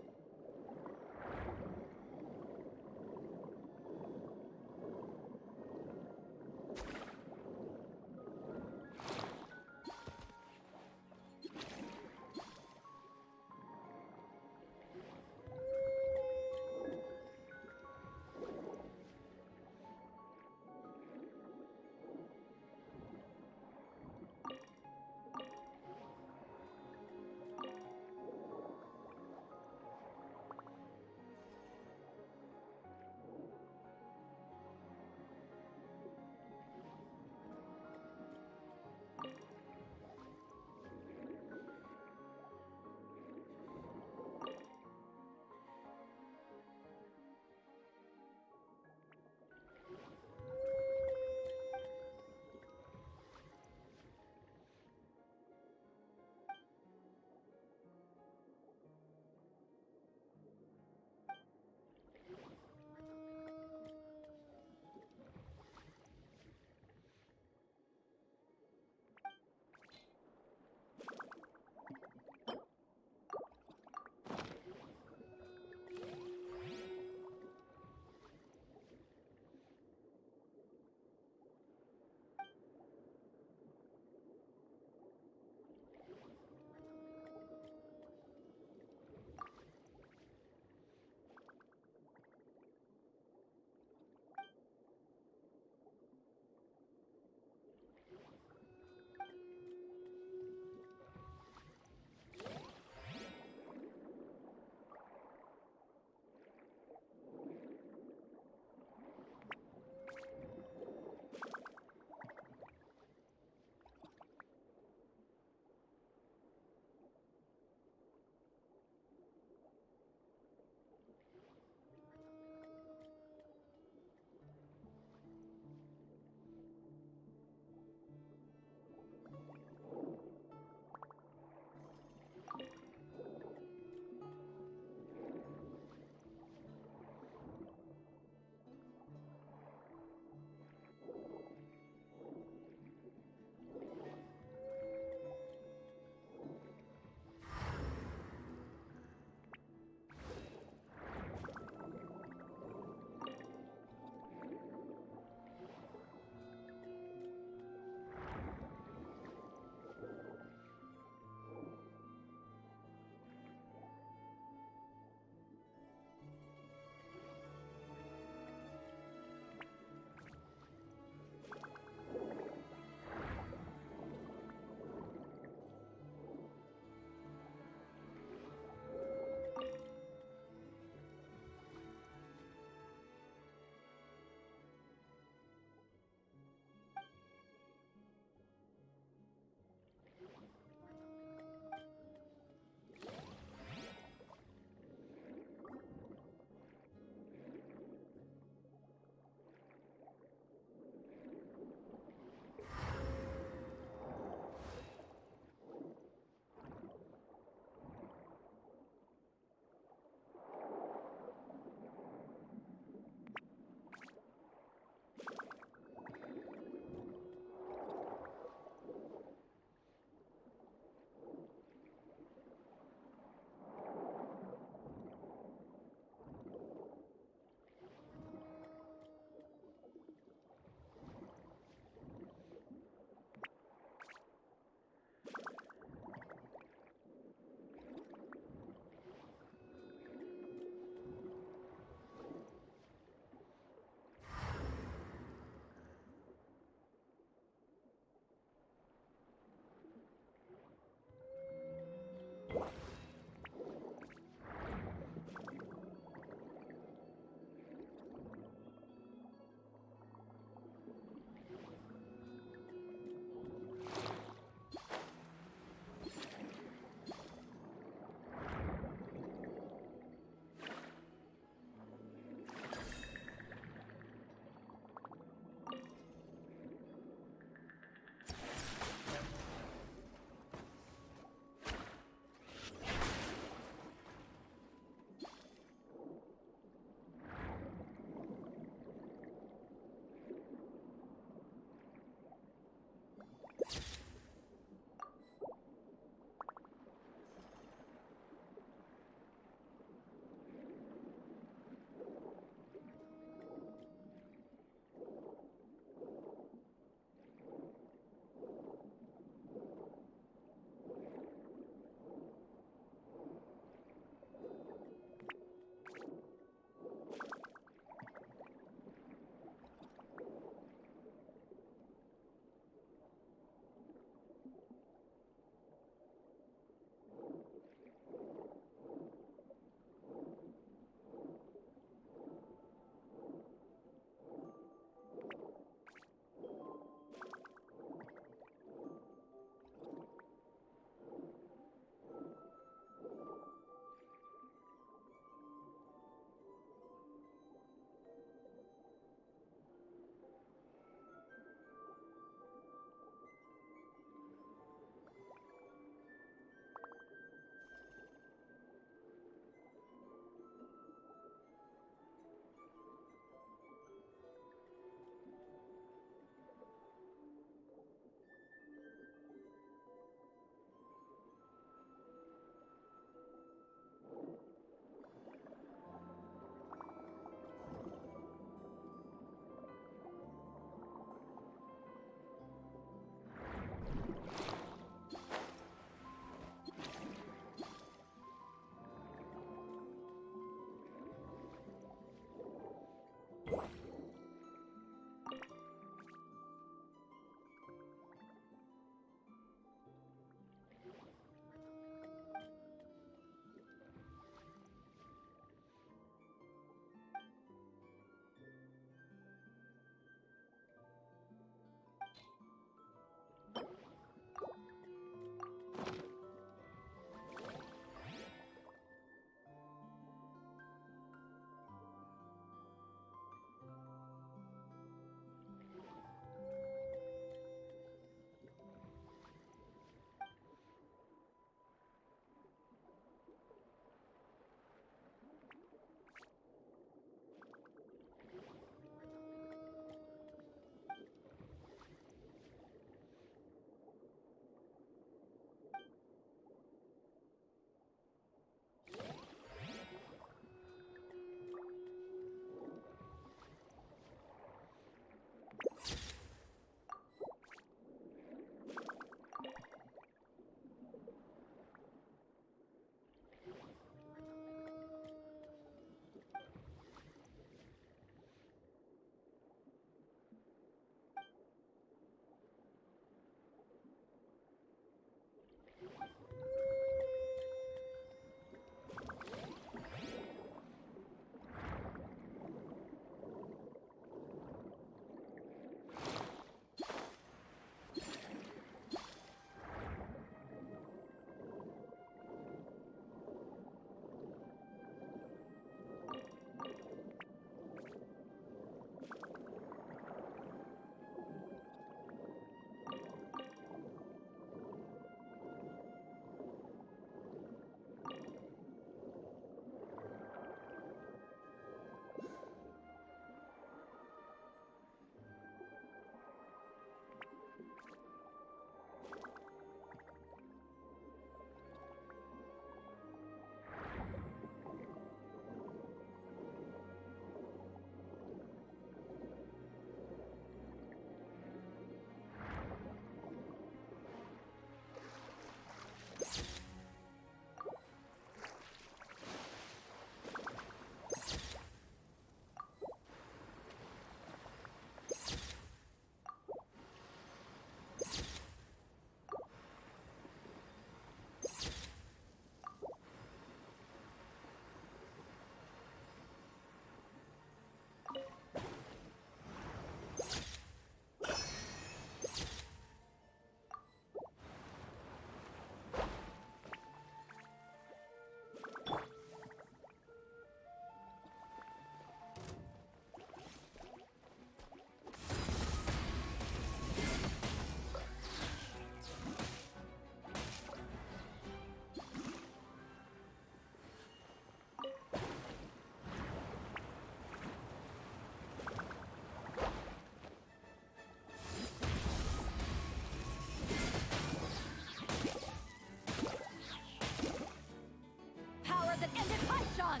S3: End it, Paishan!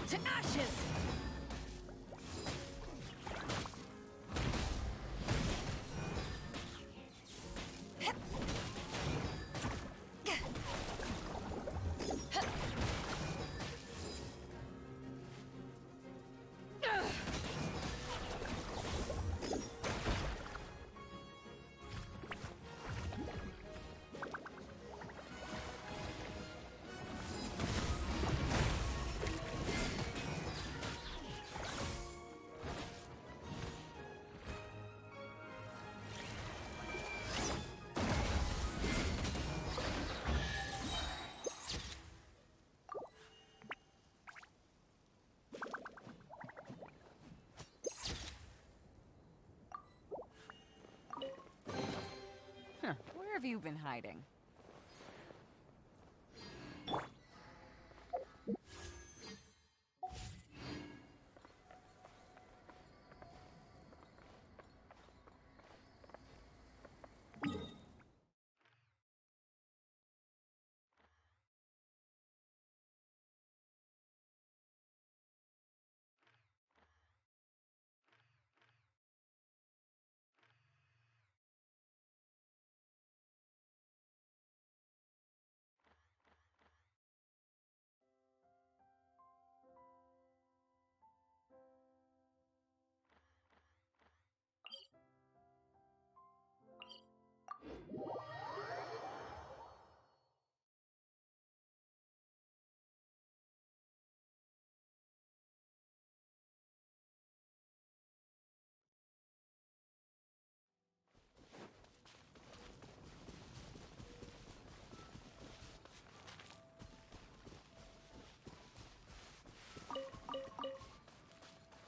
S3: To ashes!
S12: Where have you been hiding?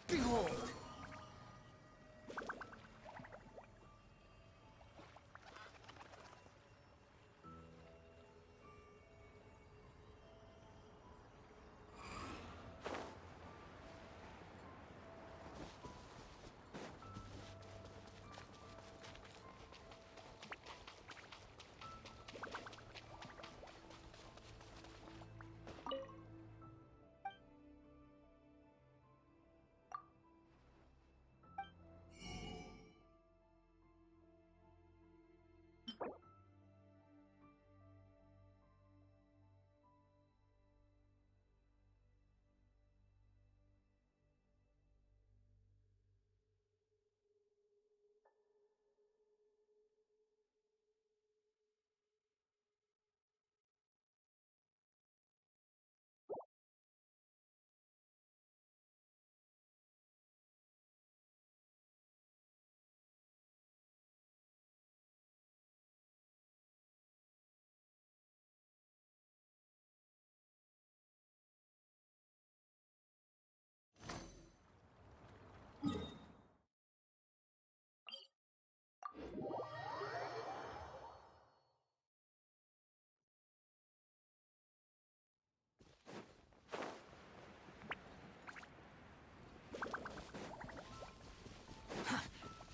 S2: Behold!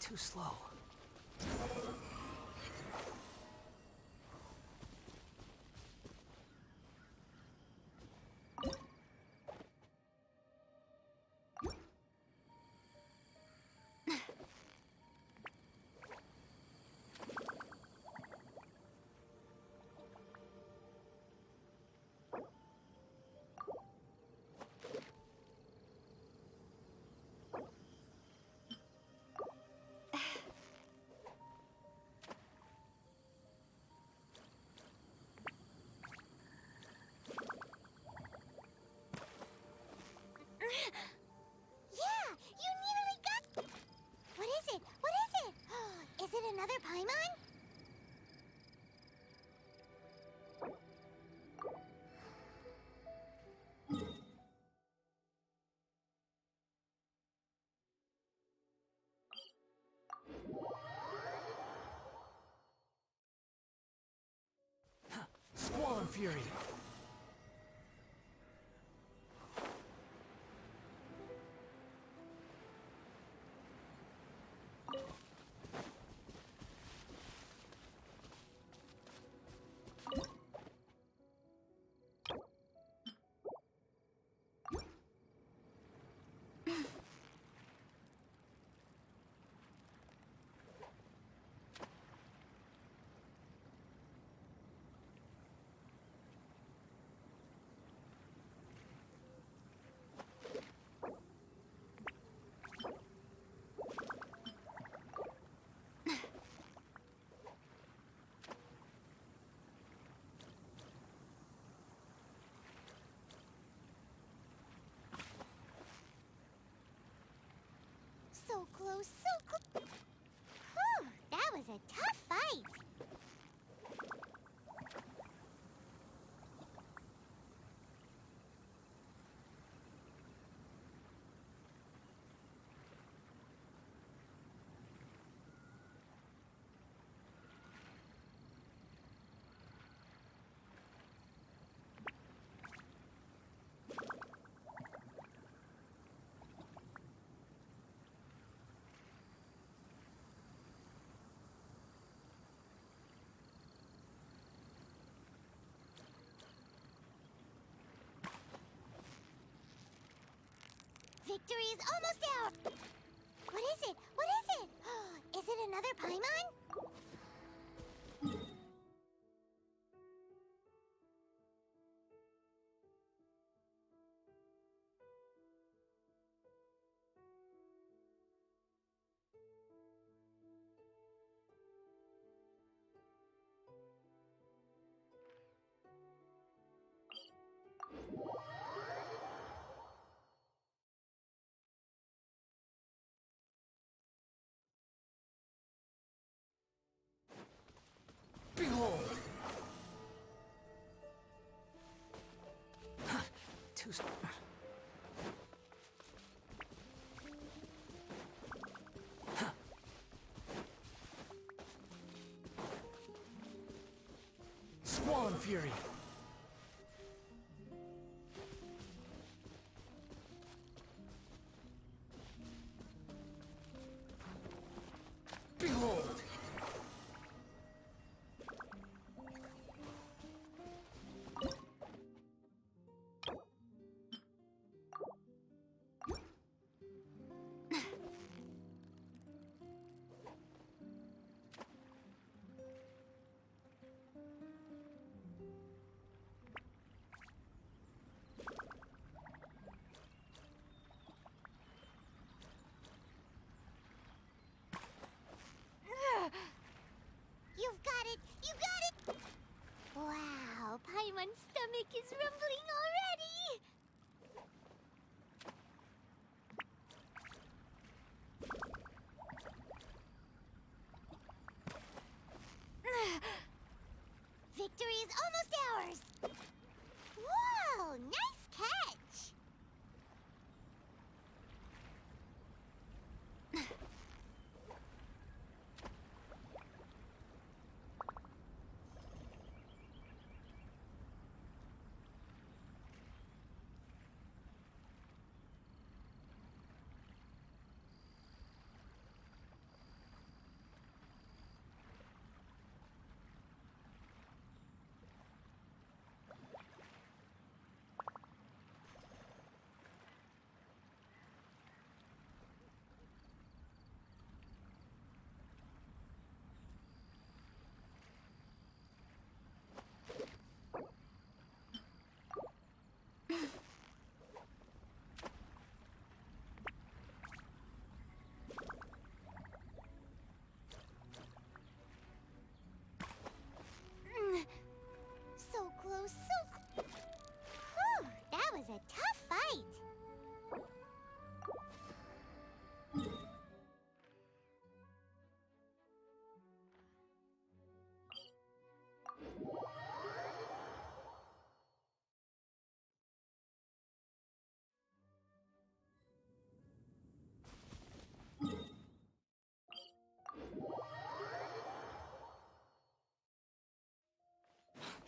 S2: Too slow. Fury!
S1: So close, so close. Whew, that was a tough fight. Victory is almost ours! What is it? What is it? Is it another Paimon?
S2: Behold! Too... Squall Fury! Behold!
S1: You've got it! You got it! Wow, Paimon's stomach is rumbling already! Victory is almost ours! Whoa, nice catch! So close, so close. Whew, that was a tough fight.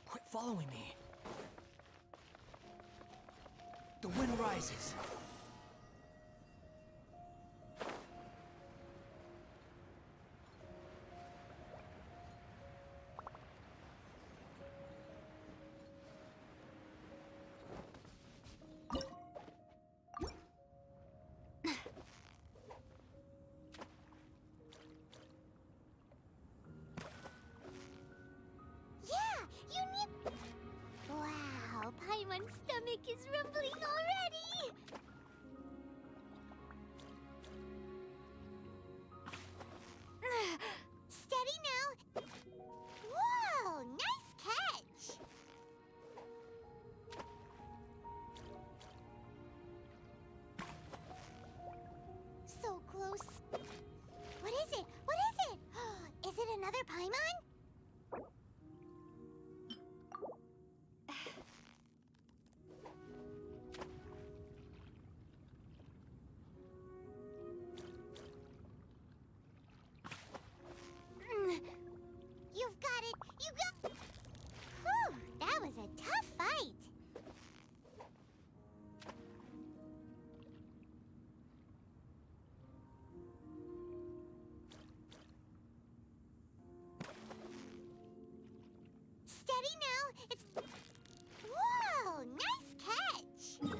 S2: Quit following me. The wind rises.
S1: Wow, Paimon's stomach is rumbling already! Steady now! Whoa, nice catch! So close. What is it? What is it? Is it another Paimon? You've got it! You got... Whew, that was a tough fight! Steady now! It's... Whoa! Nice catch!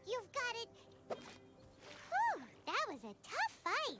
S1: You've got it! Whew, that was a tough fight!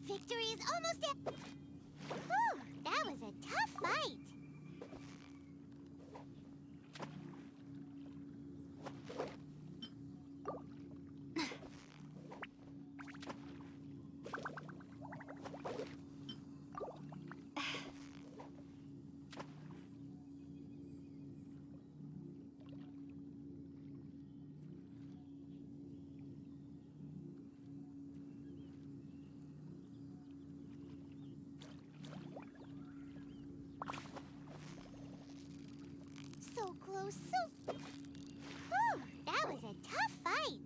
S1: Victory is almost at... Whew, that was a tough fight! So close, so... Whew, that was a tough fight!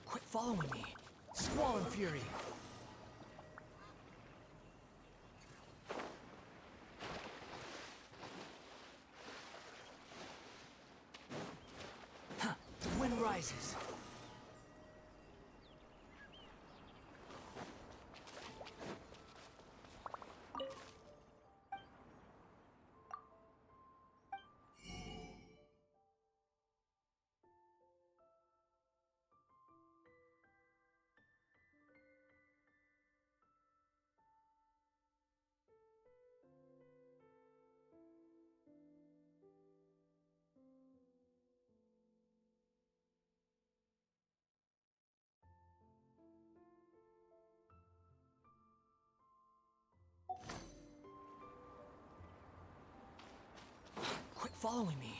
S2: Quit following me. Squall and fury. The wind rises. following me.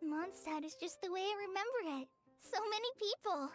S1: Mondstadt is just the way I remember it. So many people.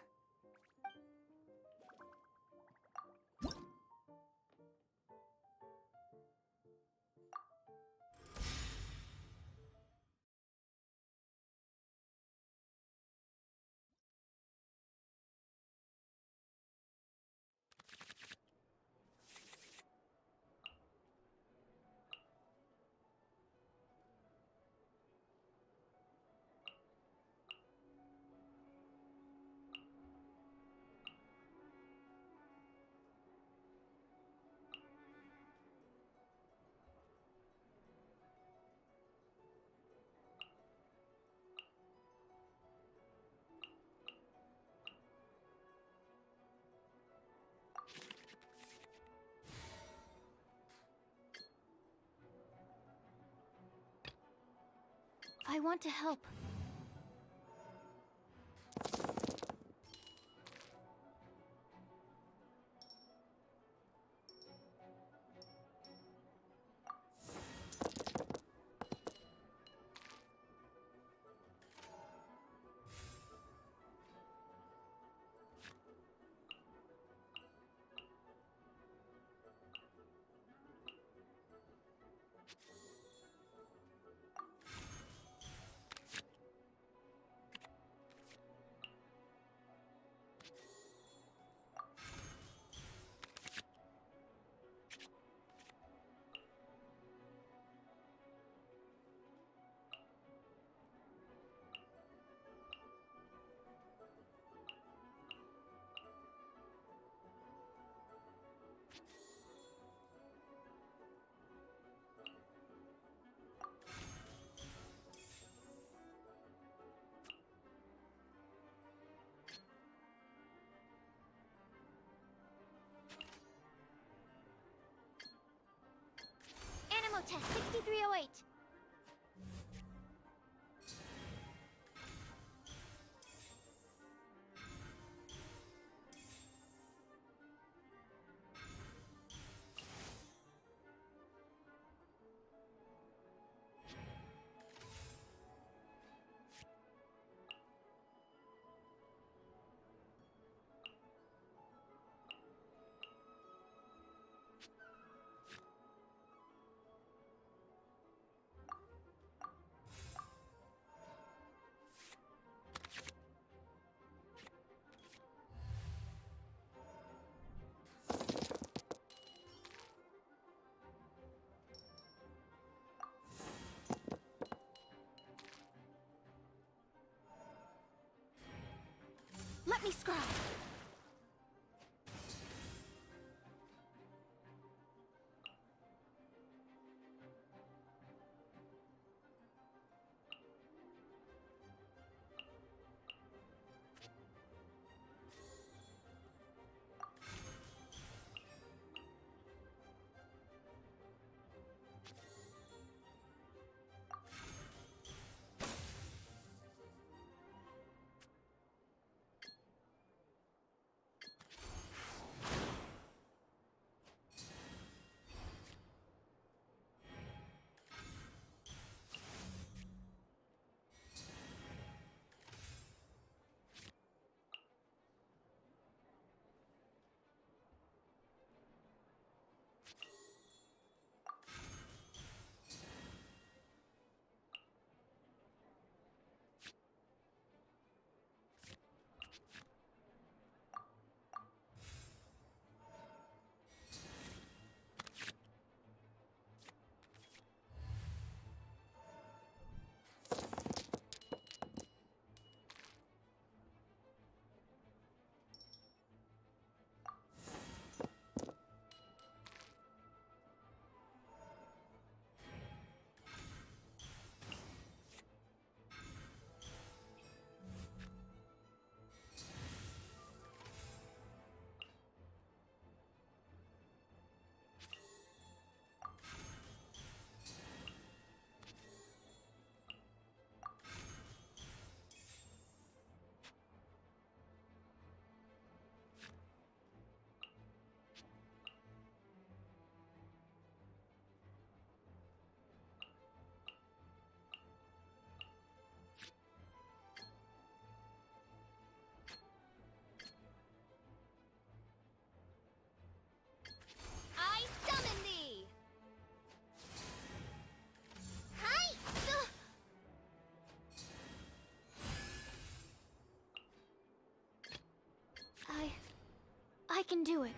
S15: I want to help.
S1: Animal test 6308.
S15: Let me scry. I summon thee! Hi! I can do it.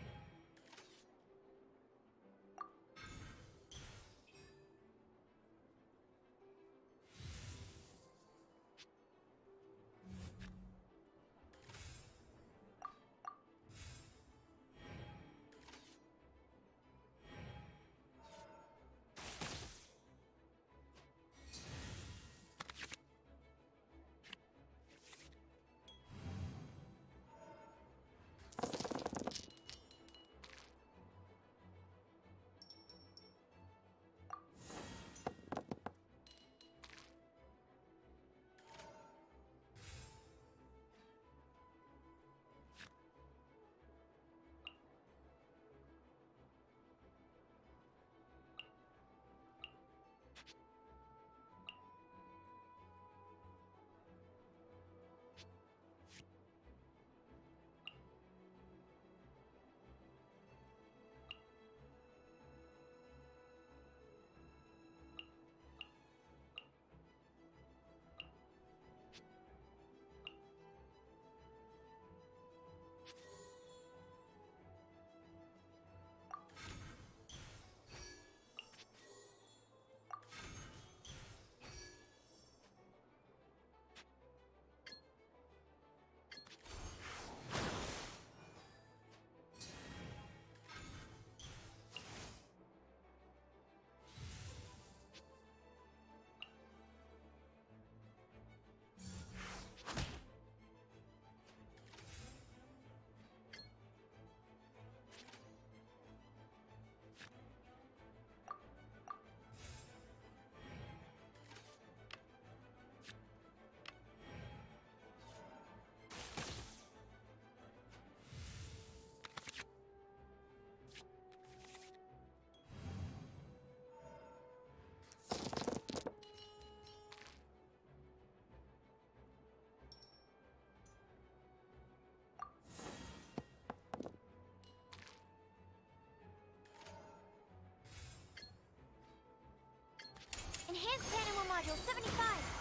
S15: Enhanced Animal Module 75!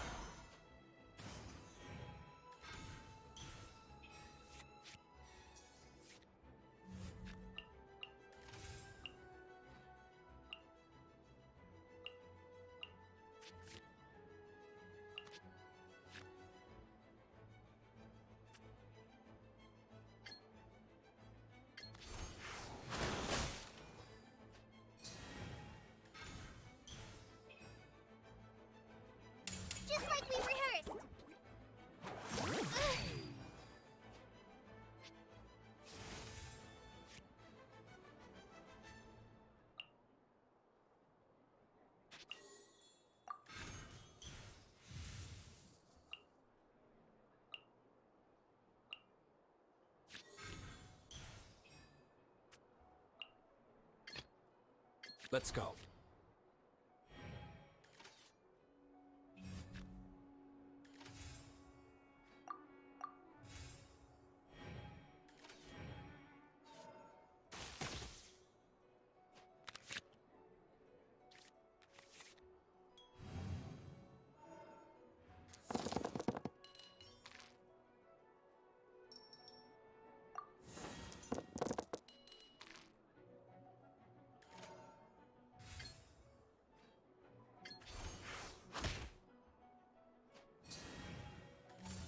S6: Let's go.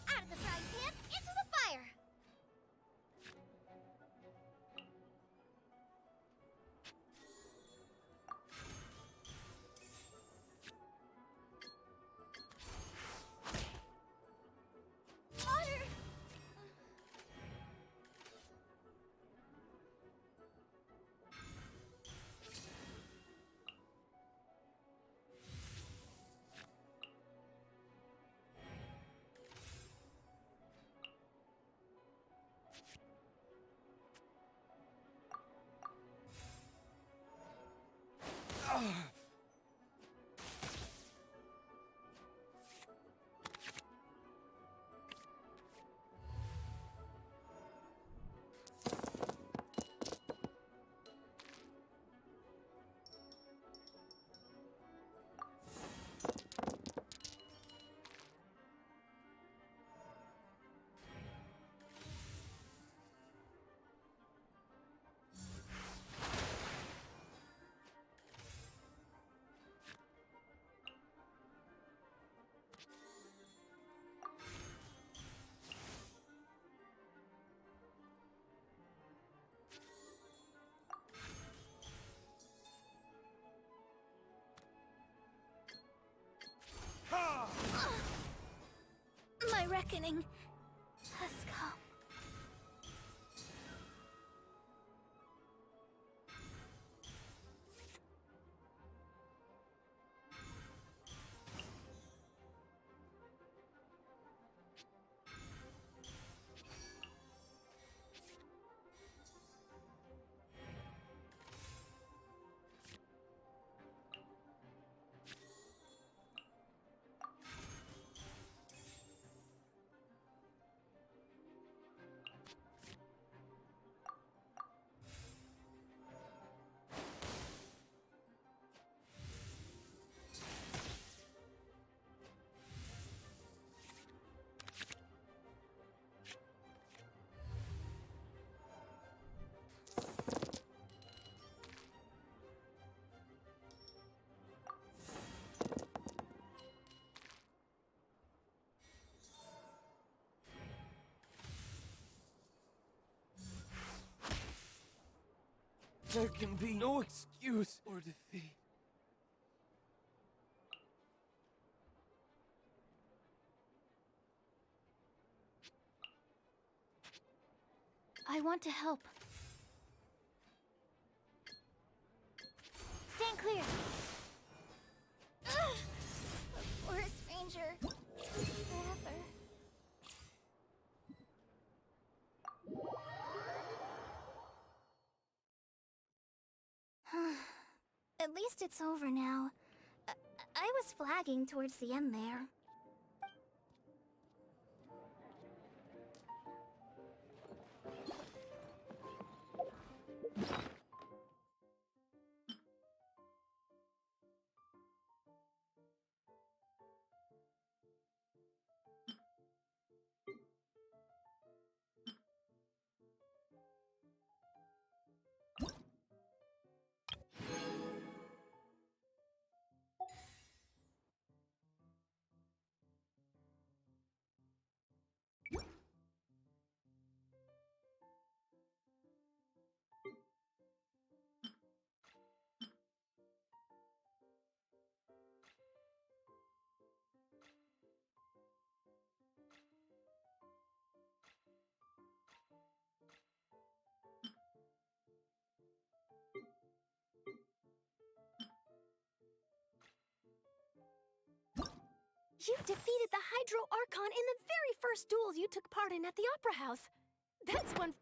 S1: Out of the frying pan, into the fire! Water! My reckoning has come.
S13: There can be no excuse or defeat.
S15: I want to help. Stand clear. Ugh! The forest ranger. Forever. At least it's over now. I was flagging towards the end there. You defeated the Hydro Archon in the very first duel you took part in at the Opera House. That's one